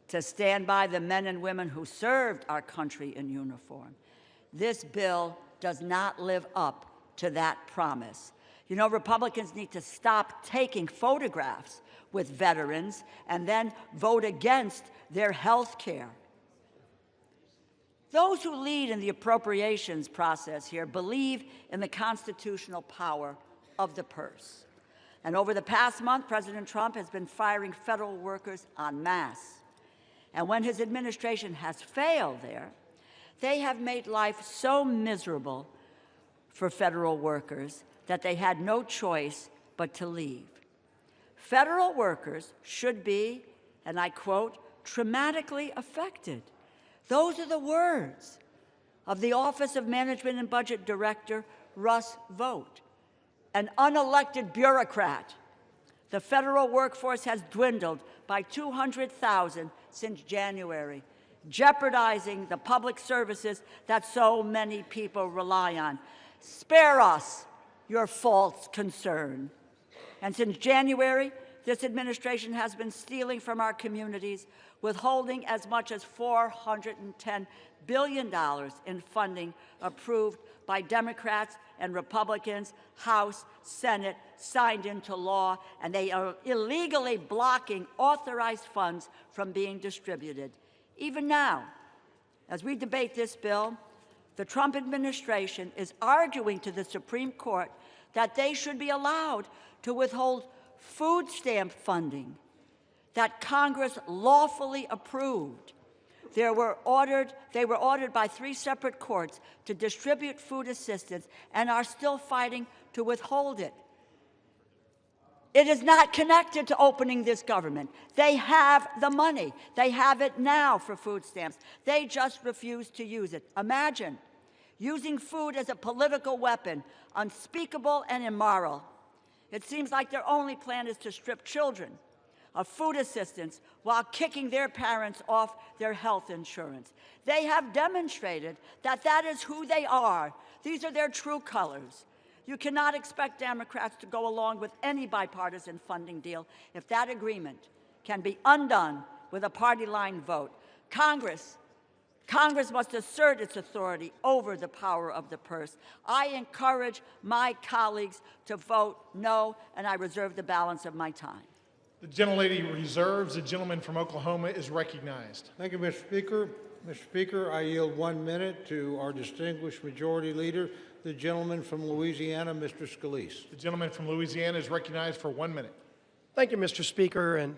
[SPEAKER 12] to stand by the men and women who served our country in uniform. This bill does not live up to that promise. You know, Republicans need to stop taking photographs with veterans and then vote against their health care. Those who lead in the appropriations process here believe in the constitutional power of the purse. And over the past month, President Trump has been firing federal workers en masse. And when his administration has failed there, they have made life so miserable for federal workers that they had no choice but to leave. Federal workers should be, and I quote, traumatically affected. Those are the words of the Office of Management and Budget Director Russ Vought, an unelected bureaucrat. The federal workforce has dwindled by 200,000 since January, jeopardizing the public services that so many people rely on. Spare us your false concern. And since January, this administration has been stealing from our communities, withholding as much as $410 billion in funding approved by Democrats and Republicans, House, Senate, signed into law, and they are illegally blocking authorized funds from being distributed. Even now, As we debate this bill, the Trump administration is arguing to the Supreme Court that they should be allowed to withhold food stamp funding that Congress lawfully approved. They were ordered by 3 separate courts to distribute food assistance and are still fighting to withhold it. It is not connected to opening this government. They have the money. They have it now for food stamps. They just refuse to use it. Imagine using food as a political weapon, unspeakable and immoral. It seems like their only plan is to strip children of food assistance while kicking their parents off their health insurance. They have demonstrated that that is who they are. These are their true colors. You cannot expect Democrats to go along with any bipartisan funding deal if that agreement can be undone with a party line vote. Congress must assert its authority over the power of the purse. I encourage my colleagues to vote no, and I reserve the balance of my time.
[SPEAKER 11] The gentlelady reserves. The gentleman from Oklahoma is recognized.
[SPEAKER 14] Thank you, Mr. Speaker. Mr. Speaker, I yield 1 minute to our distinguished majority leader, the gentleman from Louisiana, Mr. Scalise.
[SPEAKER 11] The gentleman from Louisiana is recognized for 1 minute.
[SPEAKER 15] Thank you, Mr. Speaker, and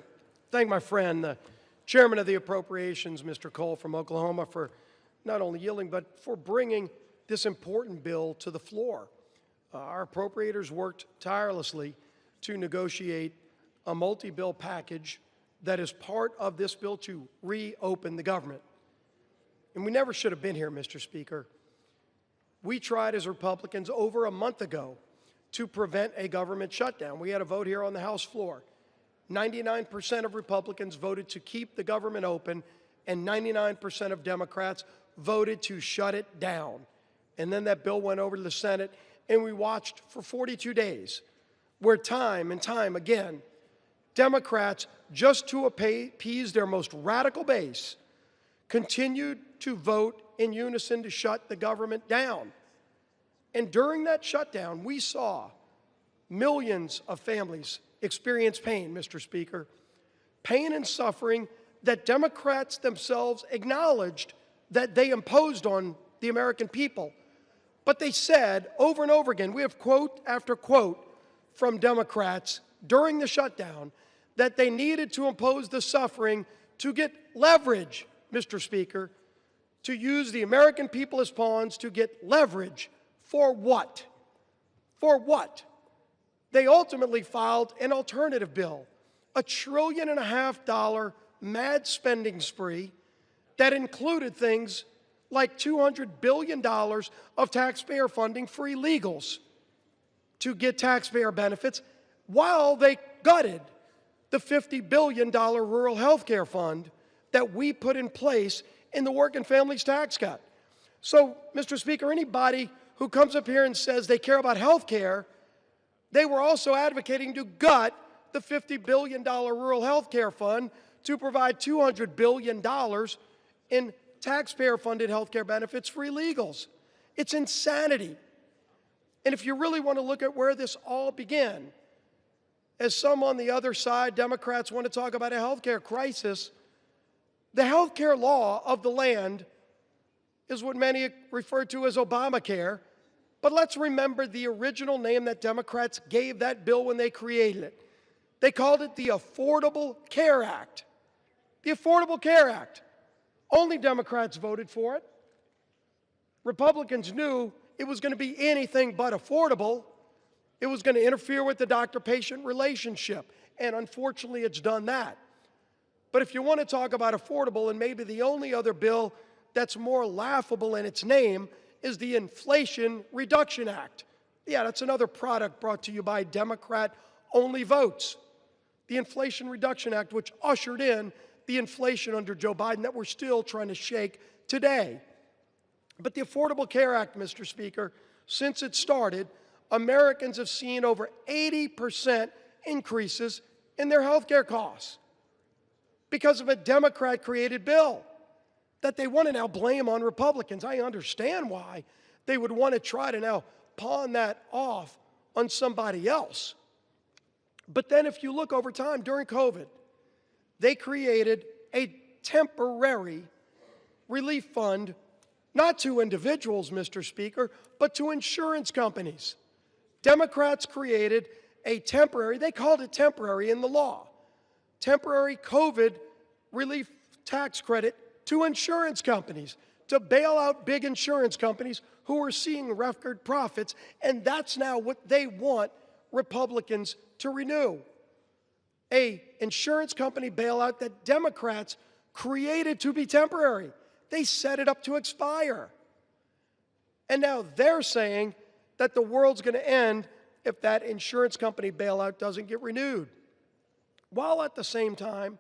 [SPEAKER 15] thank my friend, the Chairman of the Appropriations, Mr. Cole from Oklahoma, for not only yielding, but for bringing this important bill to the floor. Our appropriators worked tirelessly to negotiate a multi-bill package that is part of this bill to reopen the government. And we never should have been here, Mr. Speaker. We tried as Republicans over a month ago to prevent a government shutdown. We had a vote here on the House floor. 99% of Republicans voted to keep the government open, and 99% of Democrats voted to shut it down. And then that bill went over to the Senate, and we watched for 42 days, where time and time again, Democrats, just to appease their most radical base, continued to vote in unison to shut the government down. And during that shutdown, we saw millions of families experience pain, Mr. Speaker, pain and suffering that Democrats themselves acknowledged that they imposed on the American people. But they said over and over again, we have quote after quote from Democrats during the shutdown, that they needed to impose the suffering to get leverage, Mr. Speaker, to use the American people as pawns to get leverage. For what? For what? They ultimately filed an alternative bill, a $1.5 trillion mad spending spree that included things like $200 billion of taxpayer funding for illegals to get taxpayer benefits, while they gutted the $50 billion rural health care fund that we put in place in the Working Families Tax Cut. So, Mr. Speaker, anybody who comes up here and says they care about health care, they were also advocating to gut the $50 billion rural health care fund to provide $200 billion in taxpayer-funded health care benefits for illegals. It's insanity. And if you really want to look at where this all began, as some on the other side, Democrats, want to talk about a health care crisis, the health care law of the land is what many refer to as Obamacare. But let's remember the original name that Democrats gave that bill when they created it. They called it the Affordable Care Act. The Affordable Care Act. Only Democrats voted for it. Republicans knew it was going to be anything but affordable. It was going to interfere with the doctor-patient relationship, and unfortunately it's done that. But if you want to talk about affordable, and maybe the only other bill that's more laughable in its name is the Inflation Reduction Act. Yeah, that's another product brought to you by Democrat-only votes. The Inflation Reduction Act, which ushered in the inflation under Joe Biden that we're still trying to shake today. But the Affordable Care Act, Mr. Speaker, since it started, Americans have seen over 80% increases in their health care costs because of a Democrat-created bill that they want to now blame on Republicans. I understand why they would want to try to now pawn that off on somebody else. But then if you look over time, during COVID, they created a temporary relief fund, not to individuals, Mr. Speaker, but to insurance companies. Democrats created a temporary, they called it temporary in the law, temporary COVID relief tax credit to insurance companies to bail out big insurance companies who are seeing record profits, and that's now what they want Republicans to renew. A insurance company bailout that Democrats created to be temporary. They set it up to expire. And now they're saying that the world's going to end if that insurance company bailout doesn't get renewed. While at the same time,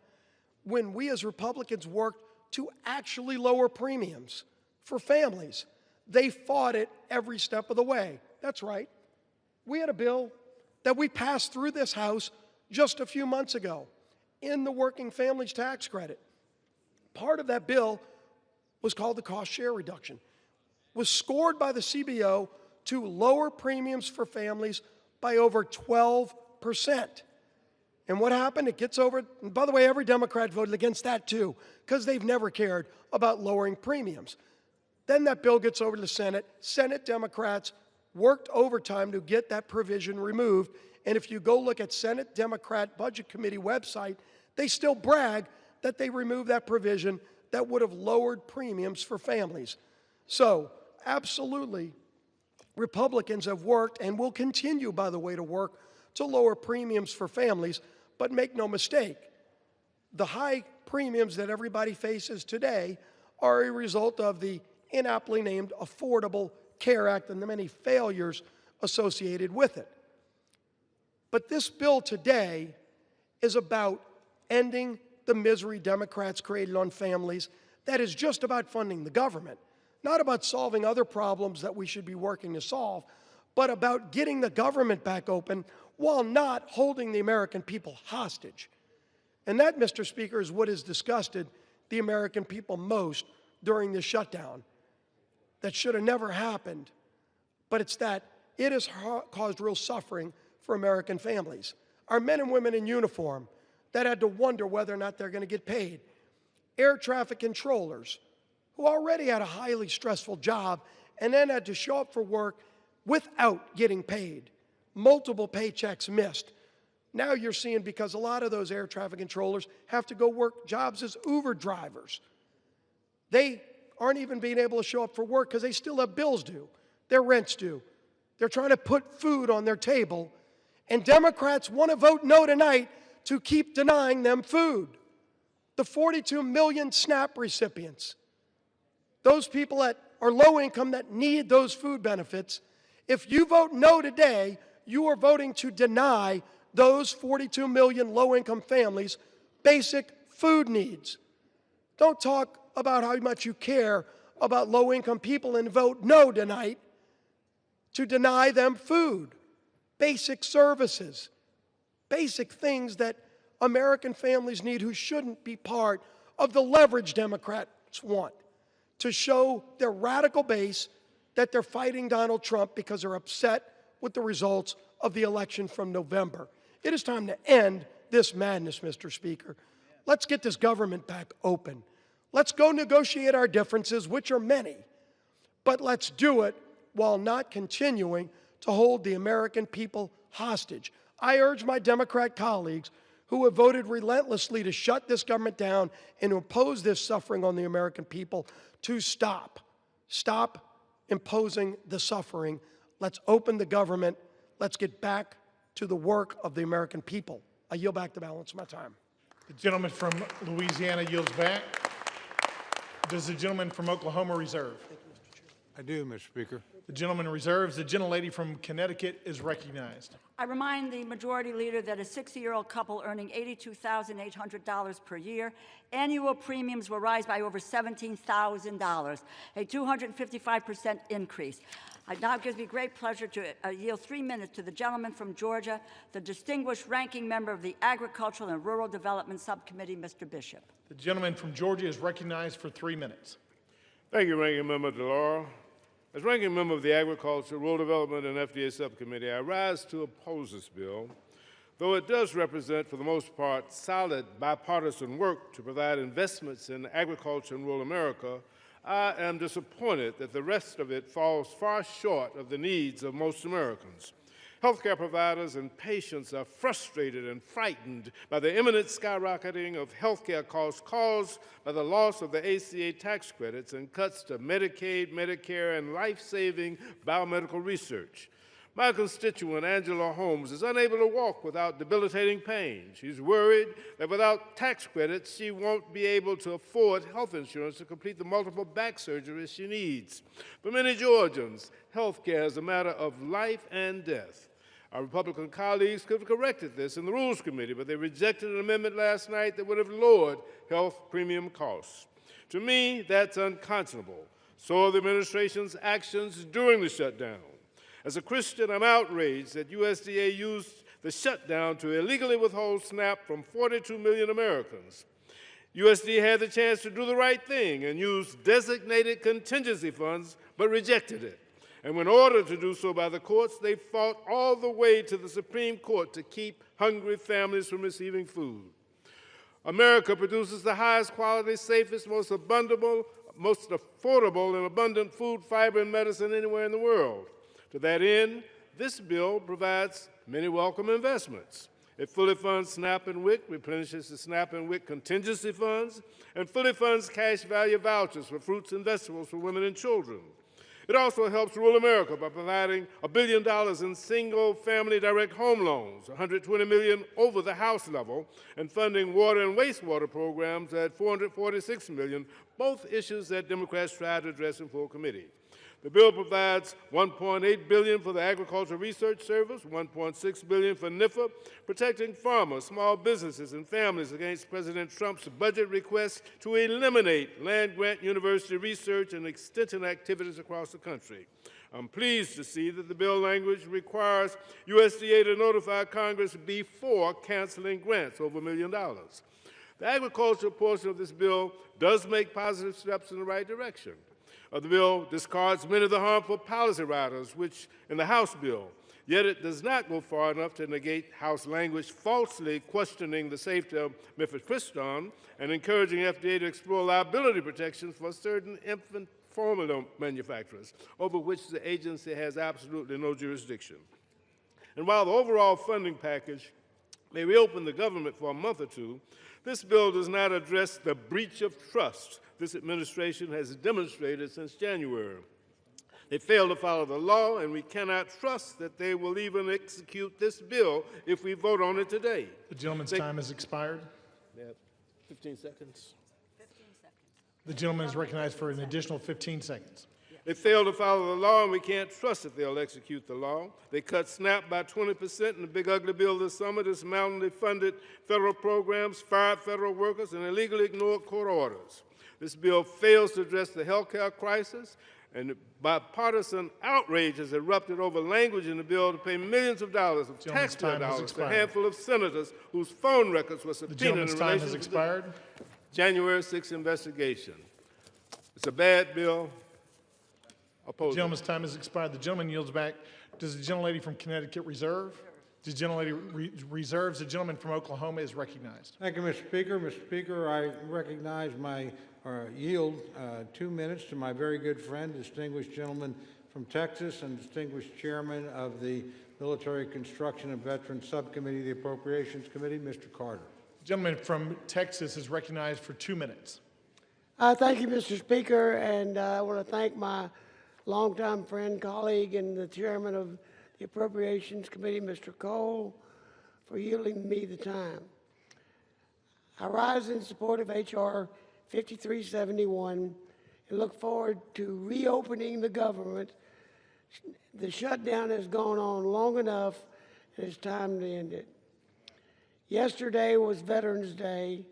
[SPEAKER 15] when we as Republicans worked to actually lower premiums for families, they fought it every step of the way. That's right. We had a bill that we passed through this House just a few months ago in the Working Families Tax Credit. Part of that bill was called the cost share reduction, was scored by the CBO to lower premiums for families by over 12%. And what happened? It gets over, and by the way, every Democrat voted against that too, because they've never cared about lowering premiums. Then that bill gets over to the Senate. Senate Democrats worked overtime to get that provision removed. And if you go look at Senate Democrat Budget Committee website, they still brag that they removed that provision that would have lowered premiums for families. So, absolutely, Republicans have worked and will continue, by the way, to work to lower premiums for families, but make no mistake, the high premiums that everybody faces today are a result of the inaptly named Affordable Care Act and the many failures associated with it. But this bill today is about ending the misery Democrats created on families. That is just about funding the government, not about solving other problems that we should be working to solve, but about getting the government back open while not holding the American people hostage. And that, Mr. Speaker, is what has disgusted the American people most during this shutdown. That should have never happened, but it's that it has caused real suffering for American families. Our men and women in uniform that had to wonder whether or not they're going to get paid. Air traffic controllers who already had a highly stressful job and then had to show up for work without getting paid. Multiple paychecks missed. Now you're seeing, because a lot of those air traffic controllers have to go work jobs as Uber drivers. They aren't even being able to show up for work because they still have bills due, their rent's due. They're trying to put food on their table, and Democrats want to vote no tonight to keep denying them food. The 42 million SNAP recipients, those people that are low income that need those food benefits, if you vote no today, you are voting to deny those 42 million low-income families basic food needs. Don't talk about how much you care about low-income people and vote no tonight to deny them food, basic services, basic things that American families need who shouldn't be part of the leverage Democrats want to show their radical base that they're fighting Donald Trump because they're upset with the results of the election from November. It is time to end this madness, Mr. Speaker. Let's get this government back open. Let's go negotiate our differences, which are many, but let's do it while not continuing to hold the American people hostage. I urge my Democrat colleagues who have voted relentlessly to shut this government down and to impose this suffering on the American people to stop. Stop imposing the suffering. Let's open the government. Let's get back to the work of the American people. I yield back the balance of my time.
[SPEAKER 11] The gentleman from Louisiana yields back. Does the gentleman from Oklahoma reserve?
[SPEAKER 14] I do, Mr. Speaker.
[SPEAKER 11] The gentleman reserves. The gentlelady from Connecticut is recognized.
[SPEAKER 12] I remind the Majority Leader that a 60-year-old couple earning $82,800 per year, annual premiums will rise by over $17,000, a 255% increase. It now gives me great pleasure to yield 3 minutes to the gentleman from Georgia, the distinguished ranking member of the Agricultural and Rural Development Subcommittee, Mr. Bishop.
[SPEAKER 11] The gentleman from Georgia is recognized for 3 minutes.
[SPEAKER 18] Thank you, Ranking Member DeLauro. As Ranking Member of the Agriculture, Rural Development, and FDA Subcommittee, I rise to oppose this bill, though it does represent, for the most part, solid bipartisan work to provide investments in agriculture in rural America. I am disappointed that the rest of it falls far short of the needs of most Americans. Healthcare providers and patients are frustrated and frightened by the imminent skyrocketing of healthcare costs caused by the loss of the ACA tax credits and cuts to Medicaid, Medicare, and life-saving biomedical research. My constituent, Angela Holmes, is unable to walk without debilitating pain. She's worried that without tax credits, she won't be able to afford health insurance to complete the multiple back surgeries she needs. For many Georgians, health care is a matter of life and death. Our Republican colleagues could have corrected this in the Rules Committee, but they rejected an amendment last night that would have lowered health premium costs. To me, that's unconscionable. So are the administration's actions during the shutdown. As a Christian, I'm outraged that USDA used the shutdown to illegally withhold SNAP from 42 million Americans. USDA had the chance to do the right thing and use designated contingency funds, but rejected it. And when ordered to do so by the courts, they fought all the way to the Supreme Court to keep hungry families from receiving food. America produces the highest quality, safest, most affordable, and abundant food, fiber, and medicine anywhere in the world. To that end, this bill provides many welcome investments. It fully funds SNAP and WIC, replenishes the SNAP and WIC contingency funds, and fully funds cash value vouchers for fruits and vegetables for women and children. It also helps rural America by providing $1 billion in single-family direct home loans, $120 million over the House level, and funding water and wastewater programs at $446 million, both issues that Democrats tried to address in full committee. The bill provides $1.8 billion for the Agricultural Research Service, $1.6 billion for NIFA, protecting farmers, small businesses, and families against President Trump's budget request to eliminate land-grant university research and extension activities across the country. I'm pleased to see that the bill language requires USDA to notify Congress before canceling grants over $1 million. The agricultural portion of this bill does make positive steps in the right direction. The bill discards many of the harmful policy riders, which in the House bill, yet it does not go far enough to negate House language falsely questioning the safety of mifepristone and encouraging FDA to explore liability protections for certain infant formula manufacturers, over which the agency has absolutely no jurisdiction. And while the overall funding package may reopen the government for a month or two, this bill does not address the breach of trust this administration has demonstrated since January. They fail to follow the law, and we cannot trust that they will even execute this bill if we vote on it today.
[SPEAKER 11] The gentleman's time has expired.
[SPEAKER 18] They have 15 seconds.
[SPEAKER 12] 15 seconds.
[SPEAKER 11] The gentleman is recognized for an additional 15 seconds.
[SPEAKER 18] They fail to follow the law, and we can't trust that they'll execute the law. They cut SNAP by 20% in the big ugly bill this summer, dismantling funded federal programs, fired federal workers, and illegally ignored court orders. This bill fails to address the health care crisis, and bipartisan outrage has erupted over language in the bill to pay millions of dollars of taxpayer dollars to a handful of senators whose phone records were subpoenaed in relation to the January 6th investigation. It's a bad bill.
[SPEAKER 11] The gentleman's time has expired. The gentleman yields back. Does the gentlelady from Connecticut reserve? The gentlelady reserves. The gentleman from Oklahoma is recognized.
[SPEAKER 14] Thank you, Mr. Speaker. Mr. Speaker, I recognize yield 2 minutes to my very good friend, distinguished gentleman from Texas and distinguished chairman of the Military Construction and Veterans Subcommittee of the Appropriations Committee, Mr. Carter.
[SPEAKER 11] The gentleman from Texas is recognized for 2 minutes.
[SPEAKER 19] Thank you, Mr. Speaker, and I want to thank my longtime friend, colleague, and the chairman of the Appropriations Committee, Mr. Cole, for yielding me the time. I rise in support of H.R. 5371 and look forward to reopening the government. The shutdown has gone on long enough, and it's time to end it. Yesterday was Veterans Day,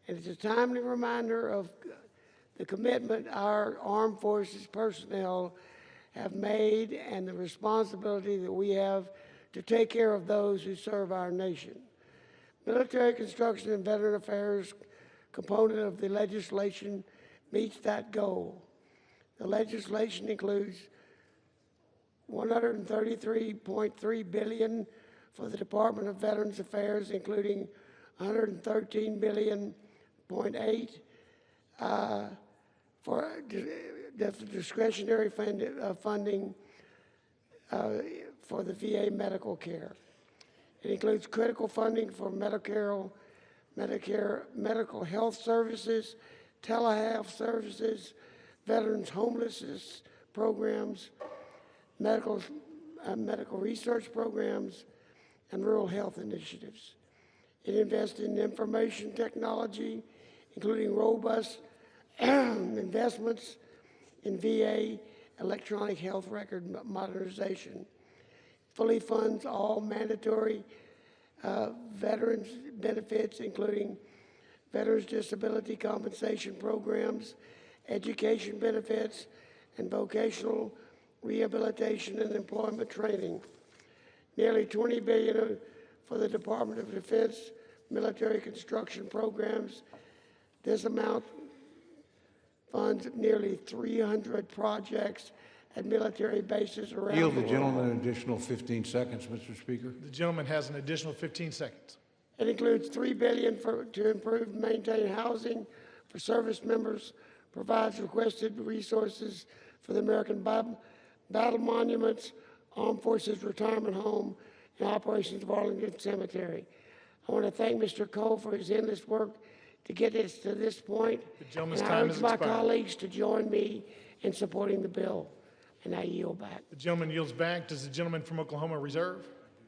[SPEAKER 19] and it's a timely reminder of the commitment our armed forces personnel have made and the responsibility that we have to take care of those who serve our nation. Military Construction and Veteran Affairs component of the legislation meets that goal. The legislation includes $133.3 billion for the Department of Veterans Affairs, including $113.8 billion for discretionary funding for the VA medical care. It includes critical funding for Medicare, medical health services, telehealth services, veterans homelessness programs, medical research programs, and rural health initiatives. It invests in information technology, including robust investments in VA electronic health record modernization. Fully funds all mandatory veterans benefits, including veterans disability compensation programs, education benefits, and vocational rehabilitation and employment training. Nearly $20 billion for the Department of Defense military construction programs. This amount funds nearly 300 projects at military bases around
[SPEAKER 14] Yield
[SPEAKER 19] the
[SPEAKER 14] the
[SPEAKER 19] world.
[SPEAKER 14] gentleman an additional 15 seconds, Mr. Speaker.
[SPEAKER 11] The gentleman has an additional 15 seconds.
[SPEAKER 19] It includes $3 billion to improve and maintain housing for service members, provides requested resources for the American Battle Monuments, Armed Forces Retirement Home, and operations of Arlington Cemetery. I want to thank Mr. Cole for his endless work to get us to this point.
[SPEAKER 11] The gentleman's
[SPEAKER 19] and
[SPEAKER 11] time
[SPEAKER 19] I urge
[SPEAKER 11] has
[SPEAKER 19] my
[SPEAKER 11] expired.
[SPEAKER 19] colleagues to join me in supporting the bill. And I yield back.
[SPEAKER 11] The gentleman yields back. Does the gentleman from Oklahoma reserve?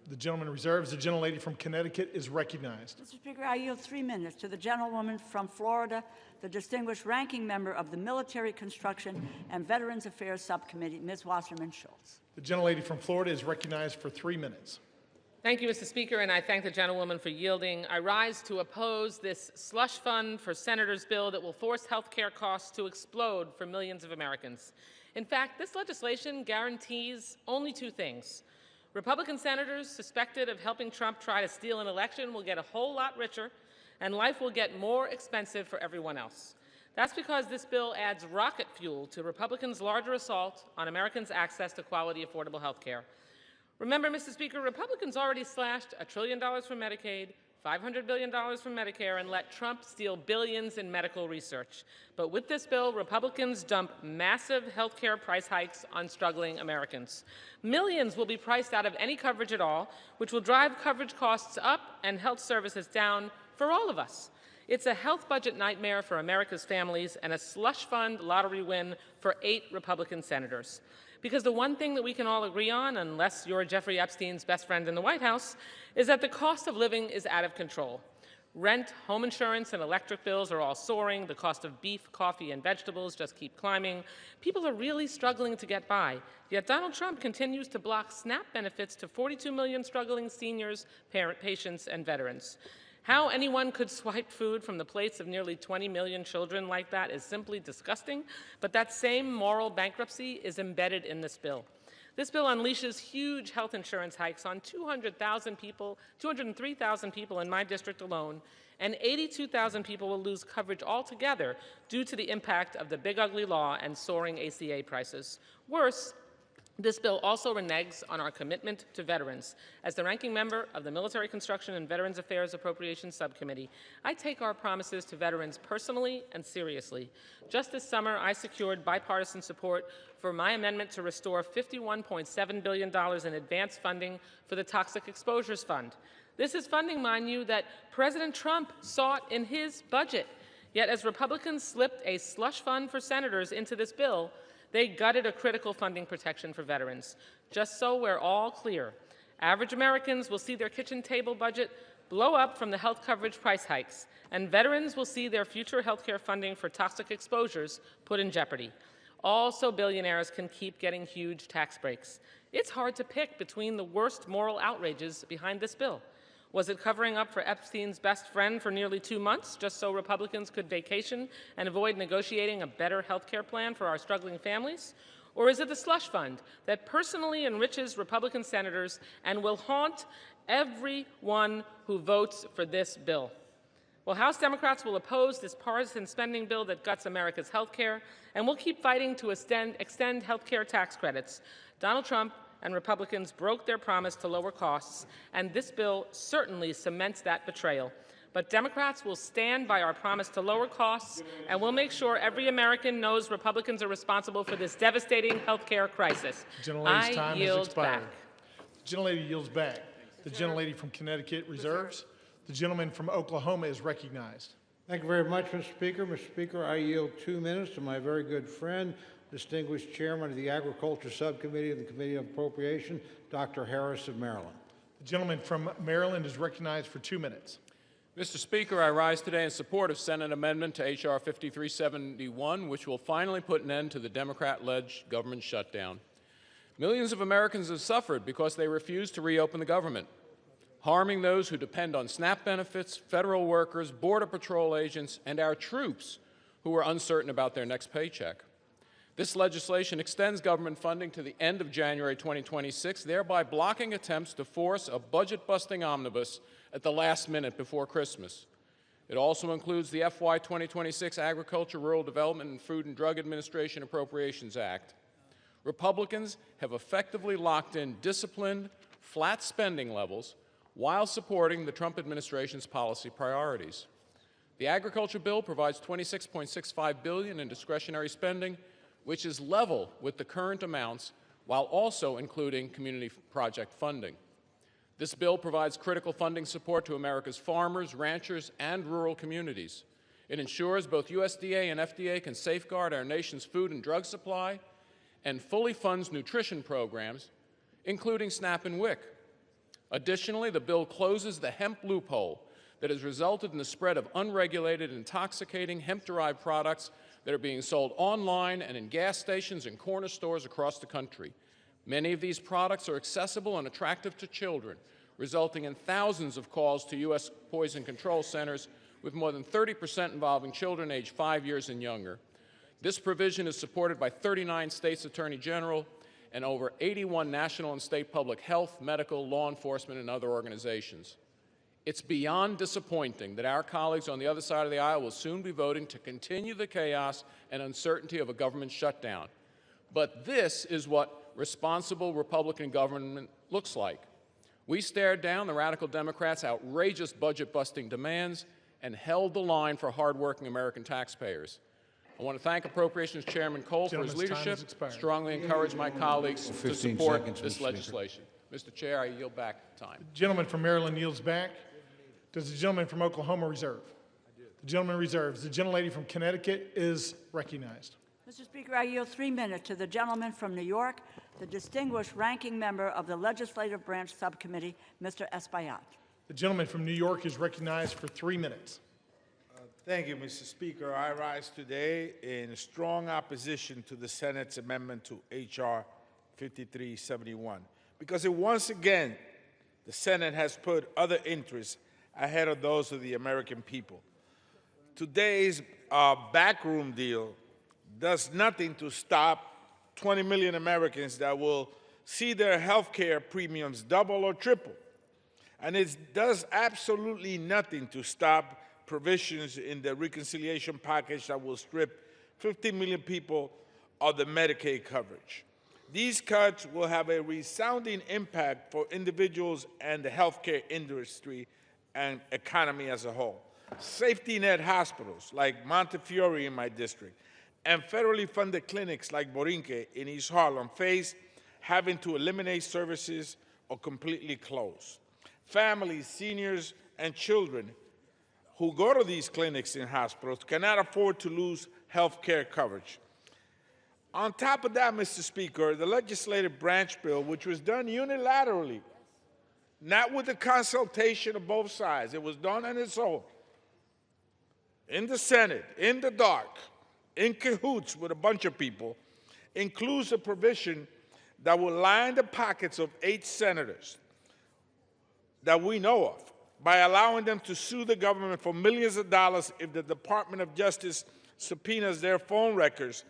[SPEAKER 11] The gentleman reserves. The gentlelady from Connecticut is recognized.
[SPEAKER 12] Mr. Speaker, I yield 3 minutes to the gentlewoman from Florida, the distinguished ranking member of the Military Construction and Veterans Affairs Subcommittee, Ms. Wasserman Schultz.
[SPEAKER 11] The gentlelady from Florida is recognized for 3 minutes.
[SPEAKER 20] Thank you, Mr. Speaker, and I thank the gentlewoman for yielding. I rise to oppose this slush fund for senators bill that will force health care costs to explode for millions of Americans. In fact, this legislation guarantees only 2 things. Republican senators suspected of helping Trump try to steal an election will get a whole lot richer, and life will get more expensive for everyone else. That's because this bill adds rocket fuel to Republicans' larger assault on Americans' access to quality, affordable health care. Remember, Mr. Speaker, Republicans already slashed $1 trillion from Medicaid, $500 billion from Medicare, and let Trump steal billions in medical research. But with this bill, Republicans dump massive health care price hikes on struggling Americans. Millions will be priced out of any coverage at all, which will drive coverage costs up and health services down for all of us. It's a health budget nightmare for America's families and a slush fund lottery win for 8 Republican senators. Because the one thing that we can all agree on, unless you're Jeffrey Epstein's best friend in the White House, is that the cost of living is out of control. Rent, home insurance, and electric bills are all soaring. The cost of beef, coffee, and vegetables just keep climbing. People are really struggling to get by. Yet Donald Trump continues to block SNAP benefits to 42 million struggling seniors, patients, and veterans. How anyone could swipe food from the plates of nearly 20 million children like that is simply disgusting, but that same moral bankruptcy is embedded in this bill. This bill unleashes huge health insurance hikes on 203,000 people in my district alone, and 82,000 people will lose coverage altogether due to the impact of the big ugly law and soaring ACA prices. Worse, this bill also reneges on our commitment to veterans. As the ranking member of the Military Construction and Veterans Affairs Appropriations Subcommittee, I take our promises to veterans personally and seriously. Just this summer, I secured bipartisan support for my amendment to restore $51.7 billion in advance funding for the Toxic Exposures Fund. This is funding, mind you, that President Trump sought in his budget. Yet as Republicans slipped a slush fund for senators into this bill, they gutted a critical funding protection for veterans. Just so we're all clear, average Americans will see their kitchen table budget blow up from the health coverage price hikes, and veterans will see their future health care funding for toxic exposures put in jeopardy. Also, billionaires can keep getting huge tax breaks. It's hard to pick between the worst moral outrages behind this bill. Was it covering up for Epstein's best friend for nearly 2 months, just so Republicans could vacation and avoid negotiating a better health care plan for our struggling families? Or is it the slush fund that personally enriches Republican senators and will haunt everyone who votes for this bill? Well, House Democrats will oppose this partisan spending bill that guts America's health care, and we'll keep fighting to extend health care tax credits. Donald Trump and Republicans broke their promise to lower costs, and this bill certainly cements that betrayal. But Democrats will stand by our promise to lower costs, and we'll make sure every American knows Republicans are responsible for this devastating health care crisis.
[SPEAKER 11] Gentlelady's time has
[SPEAKER 20] yield
[SPEAKER 11] expired.
[SPEAKER 20] back.
[SPEAKER 11] The gentlelady yields back. The gentlelady from Connecticut reserves. The gentleman from Oklahoma is recognized.
[SPEAKER 14] Thank you very much, Mr. Speaker. Mr. Speaker, I yield 2 minutes to my very good friend, distinguished chairman of the Agriculture Subcommittee of the Committee on Appropriation, Dr. Harris of Maryland.
[SPEAKER 11] The gentleman from Maryland is recognized for 2 minutes.
[SPEAKER 2] Mr. Speaker, I rise today in support of Senate amendment to H.R. 5371, which will finally put an end to the Democrat-led government shutdown. Millions of Americans have suffered because they refuse to reopen the government, harming those who depend on SNAP benefits, federal workers, Border Patrol agents, and our troops who are uncertain about their next paycheck. This legislation extends government funding to the end of January 2026, thereby blocking attempts to force a budget-busting omnibus at the last minute before Christmas. It also includes the FY 2026 Agriculture, Rural Development, and Food and Drug Administration Appropriations Act. Republicans have effectively locked in disciplined, flat spending levels while supporting the Trump administration's policy priorities. The agriculture bill provides $26.65 billion in discretionary spending, which is level with the current amounts while also including community project funding. This bill provides critical funding support to America's farmers, ranchers, and rural communities. It ensures both USDA and FDA can safeguard our nation's food and drug supply and fully funds nutrition programs, including SNAP and WIC. Additionally, the bill closes the hemp loophole that has resulted in the spread of unregulated, intoxicating hemp-derived products that are being sold online and in gas stations and corner stores across the country. Many of these products are accessible and attractive to children, resulting in thousands of calls to U.S. poison control centers, with more than 30% involving children aged 5 years and younger. This provision is supported by 39 states' attorney general and over 81 national and state public health, medical, law enforcement, and other organizations. It's beyond disappointing that our colleagues on the other side of the aisle will soon be voting to continue the chaos and uncertainty of a government shutdown. But this is what responsible Republican government looks like. We stared down the radical Democrats' outrageous budget-busting demands and held the line for hardworking American taxpayers. I want to thank Appropriations Chairman Cole for his leadership, strongly encourage my colleagues to support this legislation. Mr. Chair, I yield back time.
[SPEAKER 11] The gentleman from Maryland yields back. Does the gentleman from Oklahoma reserve? The gentleman reserves. The gentlelady from Connecticut is recognized.
[SPEAKER 12] Mr. Speaker, I yield 3 minutes to the gentleman from New York, the distinguished ranking member of the Legislative Branch Subcommittee, Mr. Espaillat.
[SPEAKER 11] The gentleman from New York is recognized for 3 minutes.
[SPEAKER 21] Thank you, Mr. Speaker. I rise today in strong opposition to the Senate's amendment to H.R. 5371 because once again, the Senate has put other interests ahead of those of the American people. Today's backroom deal does nothing to stop 20 million Americans that will see their health care premiums double or triple. And it does absolutely nothing to stop provisions in the reconciliation package that will strip 50 million people of the Medicaid coverage. These cuts will have a resounding impact for individuals and the healthcare industry and economy as a whole. Safety net hospitals like Montefiore in my district and federally funded clinics like Borinque in East Harlem face having to eliminate services or completely close. Families, seniors, and children who go to these clinics and hospitals cannot afford to lose health care coverage. On top of that, Mr. Speaker, the legislative branch bill, which was done unilaterally, not with the consultation of both sides, it was done on its own, in the Senate, in the dark, in cahoots with a bunch of people, includes a provision that will line the pockets of 8 senators that we know of by allowing them to sue the government for millions of dollars if the Department of Justice subpoenas their phone records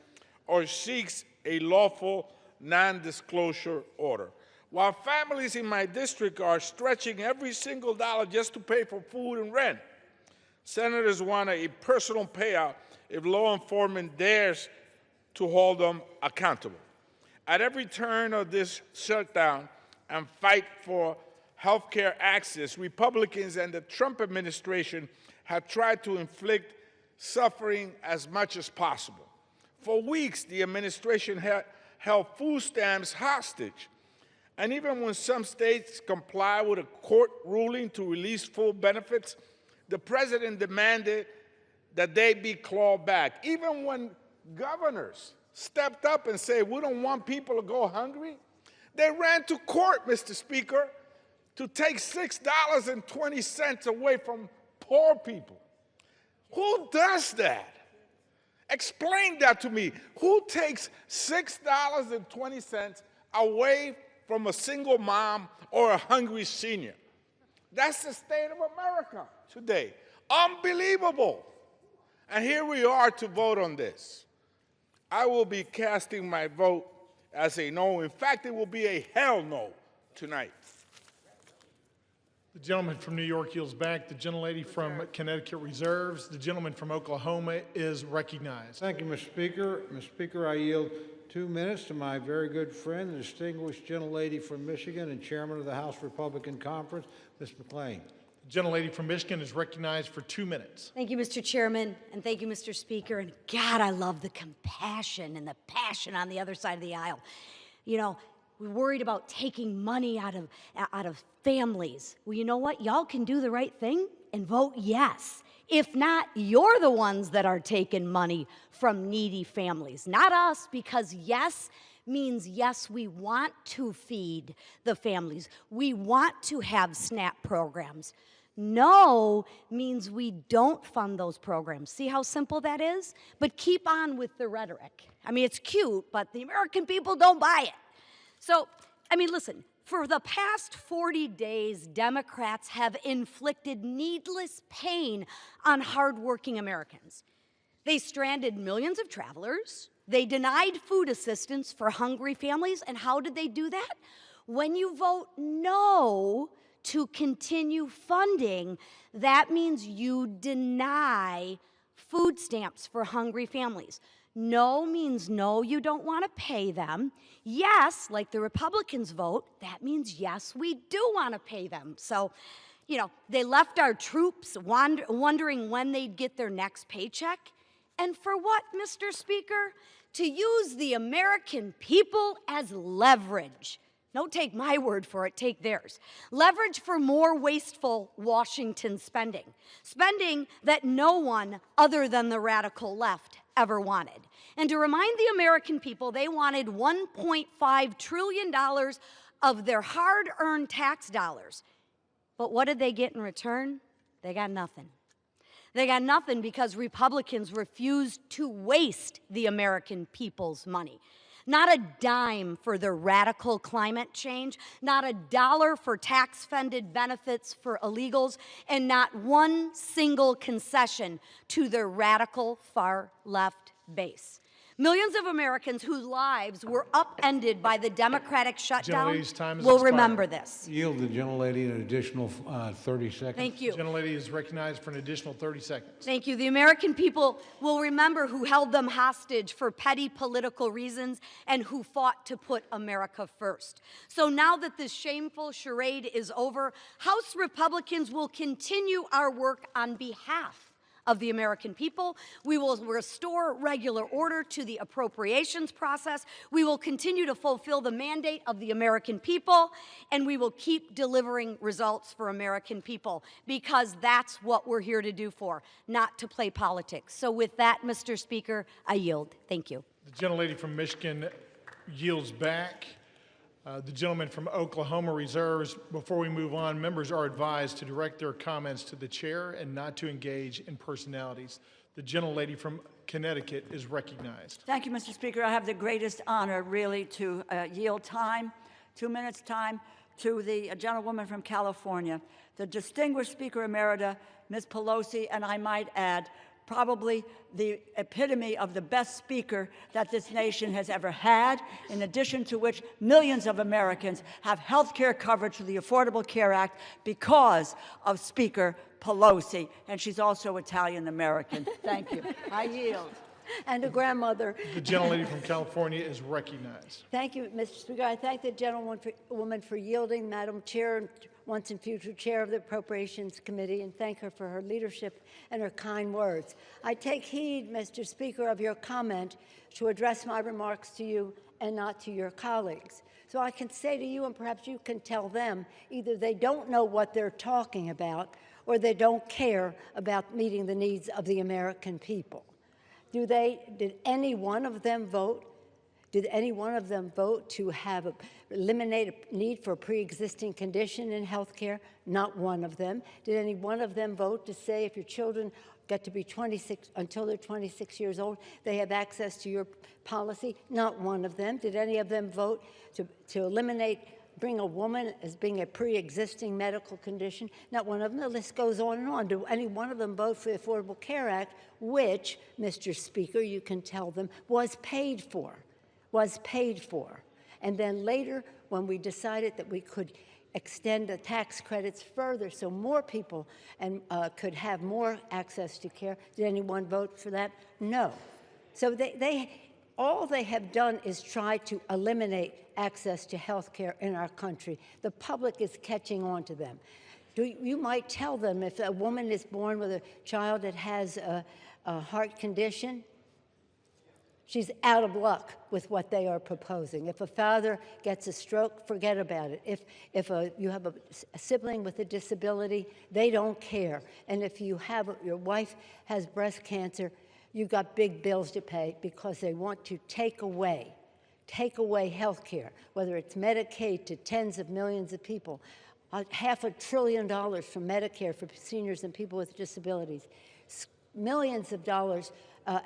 [SPEAKER 21] or seeks a lawful non-disclosure order. While families in my district are stretching every single dollar just to pay for food and rent, senators want a personal payout if law enforcement dares to hold them accountable. At every turn of this shutdown and fight for healthcare access, Republicans and the Trump administration have tried to inflict suffering as much as possible. For weeks, the administration held food stamps hostage. And even when some states comply with a court ruling to release full benefits, the president demanded that they be clawed back. Even when governors stepped up and said, we don't want people to go hungry, they ran to court, Mr. Speaker, to take $6.20 away from poor people. Who does that? Explain that to me. Who takes $6.20 away from a single mom or a hungry senior? That's the state of America today. Unbelievable. And here we are to vote on this. I will be casting my vote as a no. In fact, it will be a hell no tonight.
[SPEAKER 11] The gentleman from New York yields back. The gentlelady from Connecticut reserves. The gentleman from Oklahoma is recognized.
[SPEAKER 14] Thank you, Mr. Speaker. Mr. Speaker, I yield 2 minutes to my very good friend, the distinguished gentlelady from Michigan and chairman of the House Republican Conference, Ms. McClain.
[SPEAKER 11] The gentlelady from Michigan is recognized for 2 minutes.
[SPEAKER 4] Thank you, Mr. Chairman, and thank you, Mr. Speaker. And God, I love the compassion and the passion on the other side of the aisle. You know, we're worried about taking money out of families. Well, you know what? Y'all can do the right thing and vote yes. If not, you're the ones that are taking money from needy families, not us, because yes means yes, we want to feed the families. We want to have SNAP programs. No means we don't fund those programs. See how simple that is? But keep on with the rhetoric. I mean, it's cute, but the American people don't buy it. So, I mean, listen, for the past 40 days, Democrats have inflicted needless pain on hardworking Americans. They stranded millions of travelers. They denied food assistance for hungry families. And how did they do that? When you vote no to continue funding, that means you deny food stamps for hungry families. No means no, you don't want to pay them. Yes, like the Republicans vote, that means yes, we do want to pay them. So, you know, they left our troops wondering when they'd get their next paycheck. And for what, Mr. Speaker? To use the American people as leverage. Don't take my word for it, take theirs. Leverage for more wasteful Washington spending. Spending that no one other than the radical left ever wanted. And to remind the American people, they wanted $1.5 trillion of their hard-earned tax dollars. But what did they get in return? They got nothing. They got nothing because Republicans refused to waste the American people's money. Not a dime for their radical climate change, not a dollar for tax-funded benefits for illegals, and not one single concession to their radical far-left base. Millions of Americans whose lives were upended by the Democratic shutdown will remember this.
[SPEAKER 14] Yield the gentlelady an additional 30 seconds.
[SPEAKER 4] Thank you.
[SPEAKER 11] The gentlelady is recognized for an additional 30 seconds.
[SPEAKER 4] Thank you. The American people will remember who held them hostage for petty political reasons and who fought to put America first. So now that this shameful charade is over, House Republicans will continue our work on behalf of the American people. We will restore regular order to the appropriations process. We will continue to fulfill the mandate of the American people, and we will keep delivering results for American people, because that's what we're here to do for, not to play politics. So with that, Mr. Speaker, I yield. Thank you.
[SPEAKER 11] The gentlelady from Michigan yields back. The gentleman from Oklahoma reserves. Before we move on, members are advised to direct their comments to the chair and not to engage in personalities. The gentlelady from Connecticut is recognized.
[SPEAKER 12] Thank you, Mr. Speaker. I have the greatest honor, really, to yield time, 2 minutes time, to the gentlewoman from California, the distinguished Speaker Emerita, Ms. Pelosi, and I might add, probably the epitome of the best speaker that this nation has ever had, in addition to which millions of Americans have health care coverage through the Affordable Care Act because of Speaker Pelosi, and she's also Italian-American. Thank you. I yield.
[SPEAKER 6] And a grandmother.
[SPEAKER 11] The gentlelady from California is recognized.
[SPEAKER 6] Thank you, Mr. Speaker. I thank the gentlewoman for yielding, Madam Chair, and once and future chair of the Appropriations Committee, and thank her for her leadership and her kind words. I take heed, Mr. Speaker, of your comment to address my remarks to you and not to your colleagues. So I can say to you, and perhaps you can tell them, either they don't know what they're talking about or they don't care about meeting the needs of the American people. Did any one of them vote? Did any one of them vote to eliminate a need for a pre-existing condition in health care? Not one of them. Did any one of them vote to say if your children get to be 26, until they're 26 years old, they have access to your policy? Not one of them. Did any of them vote to eliminate, bring a woman as being a pre-existing medical condition? Not one of them. The list goes on and on. Do any one of them vote for the Affordable Care Act, which, Mr. Speaker, you can tell them, was paid for? And then later, when we decided that we could extend the tax credits further so more people could have more access to care, did anyone vote for that? No. So all they have done is try to eliminate access to health care in our country. The public is catching on to them. You might tell them if a woman is born with a child that has a heart condition, she's out of luck with what they are proposing. If a father gets a stroke, forget about it. If you have a sibling with a disability, they don't care. And if your wife has breast cancer, you've got big bills to pay because they want to take away health care, whether it's Medicaid to tens of millions of people, $500 billion from Medicare for seniors and people with disabilities, millions of dollars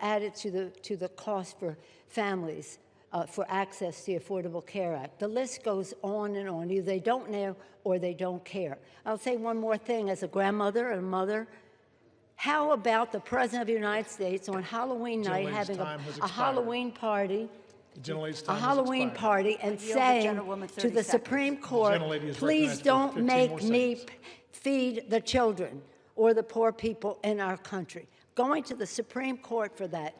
[SPEAKER 6] added to the cost for families for access to the Affordable Care Act. The list goes on and on. Either they don't know or they don't care. I'll say one more thing as a grandmother and a mother. How about the President of the United States on Halloween night having a Halloween party? And saying to the Supreme Court, please don't make me feed the children or the poor people in our country. Going to the Supreme Court for that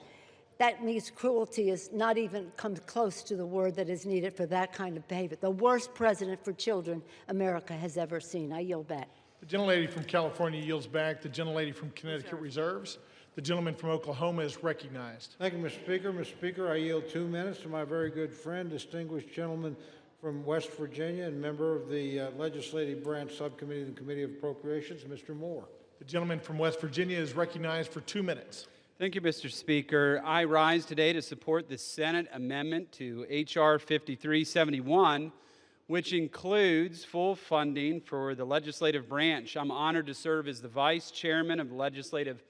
[SPEAKER 6] means cruelty is not even comes close to the word that is needed for that kind of behavior. The worst president for children America has ever seen. I yield back.
[SPEAKER 11] The gentlelady from California yields back. The gentlelady from Connecticut reserves. The gentleman from Oklahoma is recognized.
[SPEAKER 14] Thank you, Mr. Speaker. Mr. Speaker, I yield 2 minutes to my very good friend, distinguished gentleman from West Virginia and member of the Legislative Branch Subcommittee and Committee of Appropriations, Mr. Moore.
[SPEAKER 11] The gentleman from West Virginia is recognized for 2 minutes.
[SPEAKER 8] Thank you, Mr. Speaker. I rise today to support the Senate amendment to H.R. 5371, which includes full funding for the legislative branch. I'm honored to serve as the vice chairman of the Legislative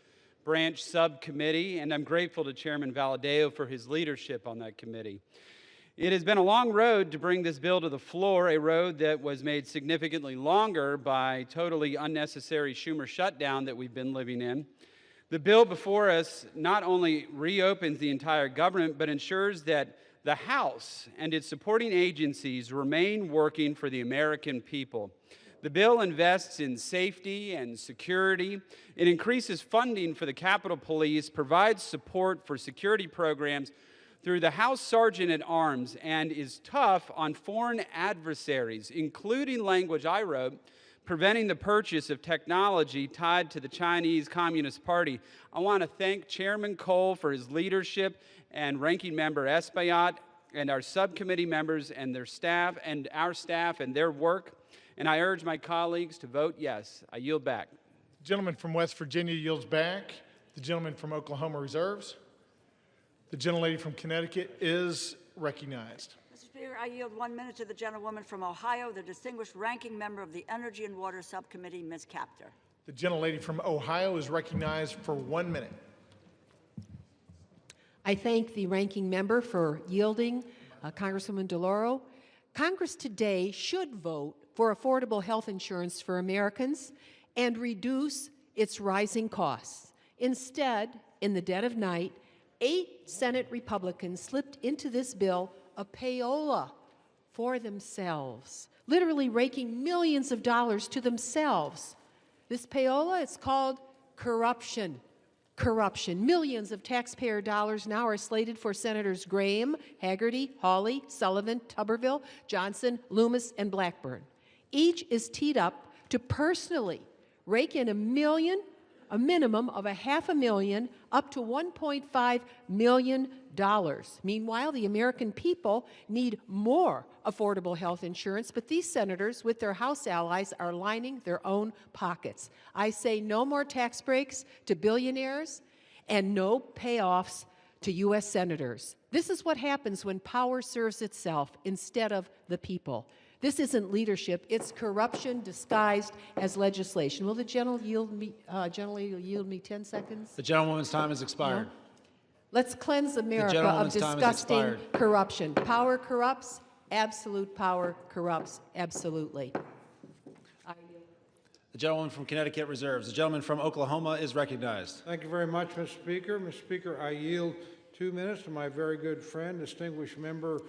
[SPEAKER 8] Branch Subcommittee, and I'm grateful to Chairman Valadao for his leadership on that committee. It has been a long road to bring this bill to the floor, a road that was made significantly longer by totally unnecessary Schumer shutdown that we've been living in. The bill before us not only reopens the entire government, but ensures that the House and its supporting agencies remain working for the American people. The bill invests in safety and security. It increases funding for the Capitol Police, provides support for security programs through the House Sergeant at Arms, and is tough on foreign adversaries, including language I wrote, preventing the purchase of technology tied to the Chinese Communist Party. I want to thank Chairman Cole for his leadership and Ranking Member Espaillat and our subcommittee members and their staff and our staff and their work. And I urge my colleagues to vote yes. I yield back.
[SPEAKER 11] The gentleman from West Virginia yields back. The gentleman from Oklahoma reserves. The gentlelady from Connecticut is recognized.
[SPEAKER 12] Mr. Speaker, I yield 1 minute to the gentlewoman from Ohio, the distinguished ranking member of the Energy and Water Subcommittee, Ms. Capter.
[SPEAKER 11] The gentlelady from Ohio is recognized for 1 minute.
[SPEAKER 22] I thank the ranking member for yielding, Congresswoman DeLauro. Congress today should vote for affordable health insurance for Americans and reduce its rising costs. Instead, in the dead of night, 8 Senate Republicans slipped into this bill a payola for themselves, literally raking millions of dollars to themselves. This payola, it's called corruption. Corruption. Millions of taxpayer dollars now are slated for Senators Graham, Hagerty, Hawley, Sullivan, Tuberville, Johnson, Loomis, and Blackburn. Each is teed up to personally rake in a minimum of $500,000 up to $1.5 million. Meanwhile, the American people need more affordable health insurance, but these senators, with their House allies, are lining their own pockets. I say no more tax breaks to billionaires and no payoffs to U.S. senators. This is what happens when power serves itself instead of the people. This isn't leadership, it's corruption disguised as legislation. Will the gentleman yield me 10 seconds?
[SPEAKER 1] The gentlewoman's time has expired.
[SPEAKER 22] No? Let's cleanse America of
[SPEAKER 1] gentlewoman's time has
[SPEAKER 22] disgusting
[SPEAKER 1] expired.
[SPEAKER 22] corruption. Power corrupts, absolute power corrupts, absolutely.
[SPEAKER 1] The gentleman from Connecticut reserves. The gentleman from Oklahoma is recognized.
[SPEAKER 14] Thank you very much, Mr. Speaker. Mr. Speaker, I yield 2 minutes to my very good friend, distinguished member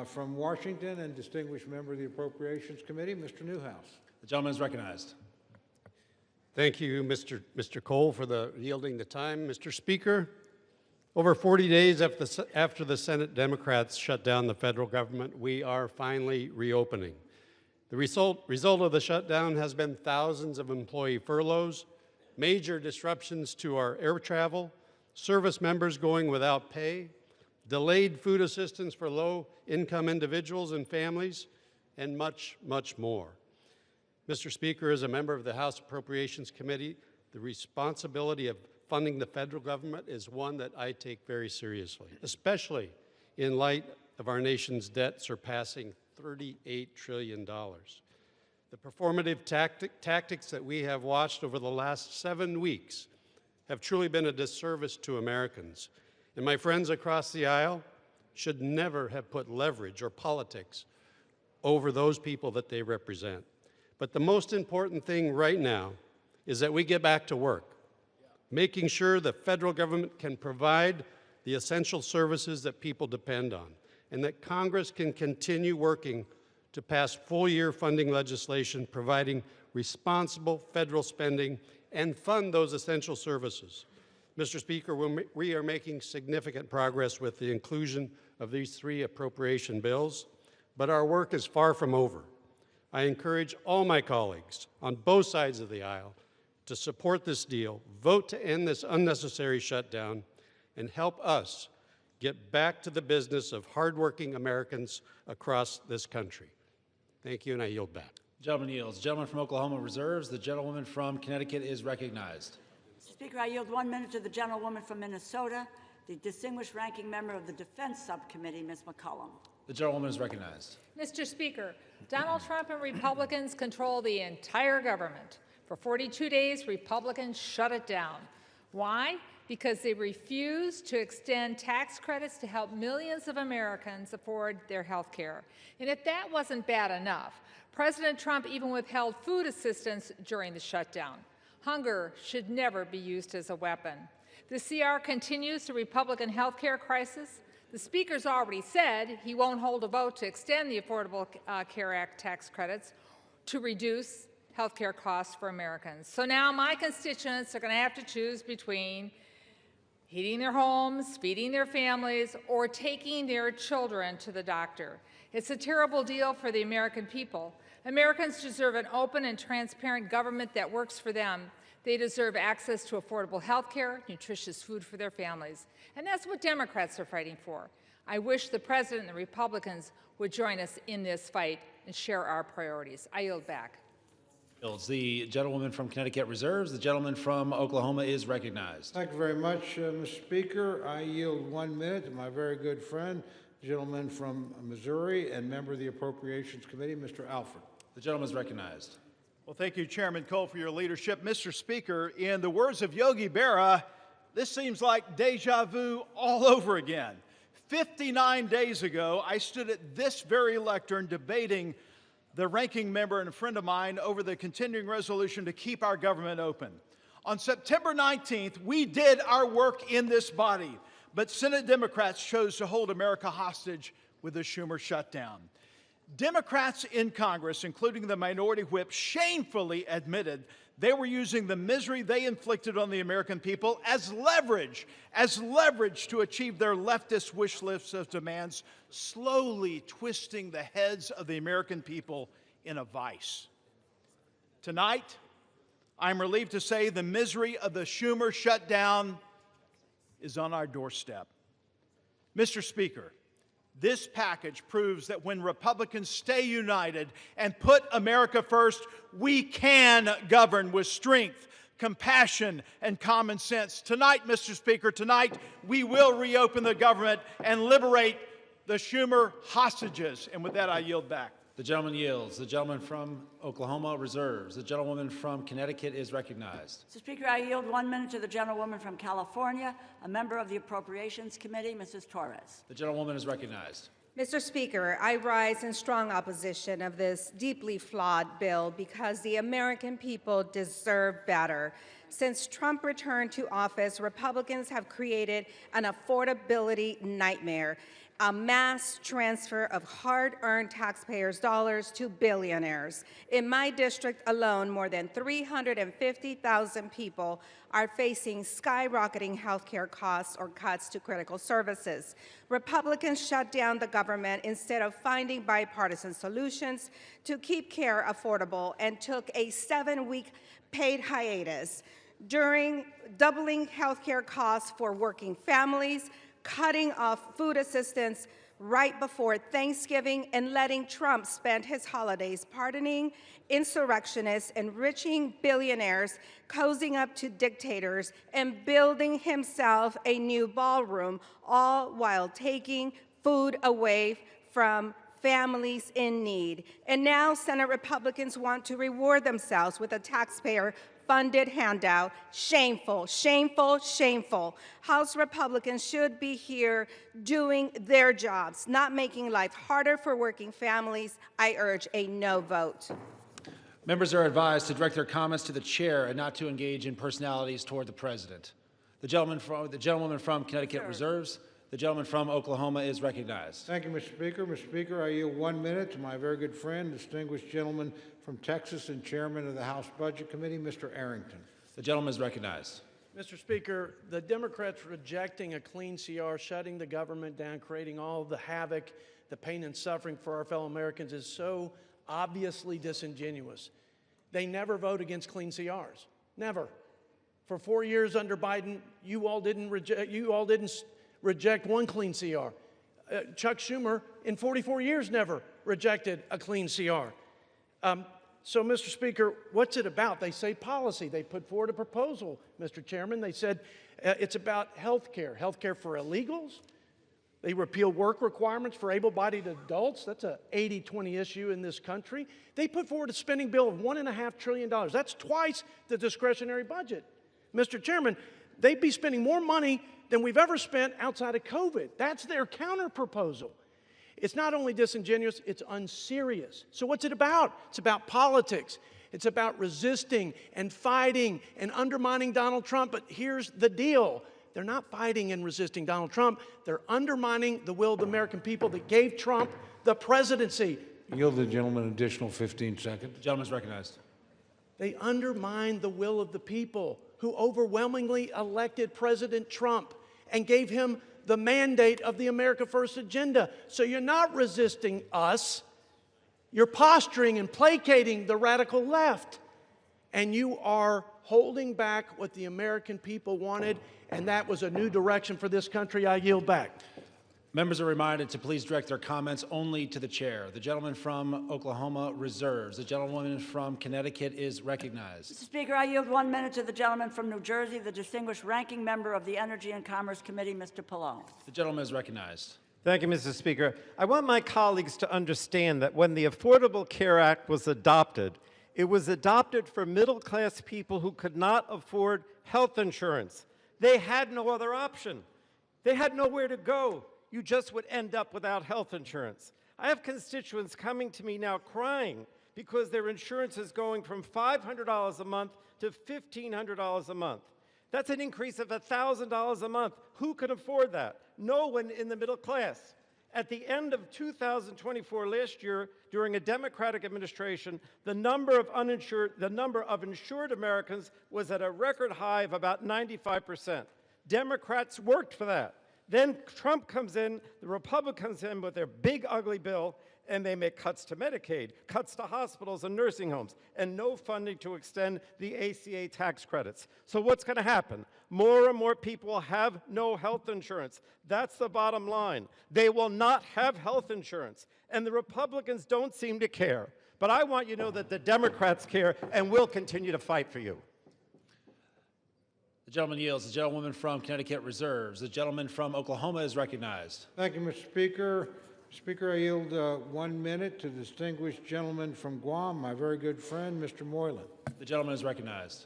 [SPEAKER 14] from Washington and distinguished member of the Appropriations Committee, Mr. Newhouse.
[SPEAKER 1] The gentleman is recognized.
[SPEAKER 9] Thank you, Mr. Cole, for yielding the time. Mr. Speaker, over 40 days after the Senate Democrats shut down the federal government, we are finally reopening. The result of the shutdown has been thousands of employee furloughs, major disruptions to our air travel, service members going without pay, delayed food assistance for low-income individuals and families, and much, much more. Mr. Speaker, as a member of the House Appropriations Committee, the responsibility of funding the federal government is one that I take very seriously, especially in light of our nation's debt surpassing $38 trillion. The performative tactics that we have watched over the last 7 weeks have truly been a disservice to Americans. And my friends across the aisle should never have put leverage or politics over those people that they represent. But the most important thing right now is that we get back to work, making sure the federal government can provide the essential services that people depend on, and that Congress can continue working to pass full-year funding legislation providing responsible federal spending and fund those essential services. Mr. Speaker, we are making significant progress with the inclusion of these 3 appropriation bills, but our work is far from over. I encourage all my colleagues on both sides of the aisle to support this deal, vote to end this unnecessary shutdown, and help us get back to the business of hardworking Americans across this country. Thank you, and I yield back.
[SPEAKER 1] Gentleman yields. The gentleman from Oklahoma reserves. The gentlewoman from Connecticut is recognized.
[SPEAKER 12] Speaker, I yield 1 minute to the gentlewoman from Minnesota, the distinguished ranking member of the Defense Subcommittee, Ms. McCollum.
[SPEAKER 1] The gentlewoman is recognized.
[SPEAKER 23] Mr. Speaker, Donald Trump and Republicans control the entire government. For 42 days, Republicans shut it down. Why? Because they refuse to extend tax credits to help millions of Americans afford their health care. And if that wasn't bad enough, President Trump even withheld food assistance during the shutdown. Hunger should never be used as a weapon. The CR continues the Republican health care crisis. The Speaker's already said he won't hold a vote to extend the Affordable Care Act tax credits to reduce health care costs for Americans. So now my constituents are going to have to choose between heating their homes, feeding their families, or taking their children to the doctor. It's a terrible deal for the American people. Americans deserve an open and transparent government that works for them. They deserve access to affordable health care, nutritious food for their families. And that's what Democrats are fighting for. I wish the President and the Republicans would join us in this fight and share our priorities. I yield back.
[SPEAKER 1] The gentlewoman from Connecticut reserves. The gentleman from Oklahoma is recognized.
[SPEAKER 14] Thank you very much, Mr. Speaker. I yield 1 minute to my very good friend, the gentleman from Missouri and member of the Appropriations Committee, Mr. Alford.
[SPEAKER 1] The gentleman is recognized.
[SPEAKER 24] Well, thank you, Chairman Cole, for your leadership. Mr. Speaker, in the words of Yogi Berra, this seems like deja vu all over again. 59 days ago, I stood at this very lectern debating the ranking member and a friend of mine over the continuing resolution to keep our government open. On September 19th, we did our work in this body, but Senate Democrats chose to hold America hostage with the Schumer shutdown. Democrats in Congress, including the minority whip, shamefully admitted they were using the misery they inflicted on the American people as leverage to achieve their leftist wish list of demands, slowly twisting the heads of the American people in a vice. Tonight, I'm relieved to say the misery of the Schumer shutdown is on our doorstep. Mr. Speaker, this package proves that when Republicans stay united and put America first, we can govern with strength, compassion, and common sense. Tonight, Mr. Speaker, tonight we will reopen the government and liberate the Schumer hostages. And with that, I yield back.
[SPEAKER 1] The gentleman yields. The gentleman from Oklahoma reserves. The gentlewoman from Connecticut is recognized.
[SPEAKER 12] Mr. Speaker, I yield 1 minute to the gentlewoman from California, a member of the Appropriations Committee, Mrs. Torres.
[SPEAKER 1] The gentlewoman is recognized.
[SPEAKER 3] Mr. Speaker, I rise in strong opposition of this deeply flawed bill because the American people deserve better. Since Trump returned to office, Republicans have created an affordability nightmare, a mass transfer of hard-earned taxpayers' dollars to billionaires. In my district alone, more than 350,000 people are facing skyrocketing health care costs or cuts to critical services. Republicans shut down the government instead of finding bipartisan solutions to keep care affordable and took a 7-week paid hiatus, during doubling health care costs for working families, cutting off food assistance right before Thanksgiving, and letting Trump spend his holidays pardoning insurrectionists, enriching billionaires, cozying up to dictators, and building himself a new ballroom, all while taking food away from families in need. And now Senate Republicans want to reward themselves with a taxpayer-funded handout. Shameful, shameful, shameful. House Republicans should be here doing their jobs, not making life harder for working families. I urge a no vote.
[SPEAKER 1] Members are advised to direct their comments to the chair and not to engage in personalities toward the president. The gentlewoman from Connecticut reserves. The gentleman from Oklahoma is recognized.
[SPEAKER 14] Thank you, Mr. Speaker. Mr. Speaker, I yield 1 minute to my very good friend, distinguished gentleman from Texas and chairman of the House Budget Committee, Mr. Arrington.
[SPEAKER 1] The gentleman is recognized.
[SPEAKER 15] Mr. Speaker, the Democrats rejecting a clean CR, shutting the government down, creating all the havoc, the pain and suffering for our fellow Americans is so obviously disingenuous. They never vote against clean CRs. Never. For 4 years under Biden, you all didn't reject one clean CR. Chuck Schumer, in 44 years, never rejected a clean CR. So, Mr. Speaker, what's it about? They say policy. They put forward a proposal, Mr. Chairman. They said it's about health care for illegals. They repeal work requirements for able-bodied adults. That's an 80-20 issue in this country. They put forward a spending bill of $1.5 trillion. That's twice the discretionary budget. Mr. Chairman, they'd be spending more money than we've ever spent outside of COVID. That's their counter-proposal. It's not only disingenuous, it's unserious. So what's it about? It's about politics. It's about resisting and fighting and undermining Donald Trump. But here's the deal. They're not fighting and resisting Donald Trump. They're undermining the will of the American people that gave Trump the presidency.
[SPEAKER 14] Yield the gentleman an additional 15 seconds.
[SPEAKER 1] The gentleman is recognized.
[SPEAKER 15] They undermine the will of the people who overwhelmingly elected President Trump and gave him the mandate of the America First agenda. So you're not resisting us. You're posturing and placating the radical left. And you are holding back what the American people wanted, and that was a new direction for this country. I yield back.
[SPEAKER 1] Members are reminded to please direct their comments only to the chair. The gentleman from Oklahoma reserves. The gentlewoman from Connecticut is recognized.
[SPEAKER 12] Mr. Speaker, I yield 1 minute to the gentleman from New Jersey, the distinguished ranking member of the Energy and Commerce Committee, Mr. Pallone.
[SPEAKER 1] The gentleman is recognized.
[SPEAKER 5] Thank you, Mr. Speaker. I want my colleagues to understand that when the Affordable Care Act was adopted, it was adopted for middle-class people who could not afford health insurance. They had no other option. They had nowhere to go. You just would end up without health insurance. I have constituents coming to me now crying because their insurance is going from $500 a month to $1,500 a month. That's an increase of $1,000 a month. Who can afford that? No one in the middle class. At the end of 2024, last year, during a Democratic administration, the number of insured Americans was at a record high of about 95%. Democrats worked for that. Then Trump comes in, the Republicans comes in with their big, ugly bill, And they make cuts to Medicaid, cuts to hospitals and nursing homes, and no funding to extend the ACA tax credits. So what's going to happen? More and more people will have no health insurance. That's the bottom line. They will not have health insurance, and the Republicans don't seem to care. But I want you to know that the Democrats care and will continue to fight for you.
[SPEAKER 1] The gentleman yields. The gentlewoman from Connecticut reserves. The gentleman from Oklahoma is recognized.
[SPEAKER 14] Thank you, Mr. Speaker. Speaker, I yield 1 minute to the distinguished gentleman from Guam, my very good friend, Mr. Moylan.
[SPEAKER 1] The gentleman is recognized.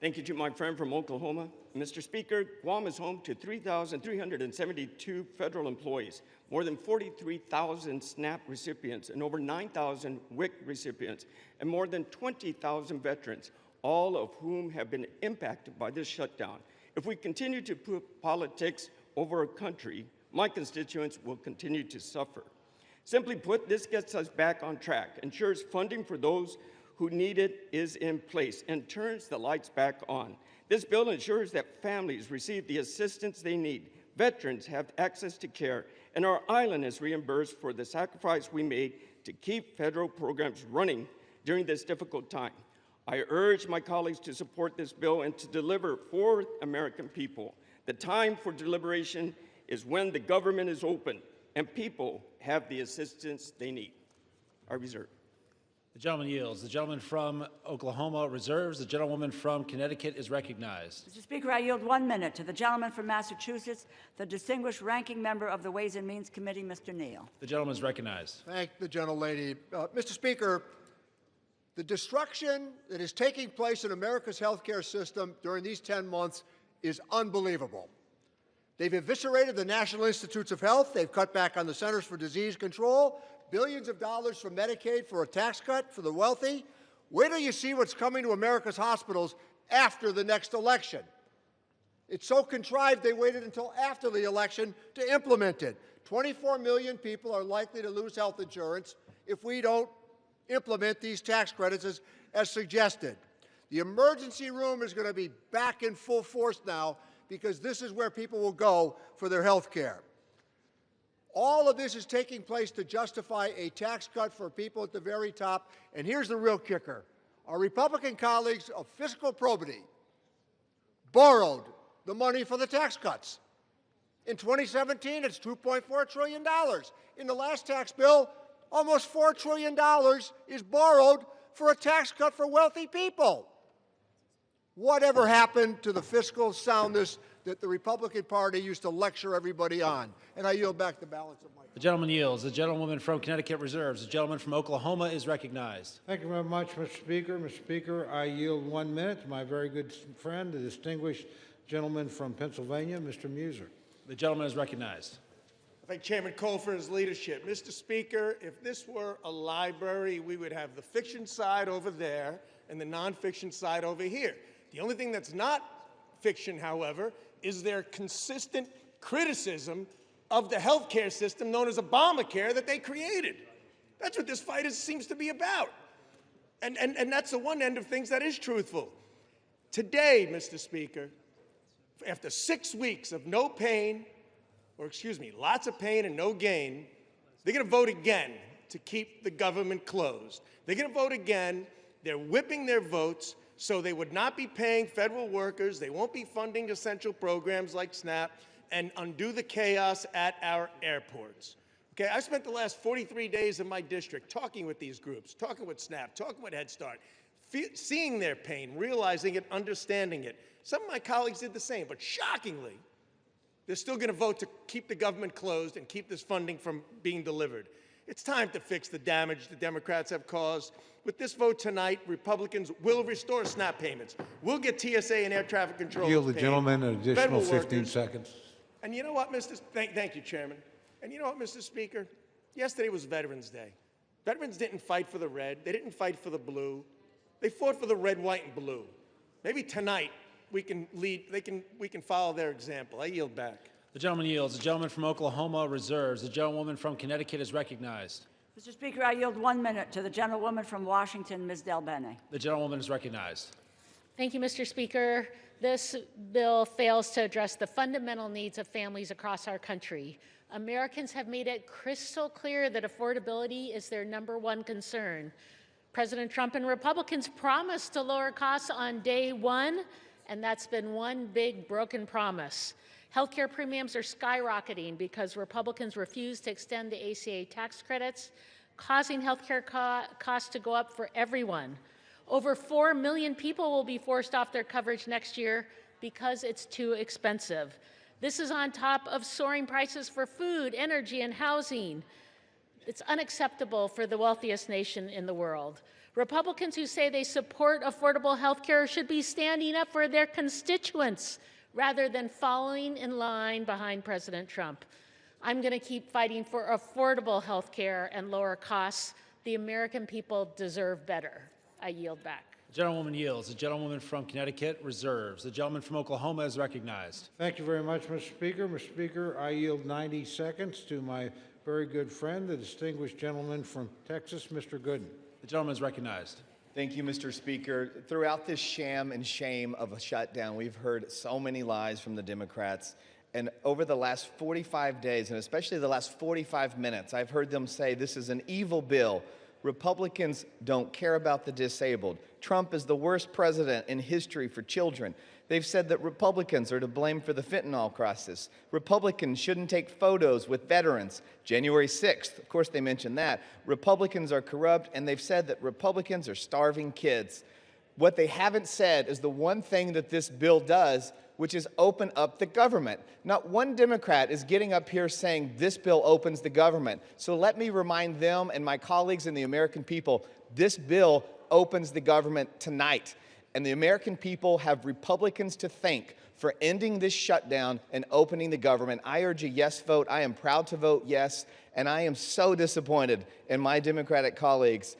[SPEAKER 7] Thank you to my friend from Oklahoma. Mr. Speaker, Guam is home to 3,372 federal employees, more than 43,000 SNAP recipients, and over 9,000 WIC recipients, and more than 20,000 veterans, all of whom have been impacted by this shutdown. If we continue to put politics over our country, my constituents will continue to suffer. Simply put, this gets us back on track, ensures funding for those who need it is in place, and turns the lights back on. This bill ensures that families receive the assistance they need, veterans have access to care, and our island is reimbursed for the sacrifice we made to keep federal programs running during this difficult time. I urge my colleagues to support this bill and to deliver for American people. The time for deliberation is when the government is open and people have the assistance they need. I reserve.
[SPEAKER 1] The gentleman yields. The gentleman from Oklahoma reserves. The gentlewoman from Connecticut is recognized.
[SPEAKER 12] Mr. Speaker, I yield 1 minute to the gentleman from Massachusetts, the distinguished ranking member of the Ways and Means Committee, Mr. Neal.
[SPEAKER 1] The gentleman is recognized.
[SPEAKER 10] Thank the gentlelady. Mr. Speaker, the destruction that is taking place in America's healthcare system during these 10 months is unbelievable. They've eviscerated the National Institutes of Health. They've cut back on the Centers for Disease Control, billions of dollars from Medicaid for a tax cut for the wealthy. Where do you see what's coming to America's hospitals after the next election? It's so contrived they waited until after the election to implement it. 24 million people are likely to lose health insurance if we don't implement these tax credits as suggested. The emergency room is going to be back in full force now because this is where people will go for their health care. All of this is taking place to justify a tax cut for people at the very top. And here's the real kicker. Our Republican colleagues of fiscal probity borrowed the money for the tax cuts. In 2017, it's $2.4 trillion. In the last tax bill, almost $4 trillion is borrowed for a tax cut for wealthy people. Whatever happened to the fiscal soundness that the Republican Party used to lecture everybody on? And I yield back the balance of my time.
[SPEAKER 1] The gentleman yields. The gentlewoman from Connecticut reserves. The gentleman from Oklahoma is recognized.
[SPEAKER 14] Thank you very much, Mr. Speaker. Mr. Speaker, I yield 1 minute to my very good friend, the distinguished gentleman from Pennsylvania, Mr. Muser.
[SPEAKER 1] The gentleman is recognized.
[SPEAKER 13] I thank Chairman Cole for his leadership. Mr. Speaker, if this were a library, we would have the fiction side over there and the nonfiction side over here. The only thing that's not fiction, however, is their consistent criticism of the health care system known as Obamacare that they created. That's what this fight seems to be about. And that's the one end of things that is truthful. Today, Mr. Speaker, after 6 weeks of no pain, or excuse me, lots of pain and no gain, they're going to vote again to keep the government closed. They're going to vote again. They're whipping their votes so they would not be paying federal workers. They won't be funding essential programs like SNAP and undo the chaos at our airports. Okay, I spent the last 43 days in my district talking with these groups, talking with SNAP, talking with Head Start, seeing their pain, realizing it, understanding it. Some of my colleagues did the same, but shockingly, they're still going to vote to keep the government closed and keep this funding from being delivered. It's time to fix the damage the Democrats have caused. With this vote tonight, Republicans will restore SNAP payments. We'll get TSA and air traffic control.
[SPEAKER 14] Yield the gentleman an additional 15 seconds.
[SPEAKER 13] And you know what, thank you, Chairman. And you know what, Mr. Speaker? Yesterday was Veterans Day. Veterans didn't fight for the red. They didn't fight for the blue. They fought for the red, white, and blue. Maybe tonight we can follow their example. I yield back.
[SPEAKER 1] The gentleman yields. The gentleman from Oklahoma reserves. The gentlewoman from Connecticut is recognized.
[SPEAKER 12] Mr. Speaker, I yield 1 minute to the gentlewoman from Washington, Ms. Del Bene.
[SPEAKER 1] The gentlewoman is recognized.
[SPEAKER 16] Thank you, Mr. Speaker. This bill fails to address the fundamental needs of families across our country. Americans have made it crystal clear that affordability is their #1 concern. President Trump and Republicans promised to lower costs on day one, and that's been one big broken promise. Healthcare premiums are skyrocketing because Republicans refuse to extend the ACA tax credits, causing healthcare costs to go up for everyone. Over 4 million people will be forced off their coverage next year because it's too expensive. This is on top of soaring prices for food, energy, and housing. It's unacceptable for the wealthiest nation in the world. Republicans who say they support affordable health care should be standing up for their constituents rather than following in line behind President Trump. I'm going to keep fighting for affordable health care and lower costs. The American people deserve better. I yield back.
[SPEAKER 1] The gentlewoman yields. The gentlewoman from Connecticut reserves. The gentleman from Oklahoma is recognized.
[SPEAKER 14] Thank you very much, Mr. Speaker. Mr. Speaker, I yield 90 seconds to my very good friend, the distinguished gentleman from Texas, Mr. Gooden.
[SPEAKER 1] The gentleman is recognized.
[SPEAKER 17] Thank you, Mr. Speaker. Throughout this sham and shame of a shutdown, we've heard so many lies from the Democrats. And over the last 45 days, and especially the last 45 minutes, I've heard them say this is an evil bill. Republicans don't care about the disabled. Trump is the worst president in history for children. They've said that Republicans are to blame for the fentanyl crisis. Republicans shouldn't take photos with veterans. January 6th, of course they mentioned that. Republicans are corrupt, and they've said that Republicans are starving kids. What they haven't said is the one thing that this bill does, which is open up the government. Not one Democrat is getting up here saying this bill opens the government. So let me remind them and my colleagues and the American people, this bill opens the government tonight. And the American people have Republicans to thank for ending this shutdown and opening the government. I urge a yes vote. I am proud to vote yes, and I am so disappointed in my Democratic colleagues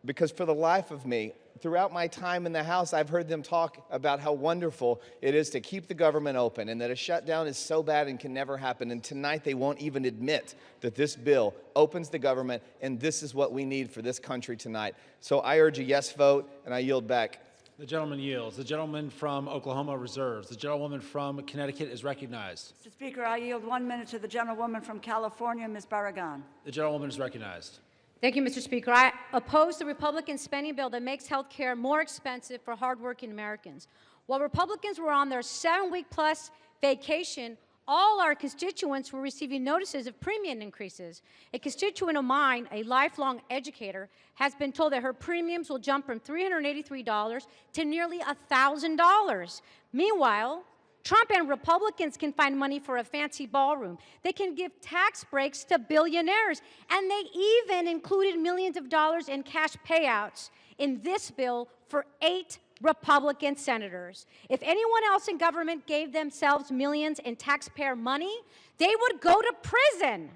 [SPEAKER 17] because for the life of me, throughout my time in the House, I've heard them talk about how wonderful it is to keep the government open and that a shutdown is so bad and can never happen. And tonight they won't even admit that this bill opens the government, and this is what we need for this country tonight. So I urge a yes vote, and I yield back.
[SPEAKER 1] The gentleman yields. The gentleman from Oklahoma reserves. The gentlewoman from Connecticut is recognized.
[SPEAKER 12] Mr. Speaker, I yield 1 minute to the gentlewoman from California, Ms. Barragan.
[SPEAKER 1] The gentlewoman is recognized.
[SPEAKER 18] Thank you, Mr. Speaker. I oppose the Republican spending bill that makes health care more expensive for hardworking Americans. While Republicans were on their 7-week-plus vacation, all our constituents were receiving notices of premium increases. A constituent of mine, a lifelong educator, has been told that her premiums will jump from $383 to nearly $1,000. Meanwhile, Trump and Republicans can find money for a fancy ballroom. They can give tax breaks to billionaires, and they even included millions of dollars in cash payouts in this bill for 8 Republican senators. If anyone else in government gave themselves millions in taxpayer money, they would go to prison.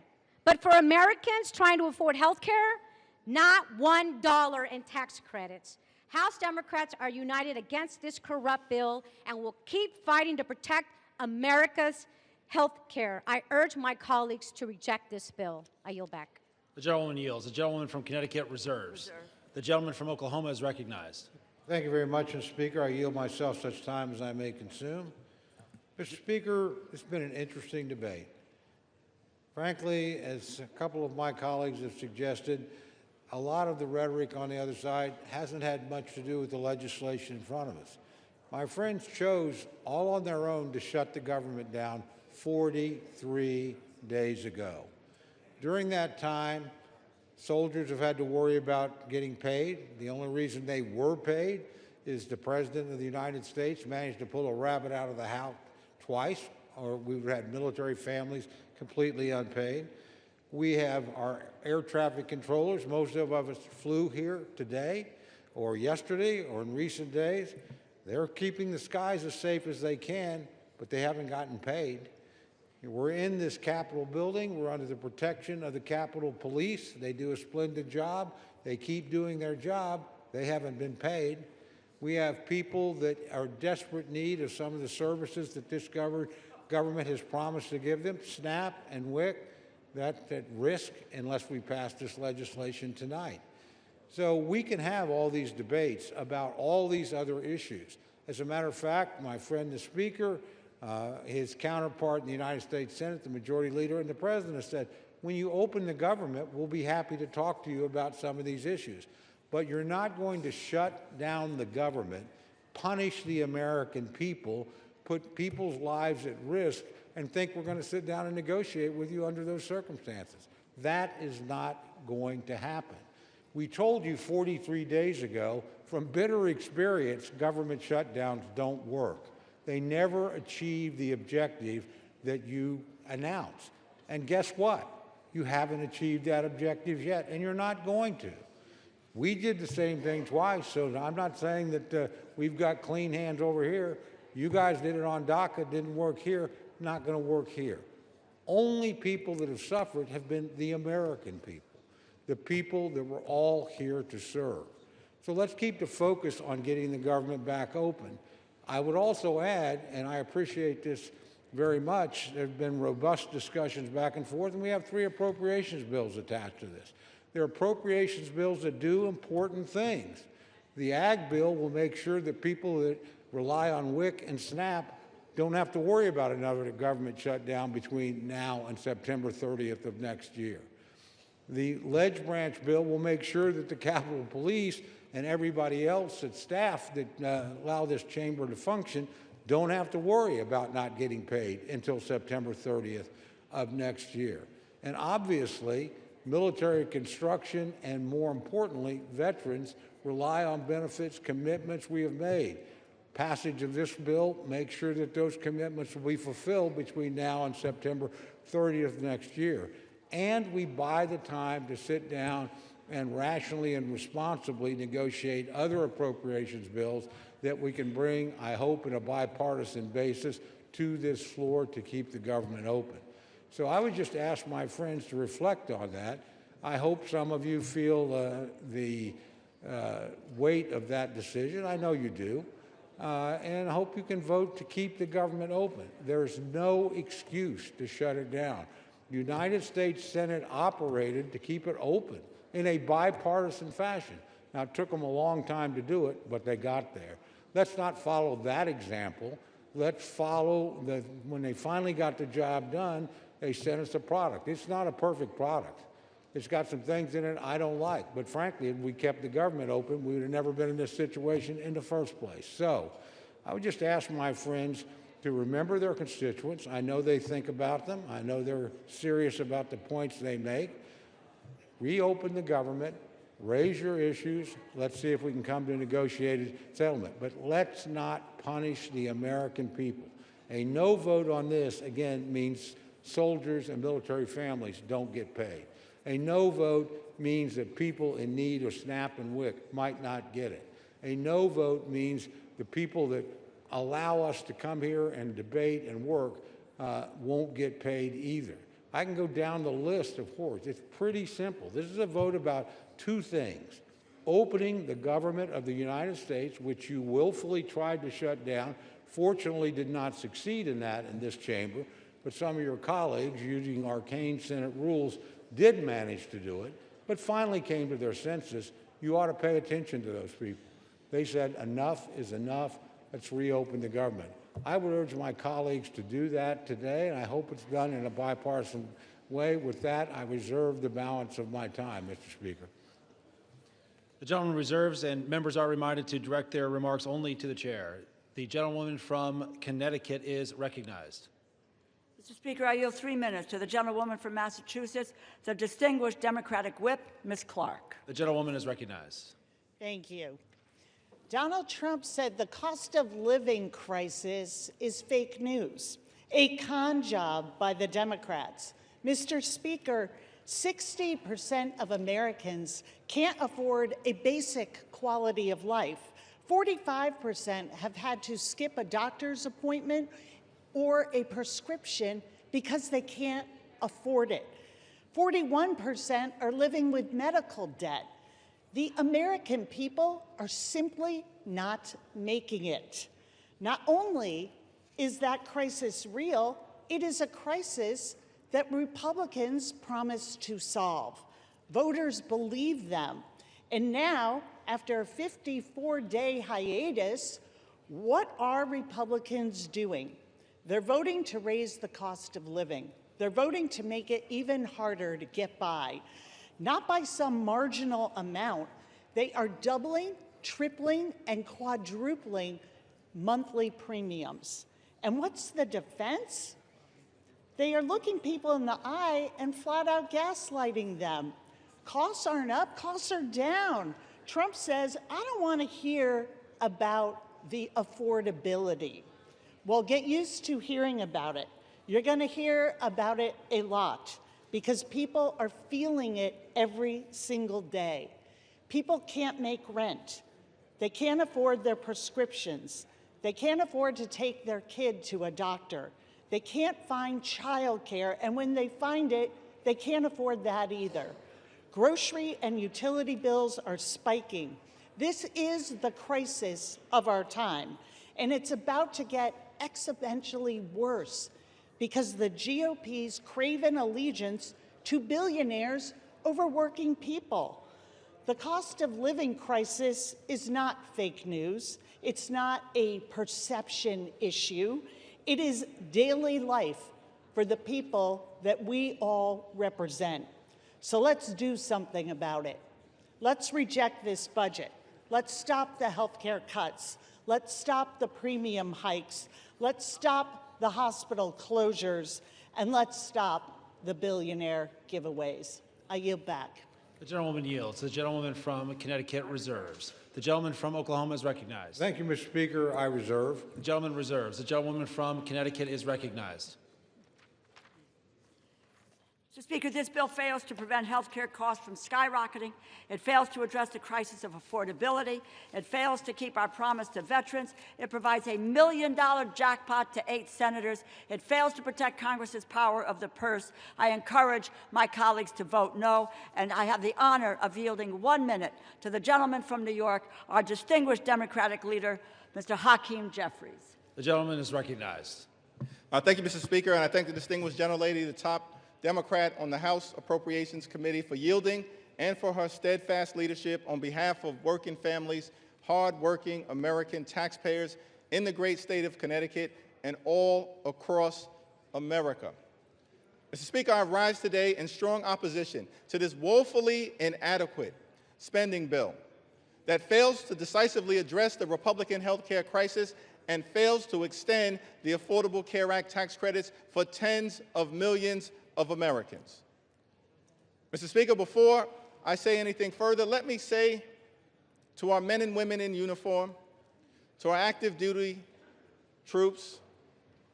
[SPEAKER 18] But for Americans trying to afford health care, not $1 in tax credits. House Democrats are united against this corrupt bill and will keep fighting to protect America's health care. I urge my colleagues to reject this bill. I yield back.
[SPEAKER 1] The gentlewoman yields. The gentlewoman from Connecticut reserves. The gentleman from Oklahoma is recognized.
[SPEAKER 14] Thank you very much, Mr. Speaker. I yield myself such time as I may consume. Mr. Speaker, it's been an interesting debate. Frankly, as a couple of my colleagues have suggested, a lot of the rhetoric on the other side hasn't had much to do with the legislation in front of us. My friends chose all on their own to shut the government down 43 days ago. During that time, soldiers have had to worry about getting paid. The only reason they were paid is the President of the United States managed to pull a rabbit out of the hat twice, or we've had military families completely unpaid. We have our air traffic controllers. Most of us flew here today or yesterday or in recent days. They're keeping the skies as safe as they can, but they haven't gotten paid. We're in this Capitol building. We're under the protection of the Capitol Police. They do a splendid job. They keep doing their job. They haven't been paid. We have people that are in desperate need of some of the services that this government has promised to give them, SNAP and WIC. That's at risk unless we pass this legislation tonight. So we can have all these debates about all these other issues. As a matter of fact, my friend the Speaker His counterpart in the United States Senate, the Majority Leader, and the President said, when you open the government, we'll be happy to talk to you about some of these issues. But you're not going to shut down the government, punish the American people, put people's lives at risk, and think we're going to sit down and negotiate with you under those circumstances. That is not going to happen. We told you 43 days ago, from bitter experience, government shutdowns don't work. They never achieve the objective that you announced. And guess what? You haven't achieved that objective yet, and you're not going to. We did the same thing twice, so I'm not saying that we've got clean hands over here. You guys did it on DACA, didn't work here, not going to work here. Only people that have suffered have been the American people, the people that we're all here to serve. So let's keep the focus on getting the government back open. I would also add, and I appreciate this very much, there have been robust discussions back and forth, and we have 3 appropriations bills attached to this. They're appropriations bills that do important things. The Ag bill will make sure that people that rely on WIC and SNAP don't have to worry about another government shutdown between now and September 30th of next year. The Ledge Branch bill will make sure that the Capitol Police and everybody else at staff that allow this chamber to function don't have to worry about not getting paid until September 30th of next year. And obviously, military construction and, more importantly, veterans rely on benefits commitments we have made. Passage of this bill makes sure that those commitments will be fulfilled between now and September 30th next year. And we buy the time to sit down and rationally and responsibly negotiate other appropriations bills that we can bring, I hope, in a bipartisan basis to this floor to keep the government open. So I would just ask my friends to reflect on that. I hope some of you feel the weight of that decision. I know you do. And I hope you can vote to keep the government open. There's no excuse to shut it down. The United States Senate operated to keep it open in a bipartisan fashion. Now, it took them a long time to do it, but they got there. Let's not follow that example. Let's follow when they finally got the job done, they sent us a product. It's not a perfect product. It's got some things in it I don't like. But frankly, if we kept the government open, we would have never been in this situation in the first place. So I would just ask my friends to remember their constituents. I know they think about them. I know they're serious about the points they make. Reopen the government. Raise your issues. Let's see if we can come to a negotiated settlement. But let's not punish the American people. A no vote on this, again, means soldiers and military families don't get paid. A no vote means that people in need of SNAP and WIC might not get it. A no vote means the people that allow us to come here and debate and work won't get paid either. I can go down the list of horrors. It's pretty simple. This is a vote about 2 things. Opening the government of the United States, which you willfully tried to shut down, fortunately did not succeed in that in this chamber, but some of your colleagues, using arcane Senate rules, did manage to do it, but finally came to their senses. You ought to pay attention to those people. They said, enough is enough. Let's reopen the government. I would urge my colleagues to do that today, and I hope it's done in a bipartisan way. With that, I reserve the balance of my time, Mr. Speaker.
[SPEAKER 1] The gentleman reserves, and members are reminded to direct their remarks only to the chair. The gentlewoman from Connecticut is recognized.
[SPEAKER 12] Mr. Speaker, I yield 3 minutes to the gentlewoman from Massachusetts, the distinguished Democratic whip, Ms. Clark.
[SPEAKER 1] The gentlewoman is recognized.
[SPEAKER 2] Thank you. Donald Trump said the cost of living crisis is fake news, a con job by the Democrats. Mr. Speaker, 60% of Americans can't afford a basic quality of life. 45% have had to skip a doctor's appointment or a prescription because they can't afford it. 41% are living with medical debt. The American people are simply not making it. Not only is that crisis real, it is a crisis that Republicans promised to solve. Voters believe them. And now, after a 54-day hiatus, what are Republicans doing? They're voting to raise the cost of living. They're voting to make it even harder to get by. Not by some marginal amount. They are doubling, tripling, and quadrupling monthly premiums. And what's the defense? They are looking people in the eye and flat out gaslighting them. Costs aren't up, costs are down. Trump says, I don't want to hear about the affordability. Well, get used to hearing about it. You're going to hear about it a lot because people are feeling it every single day. People can't make rent. They can't afford their prescriptions. They can't afford to take their kid to a doctor. They can't find childcare, and when they find it, they can't afford that either. Grocery and utility bills are spiking. This is the crisis of our time, and it's about to get exponentially worse because the GOP's craven allegiance to billionaires over working people. The cost of living crisis is not fake news. It's not a perception issue. It is daily life for the people that we all represent. So let's do something about it. Let's reject this budget. Let's stop the health care cuts. Let's stop the premium hikes. Let's stop the hospital closures, and let's stop the billionaire giveaways. I yield back.
[SPEAKER 1] The gentlewoman yields. The gentlewoman from Connecticut reserves. The gentleman from Oklahoma is recognized.
[SPEAKER 14] Thank you, Mr. Speaker. I reserve.
[SPEAKER 1] The gentleman reserves. The gentlewoman from Connecticut is recognized.
[SPEAKER 12] Mr. Speaker, this bill fails to prevent health care costs from skyrocketing. It fails to address the crisis of affordability. It fails to keep our promise to veterans. It provides a $1 million jackpot to 8 senators. It fails to protect Congress's power of the purse. I encourage my colleagues to vote no, and I have the honor of yielding 1 minute to the gentleman from New York, our distinguished Democratic leader, Mr. Hakeem Jeffries.
[SPEAKER 1] The gentleman is recognized.
[SPEAKER 4] Thank you, Mr. Speaker, and I thank the distinguished gentlelady, the top Democrat on the House Appropriations Committee, for yielding and for her steadfast leadership on behalf of working families, hard-working American taxpayers in the great state of Connecticut and all across America. Mr. Speaker, I rise today in strong opposition to this woefully inadequate spending bill that fails to decisively address the Republican health care crisis and fails to extend the Affordable Care Act tax credits for tens of millions of Americans. Mr. Speaker, before I say anything further, let me say to our men and women in uniform, to our active duty troops,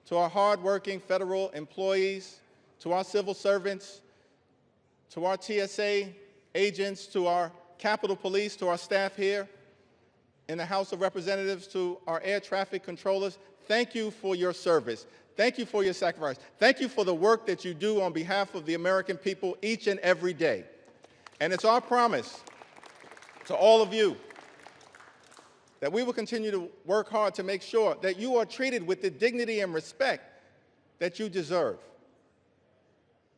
[SPEAKER 4] to our hardworking federal employees, to our civil servants, to our TSA agents, to our Capitol Police, to our staff here in the House of Representatives, to our air traffic controllers, thank you for your service. Thank you for your sacrifice. Thank you for the work that you do on behalf of the American people each and every day. And it's our promise to all of you that we will continue to work hard to make sure that you are treated with the dignity and respect that you deserve.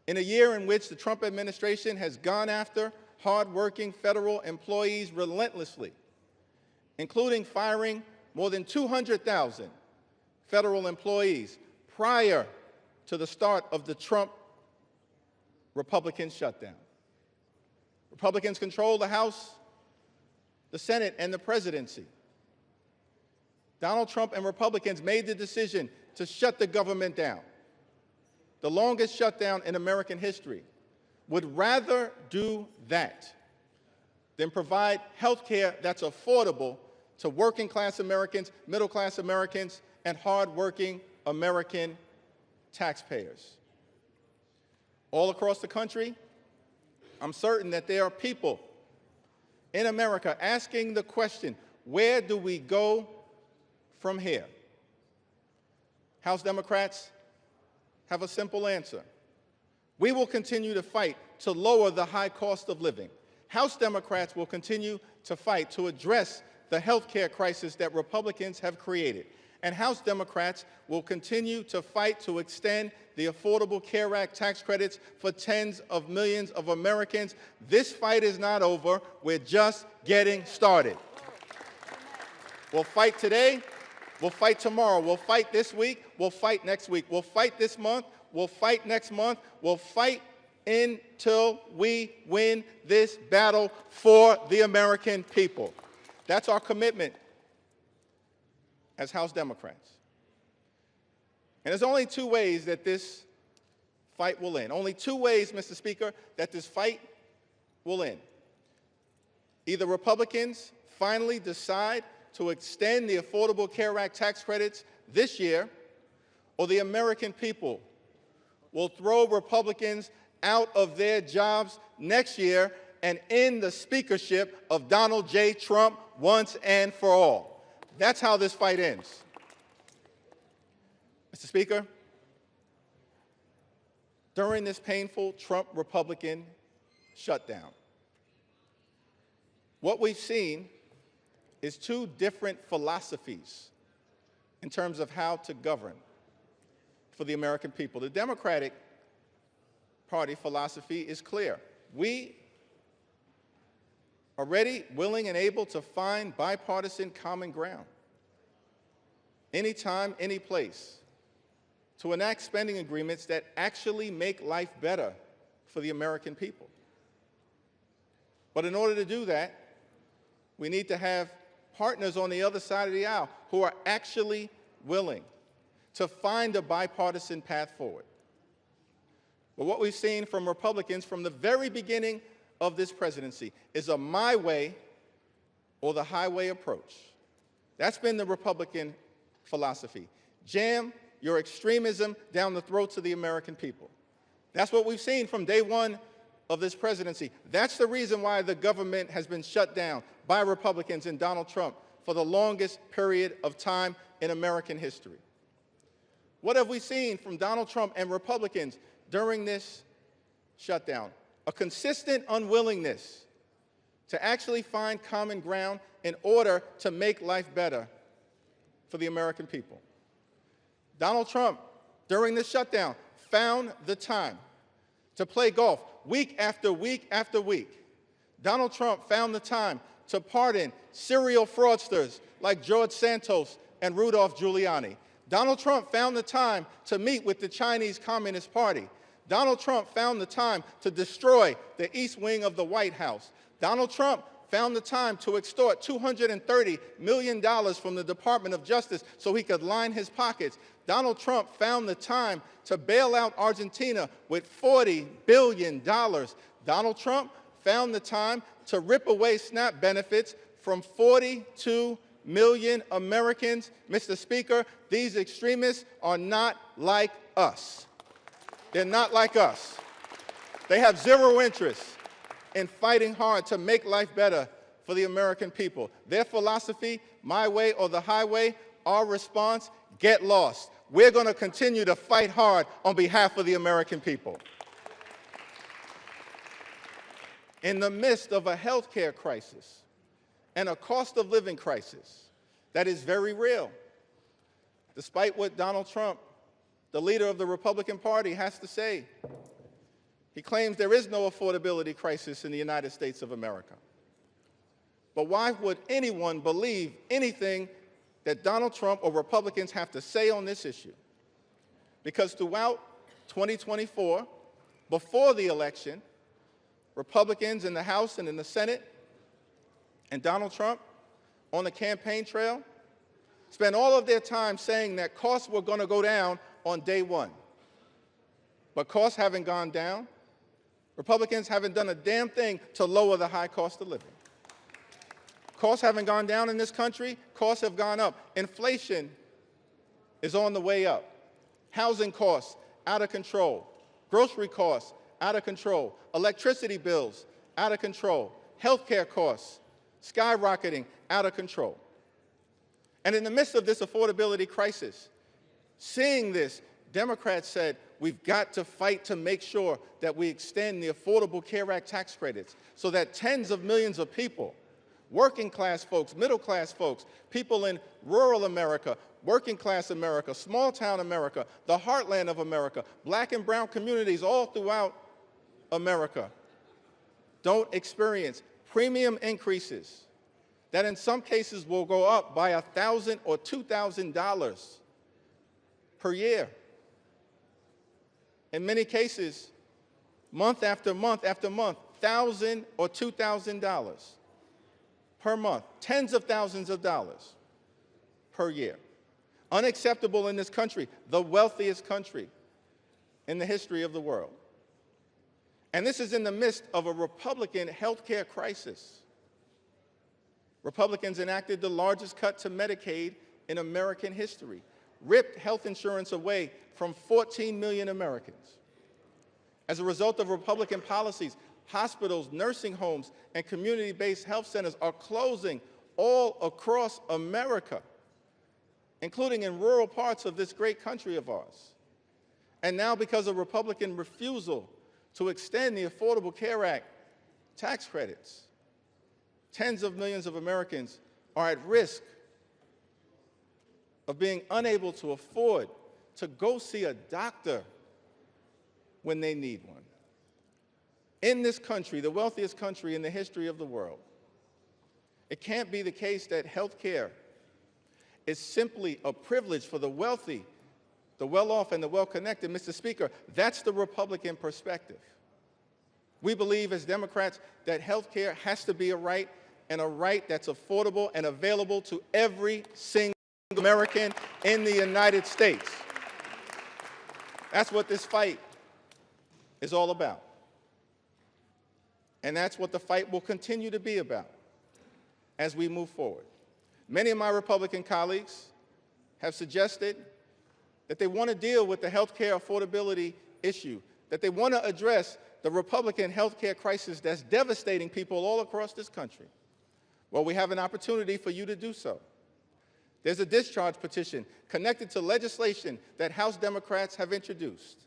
[SPEAKER 4] In a year in which the Trump administration has gone after hardworking federal employees relentlessly, including firing more than 200,000 federal employees prior to the start of the Trump Republican shutdown. Republicans control the House, the Senate, and the presidency. Donald Trump and Republicans made the decision to shut the government down, the longest shutdown in American history. Would rather do that than provide health care that's affordable to working-class Americans, middle-class Americans, and hard-working American taxpayers. All across the country, I'm certain that there are people in America asking the question, where do we go from here? House Democrats have a simple answer. We will continue to fight to lower the high cost of living. House Democrats will continue to fight to address the health care crisis that Republicans have created. And House Democrats will continue to fight to extend the Affordable Care Act tax credits for tens of millions of Americans. This fight is not over. We're just getting started. We'll fight today, We'll fight tomorrow. We'll fight this week. We'll fight next week. We'll fight this month. We'll fight next month. We'll fight until we win this battle for the American people. That's our commitment as House Democrats. And there's only two ways that this fight will end. Only two ways, Mr. Speaker, that this fight will end. Either Republicans finally decide to extend the Affordable Care Act tax credits this year, or the American people will throw Republicans out of their jobs next year and end the speakership of Donald J. Trump once and for all. That's how this fight ends. Mr. Speaker, during this painful Trump Republican shutdown, what we've seen is two different philosophies in terms of how to govern for the American people. The Democratic Party philosophy is clear. We are ready, willing, and able to find bipartisan common ground anytime, any place, to enact spending agreements that actually make life better for the American people. But in order to do that, we need to have partners on the other side of the aisle who are actually willing to find a bipartisan path forward. But what we've seen from Republicans from the very beginning of this presidency is a my way or the highway approach. That's been the Republican philosophy. Jam your extremism down the throats of the American people. That's what we've seen from day one of this presidency. That's the reason why the government has been shut down by Republicans and Donald Trump for the longest period of time in American history. What have we seen from Donald Trump and Republicans during this shutdown? A consistent unwillingness to actually find common ground in order to make life better for the American people. Donald Trump, during this shutdown, found the time to play golf week after week after week. Donald Trump found the time to pardon serial fraudsters like George Santos and Rudolph Giuliani. Donald Trump found the time to meet with the Chinese Communist Party. Donald Trump found the time to destroy the East Wing of the White House. Donald Trump found the time to extort $230 million from the Department of Justice so he could line his pockets. Donald Trump found the time to bail out Argentina with $40 billion. Donald Trump found the time to rip away SNAP benefits from 42 million Americans. Mr. Speaker, these extremists are not like us. They're not like us. They have zero interest in fighting hard to make life better for the American people. Their philosophy, my way or the highway, our response, get lost. We're going to continue to fight hard on behalf of the American people. In the midst of a health care crisis and a cost of living crisis that is very real, despite what Donald Trump, the leader of the Republican Party, has to say. He claims there is no affordability crisis in the United States of America. But why would anyone believe anything that Donald Trump or Republicans have to say on this issue? Because throughout 2024, before the election, Republicans in the House and in the Senate and Donald Trump on the campaign trail spent all of their time saying that costs were going to go down on day one. But costs haven't gone down. Republicans haven't done a damn thing to lower the high cost of living. Costs haven't gone down in this country. Costs have gone up. Inflation is on the way up. Housing costs out of control. Grocery costs out of control. Electricity bills out of control. Healthcare costs skyrocketing out of control. And in the midst of this affordability crisis, seeing this, Democrats said, we've got to fight to make sure that we extend the Affordable Care Act tax credits so that tens of millions of people, working class folks, middle class folks, people in rural America, working class America, small town America, the heartland of America, black and brown communities all throughout America, don't experience premium increases that in some cases will go up by $1,000 or $2,000 per year. In many cases, month after month after month, $1,000 or $2,000 per month, tens of thousands of dollars per year. Unacceptable in this country, the wealthiest country in the history of the world. And this is in the midst of a Republican health care crisis. Republicans enacted the largest cut to Medicaid in American history, ripped health insurance away from 14 million Americans. As a result of Republican policies, hospitals, nursing homes, and community-based health centers are closing all across America, including in rural parts of this great country of ours. And now, because of Republican refusal to extend the Affordable Care Act tax credits, tens of millions of Americans are at risk of being unable to afford to go see a doctor when they need one. In this country, the wealthiest country in the history of the world, it can't be the case that health care is simply a privilege for the wealthy, the well-off, and the well-connected. Mr. Speaker, that's the Republican perspective. We believe as Democrats that health care has to be a right, and a right that's affordable and available to every single American in the United States. That's what this fight is all about. And that's what the fight will continue to be about as we move forward. Many of my Republican colleagues have suggested that they want to deal with the health care affordability issue, that they want to address the Republican health care crisis that's devastating people all across this country. Well, we have an opportunity for you to do so. There's a discharge petition connected to legislation that House Democrats have introduced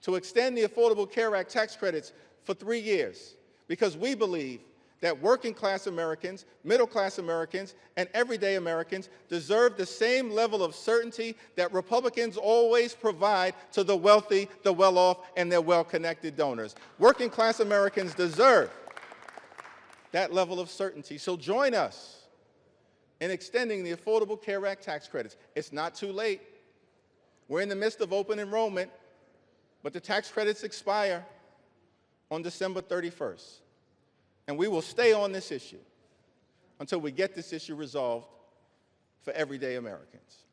[SPEAKER 4] to extend the Affordable Care Act tax credits for 3 years, because we believe that working-class Americans, middle-class Americans, and everyday Americans deserve the same level of certainty that Republicans always provide to the wealthy, the well-off, and their well-connected donors. Working-class Americans deserve that level of certainty. So join us in extending the Affordable Care Act tax credits. It's not too late. We're in the midst of open enrollment, but the tax credits expire on December 31st. And we will stay on this issue until we get this issue resolved for everyday Americans.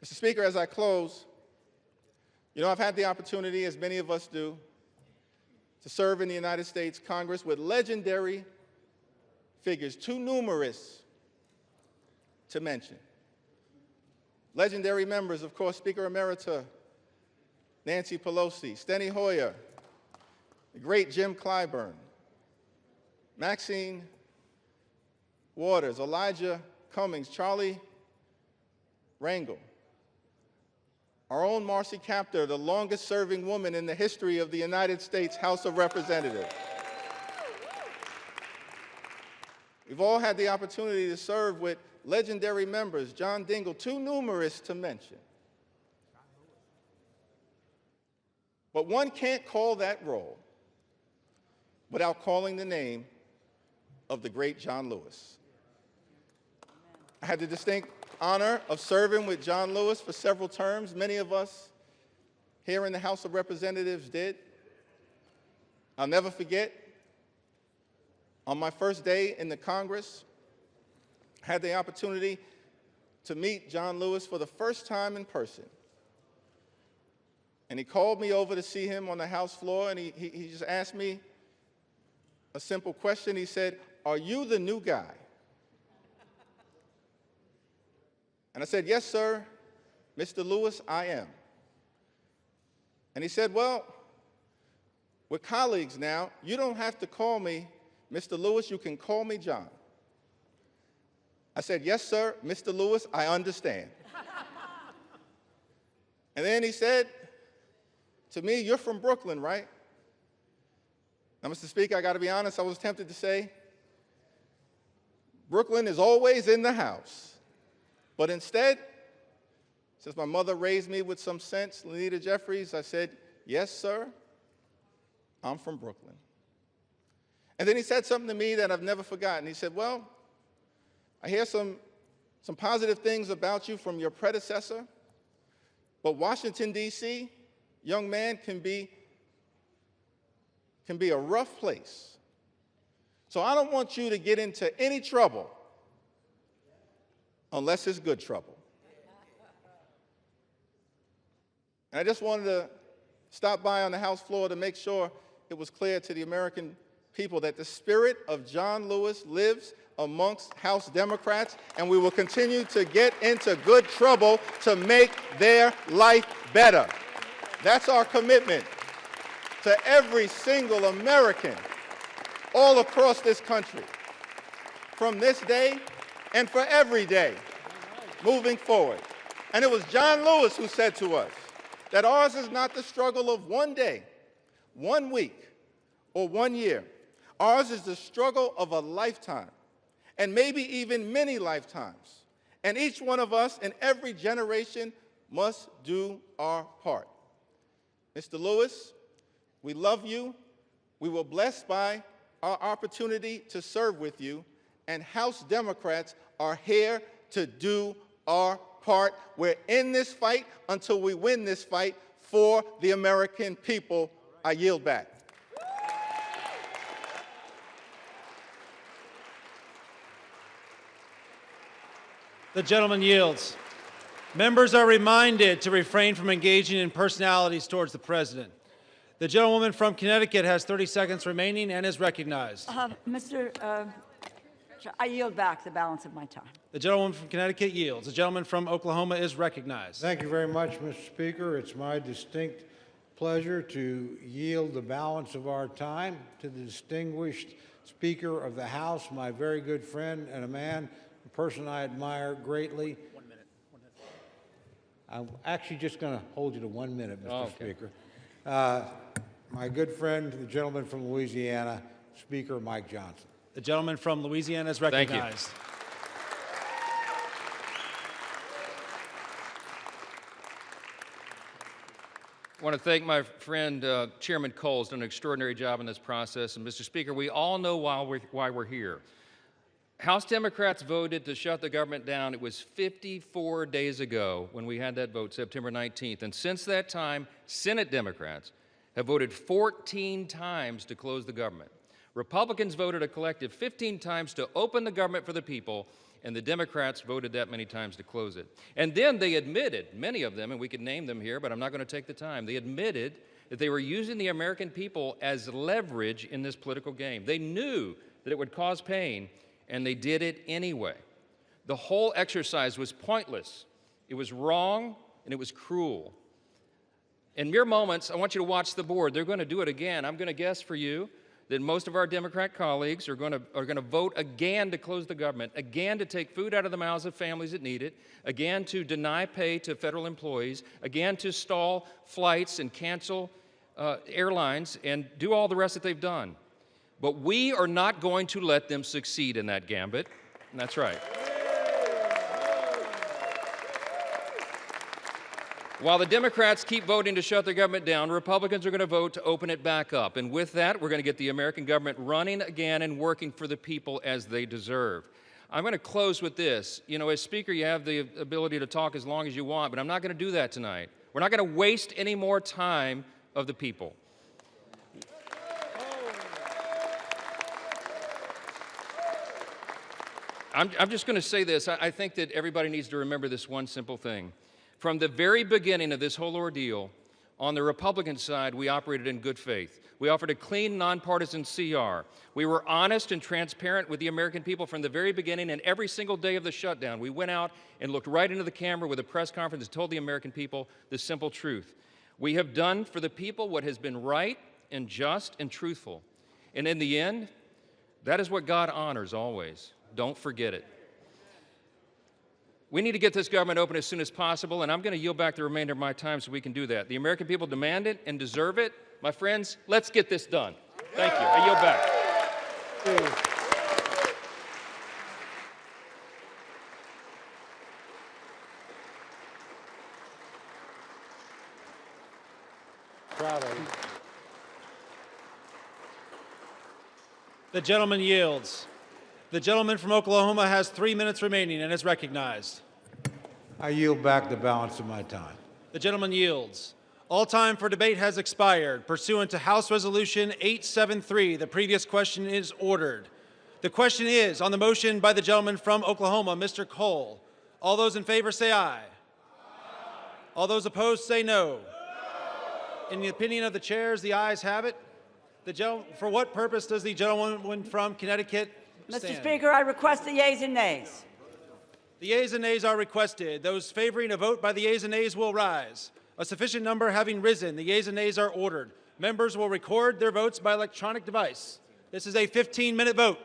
[SPEAKER 4] Mr. Speaker, as I close, I've had the opportunity, as many of us do, to serve in the United States Congress with legendary figures, too numerous to mention. Legendary members, of course, Speaker Emerita Nancy Pelosi, Steny Hoyer, the great Jim Clyburn, Maxine Waters, Elijah Cummings, Charlie Rangel, our own Marcy Kaptur, the longest-serving woman in the history of the United States House of Representatives. We've all had the opportunity to serve with legendary members, John Dingell, too numerous to mention. But one can't call that role without calling the name of the great John Lewis. I had the distinct honor of serving with John Lewis for several terms. Many of us here in the House of Representatives did. I'll never forget, on my first day in the Congress, I had the opportunity to meet John Lewis for the first time in person. And he called me over to see him on the House floor, and he just asked me a simple question. He said, "Are you the new guy?" And I said, "Yes, sir, Mr. Lewis, I am." And he said, "Well, we're colleagues now. You don't have to call me Mr. Lewis. You can call me John." I said, "Yes, sir, Mr. Lewis, I understand." And then he said to me, "You're from Brooklyn, right?" Now, Mr. Speaker, I got to be honest, I was tempted to say, Brooklyn is always in the house. But instead, since my mother raised me with some sense, Lenita Jeffries, I said, "Yes, sir, I'm from Brooklyn." And then he said something to me that I've never forgotten. He said, "Well, I hear some positive things about you from your predecessor, but Washington, D.C., young man, can be a rough place. So I don't want you to get into any trouble unless it's good trouble. And I just wanted to stop by on the House floor to make sure it was clear to the American people that the spirit of John Lewis lives amongst House Democrats, and we will continue to get into good trouble to make their life better. That's our commitment to every single American all across this country from this day and for every day moving forward. And it was John Lewis who said to us that ours is not the struggle of one day, 1 week, or 1 year. Ours is the struggle of a lifetime, and maybe even many lifetimes. And each one of us in every generation must do our part. Mr. Lewis, we love you. We were blessed by our opportunity to serve with you, and House Democrats are here to do our part. We're in this fight until we win this fight for the American people. I yield back.
[SPEAKER 1] The gentleman yields. Members are reminded to refrain from engaging in personalities towards the President. The gentlewoman from Connecticut has 30 seconds remaining and is recognized.
[SPEAKER 12] I yield back the balance of my time.
[SPEAKER 1] The gentlewoman from Connecticut yields. The gentleman from Oklahoma is recognized.
[SPEAKER 14] Thank you very much, Mr. Speaker. It's my distinct pleasure to yield the balance of our time to the distinguished Speaker of the House, my very good friend and a person I admire greatly.
[SPEAKER 1] 1 minute.
[SPEAKER 14] I'm actually just going to hold you to 1 minute, Mr.
[SPEAKER 1] Okay.
[SPEAKER 14] Speaker. My good friend, the gentleman from Louisiana, Speaker Mike Johnson.
[SPEAKER 1] The gentleman from Louisiana is recognized.
[SPEAKER 6] I want to thank my friend Chairman Cole's done an extraordinary job in this process. And Mr. Speaker, we all know why we're here. House Democrats voted to shut the government down. It was 54 days ago when we had that vote, September 19th. And since that time, Senate Democrats have voted 14 times to close the government. Republicans voted a collective 15 times to open the government for the people, and the Democrats voted that many times to close it. And then they admitted, many of them, and we could name them here, but I'm not going to take the time, they admitted that they were using the American people as leverage in this political game. They knew that it would cause pain, and they did it anyway. The whole exercise was pointless. It was wrong, and it was cruel. In mere moments, I want you to watch the board. They're going to do it again. I'm going to guess for you that most of our Democrat colleagues are going to vote again to close the government, again to take food out of the mouths of families that need it, again to deny pay to federal employees, again to stall flights and cancel airlines and do all the rest that they've done. But we are not going to let them succeed in that gambit, and that's right. While the Democrats keep voting to shut the government down, Republicans are going to vote to open it back up. And with that, we're going to get the American government running again and working for the people as they deserve. I'm going to close with this. You know, as Speaker, you have the ability to talk as long as you want, but I'm not going to do that tonight. We're not going to waste any more time of the people. I'm just going to say this. I think that everybody needs to remember this one simple thing. From the very beginning of this whole ordeal, on the Republican side, we operated in good faith. We offered a clean, nonpartisan CR. We were honest and transparent with the American people from the very beginning, and every single day of the shutdown, we went out and looked right into the camera with a press conference and told the American people the simple truth. We have done for the people what has been right and just and truthful. And in the end, that is what God honors always. Don't forget it. We need to get this government open as soon as possible, and I'm going to yield back the remainder of my time so we can do that. The American people demand it and deserve it. My friends, let's get this done. Thank you. I yield back.
[SPEAKER 1] The gentleman yields. The gentleman from Oklahoma has 3 minutes remaining and is recognized.
[SPEAKER 14] I yield back the balance of my time.
[SPEAKER 1] The gentleman yields. All time for debate has expired. Pursuant to House Resolution 873, the previous question is ordered. The question is on the motion by the gentleman from Oklahoma, Mr. Cole. All those in favor say aye. All those opposed say no. In the opinion of the chairs, the ayes have it. For what purpose does the gentleman from Connecticut stand?
[SPEAKER 12] Mr. Speaker, I request the yeas and nays.
[SPEAKER 1] The yeas and nays are requested. Those favoring a vote by the yeas and nays will rise. A sufficient number having risen, the yeas and nays are ordered. Members will record their votes by electronic device. This is a 15-minute vote.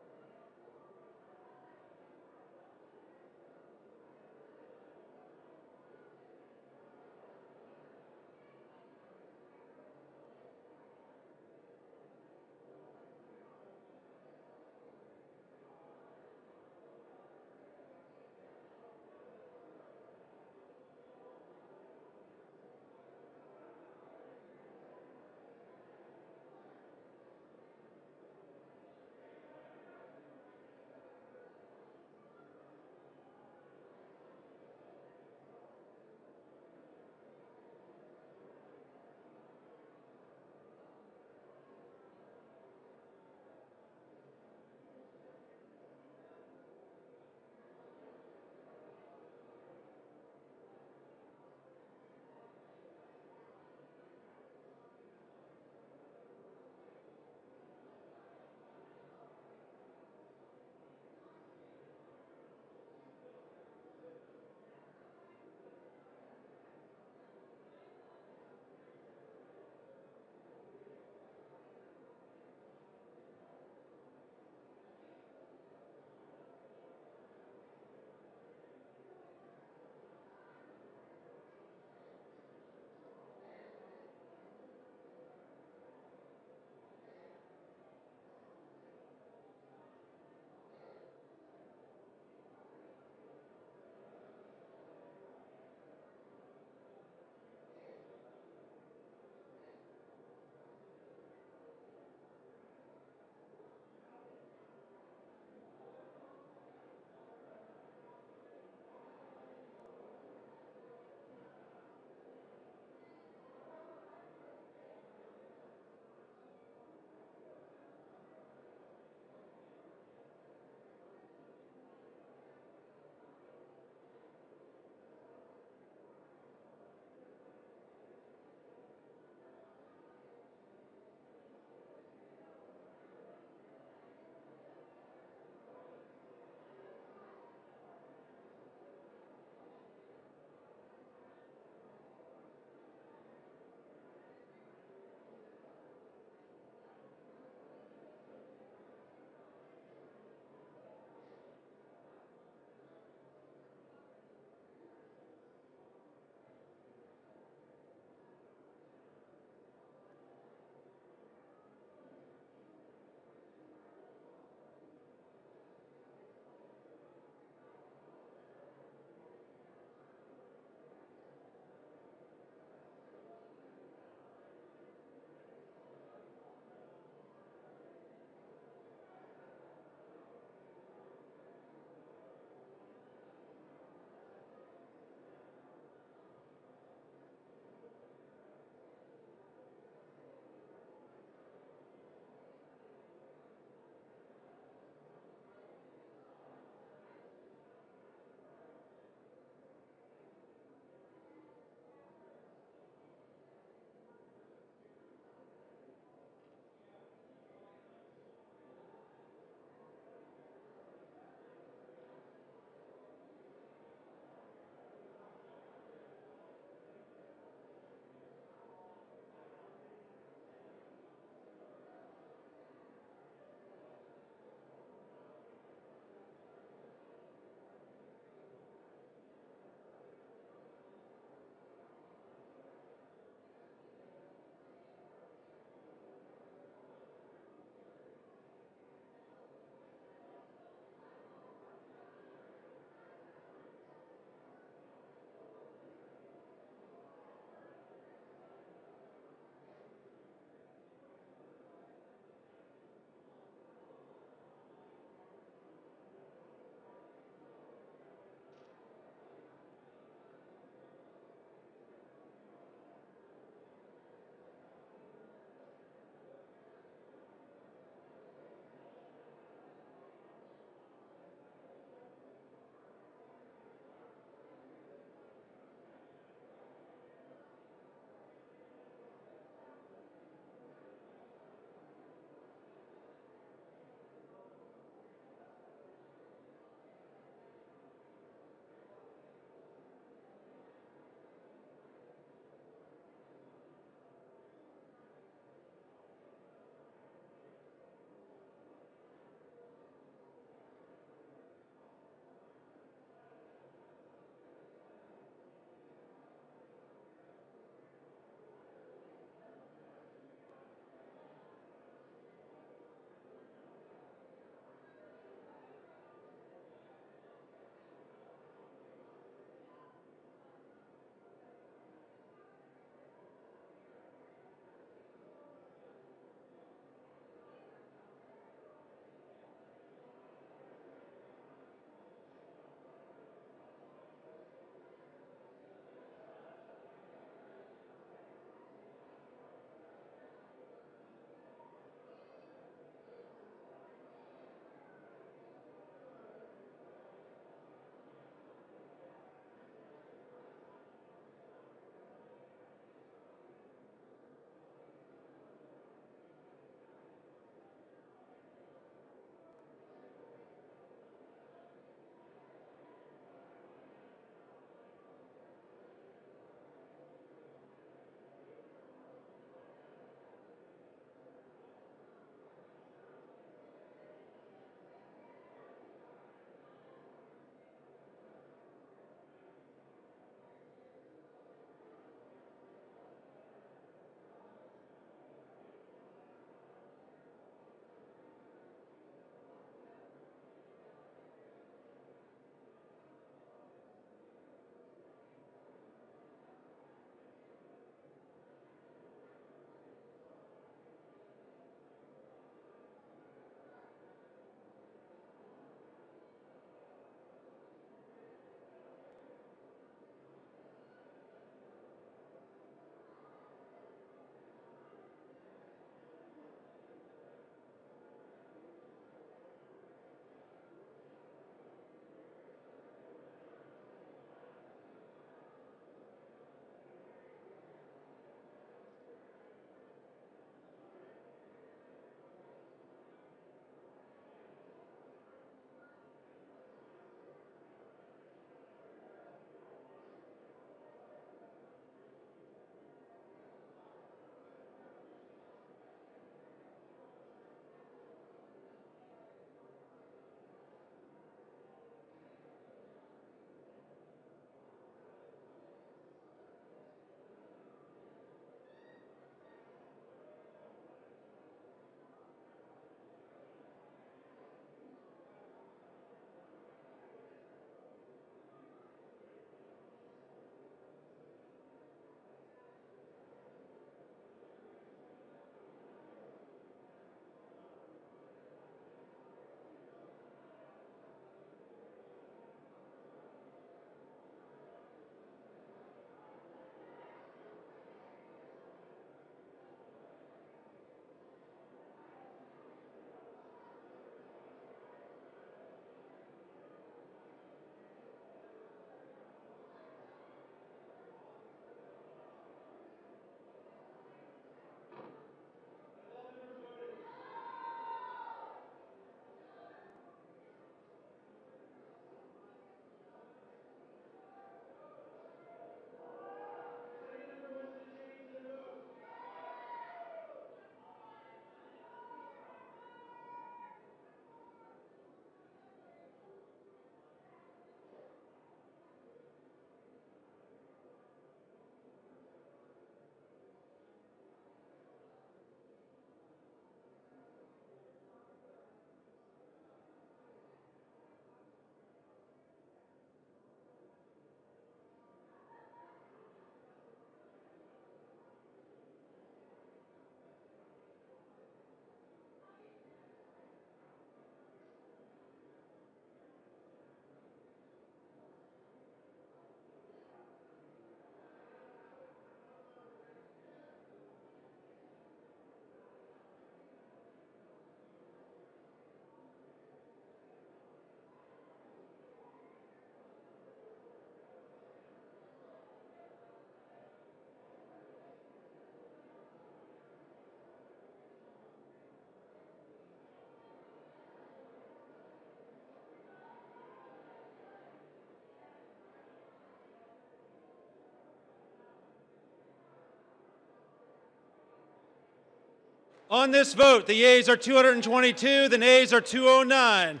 [SPEAKER 1] On this vote, the yeas are 222, the nays are 209.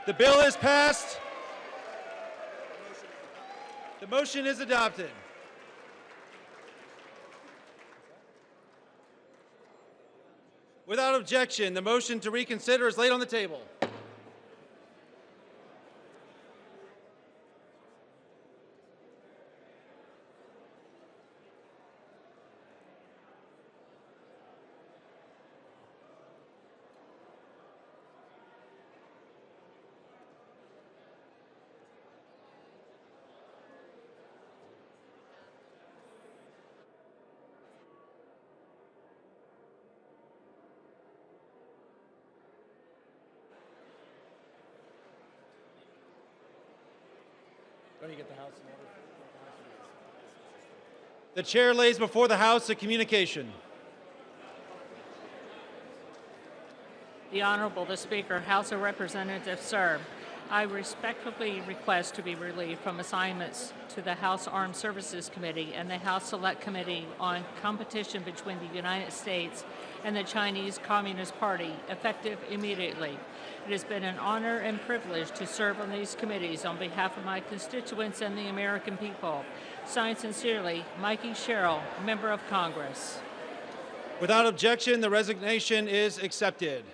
[SPEAKER 1] The bill is passed. The motion is adopted. Without objection, the motion to reconsider is laid on the table. The chair lays before the House a communication.
[SPEAKER 8] The Honorable the Speaker, House of Representatives, sir. I respectfully request to be relieved from assignments to the House Armed Services Committee and the House Select Committee on Competition between the United States and the Chinese Communist Party, effective immediately. It has been an honor and privilege to serve on these committees on behalf of my constituents and the American people. Signed sincerely, Mikey Sherrill, Member of Congress.
[SPEAKER 1] Without objection, the resignation is accepted.